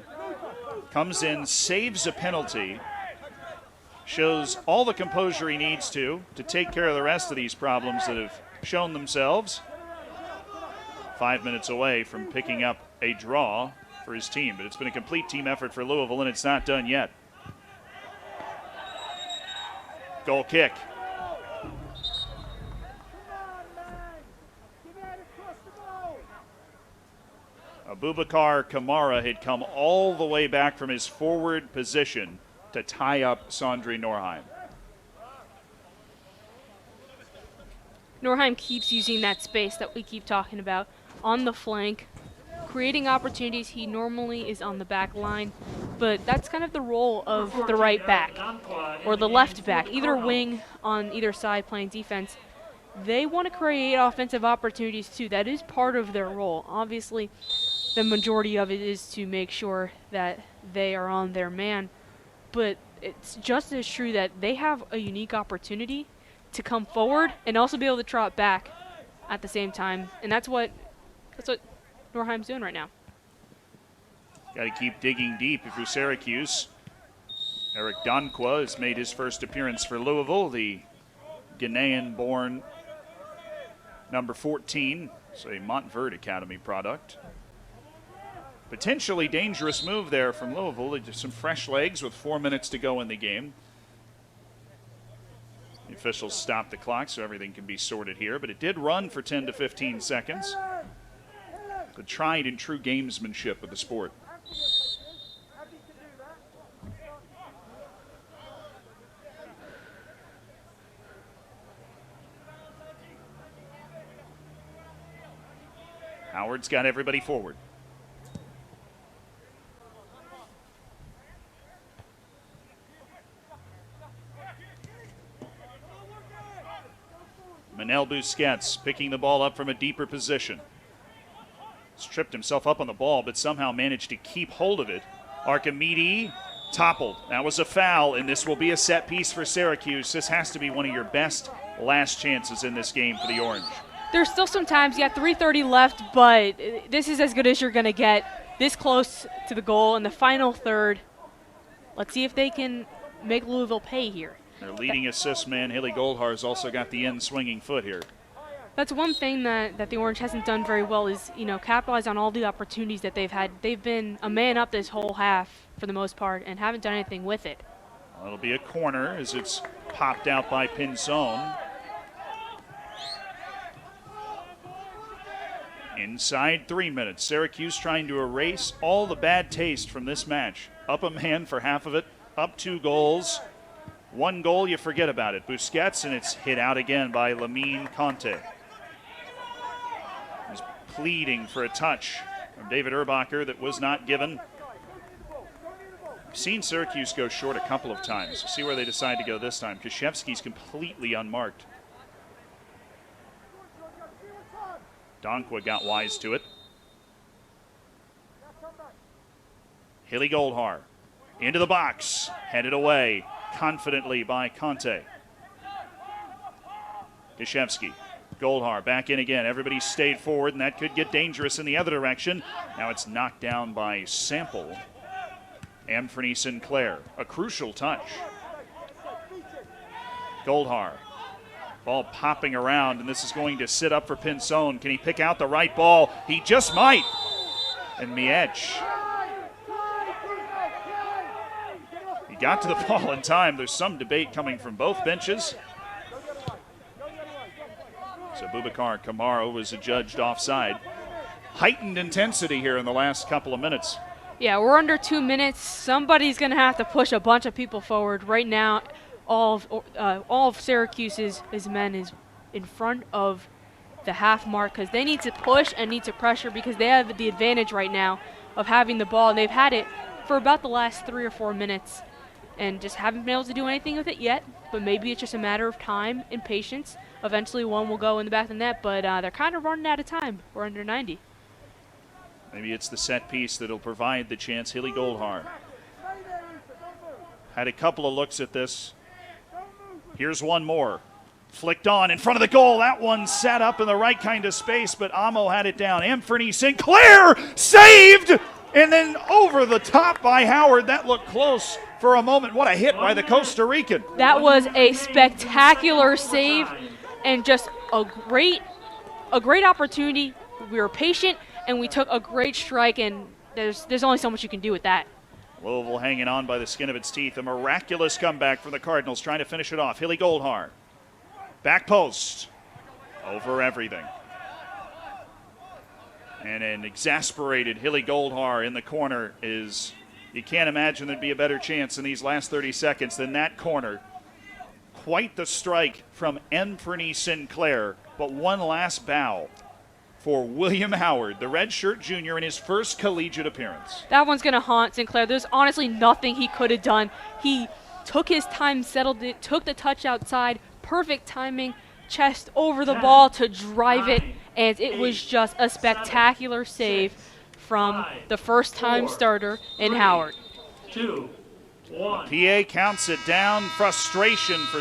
comes in, saves a penalty, shows all the composure he needs to take care of the rest of these problems that have shown themselves. 5 minutes away from picking up a draw for his team, but it's been a complete team effort for Louisville, and it's not done yet. Goal kick. Abubakar Kamara had come all the way back from his forward position to tie up Sondre Norheim. Norheim keeps using that space that we keep talking about on the flank, creating opportunities. He normally is on the back line, but that's kind of the role of the right back or the left back, either wing on either side playing defense. They want to create offensive opportunities too. That is part of their role. Obviously, the majority of it is to make sure that they are on their man, but it's just as true that they have a unique opportunity to come forward and also be able to trot back at the same time, and that's what Norheim's doing right now. Got to keep digging deep if you're Syracuse. Eric Dankwa has made his first appearance for Louisville, the Ghanaian-born number 14. It's a Montverde Academy product. Potentially dangerous move there from Louisville. They did some fresh legs with 4 minutes to go in the game. The officials stopped the clock so everything can be sorted here, but it did run for 10 to 15 seconds. The tried and true gamesmanship of the sport. Howard's got everybody forward. Manel Busquets picking the ball up from a deeper position. He's tripped himself up on the ball, but somehow managed to keep hold of it. Archimedes Toppled. That was a foul, and this will be a set piece for Syracuse. This has to be one of your best last chances in this game for the Orange. There's still some times, 3:30 left, but this is as good as you're going to get. This close to the goal in the final third. Let's see if they can make Louisville pay here. Their leading assist man, Haley Goldhar's also got the in-swinging foot here. That's one thing that the Orange hasn't done very well is, capitalize on all the opportunities that they've had. They've been a man up this whole half for the most part and haven't done anything with it. Well, it'll be a corner as it's popped out by Pinzon. Inside 3 minutes, Syracuse trying to erase all the bad taste from this match. Up a man for half of it, up 2 goals. 1 goal, you forget about it. Busquets, and it's hit out again by Lamine Conte. He's pleading for a touch from David Erbacher that was not given. We've seen Syracuse go short a couple of times. We'll see where they decide to go this time. Kashevsky's completely unmarked. Donkwa got wise to it. Haley Goldhar into the box, headed away confidently by Conte. Kashevsky, Goldhar back in again. Everybody stayed forward, and that could get dangerous in the other direction. Now it's knocked down by Sample. Anthony Sinclair, a crucial touch. Goldhar. Ball popping around, and this is going to sit up for Pinzon. Can he pick out the right ball? He just might. And Miech. He got to the ball in time. There's some debate coming from both benches. So Boubacar Kamara was adjudged offside. Heightened intensity here in the last couple of minutes. Yeah, we're under 2 minutes. Somebody's going to have to push a bunch of people forward right now. All of Syracuse's men is in front of the half mark because they need to push and need to pressure because they have the advantage right now of having the ball. And they've had it for about the last 3 or 4 minutes and just haven't been able to do anything with it yet. But maybe it's just a matter of time and patience. Eventually one will go in the back of the net, but they're kind of running out of time. We're under 90. Maybe it's the set piece that'll provide the chance. Haley Goldhar had a couple of looks at this. Here's one more. Flicked on in front of the goal. That one sat up in the right kind of space, but Amo had it down. Anthony Sinclair saved, and then over the top by Howard. That looked close for a moment. What a hit by the Costa Rican. That was a spectacular save and just a great opportunity. We were patient, and we took a great strike, and there's only so much you can do with that. Louisville hanging on by the skin of its teeth. A miraculous comeback from the Cardinals, trying to finish it off. Haley Goldhar. Back post. Over everything. And an exasperated Haley Goldhar in the corner is, you can't imagine there'd be a better chance in these last 30 seconds than that corner. Quite the strike from Anthony Sinclair, but one last bow for William Howard, the redshirt junior, in his first collegiate appearance. That one's going to haunt Sinclair. There's honestly nothing he could have done. He took his time, settled it, took the touch outside, perfect timing, chest over the ball to drive it, and it was just a spectacular save from the first-time starter in Howard. 2, 1. PA counts it down. Frustration for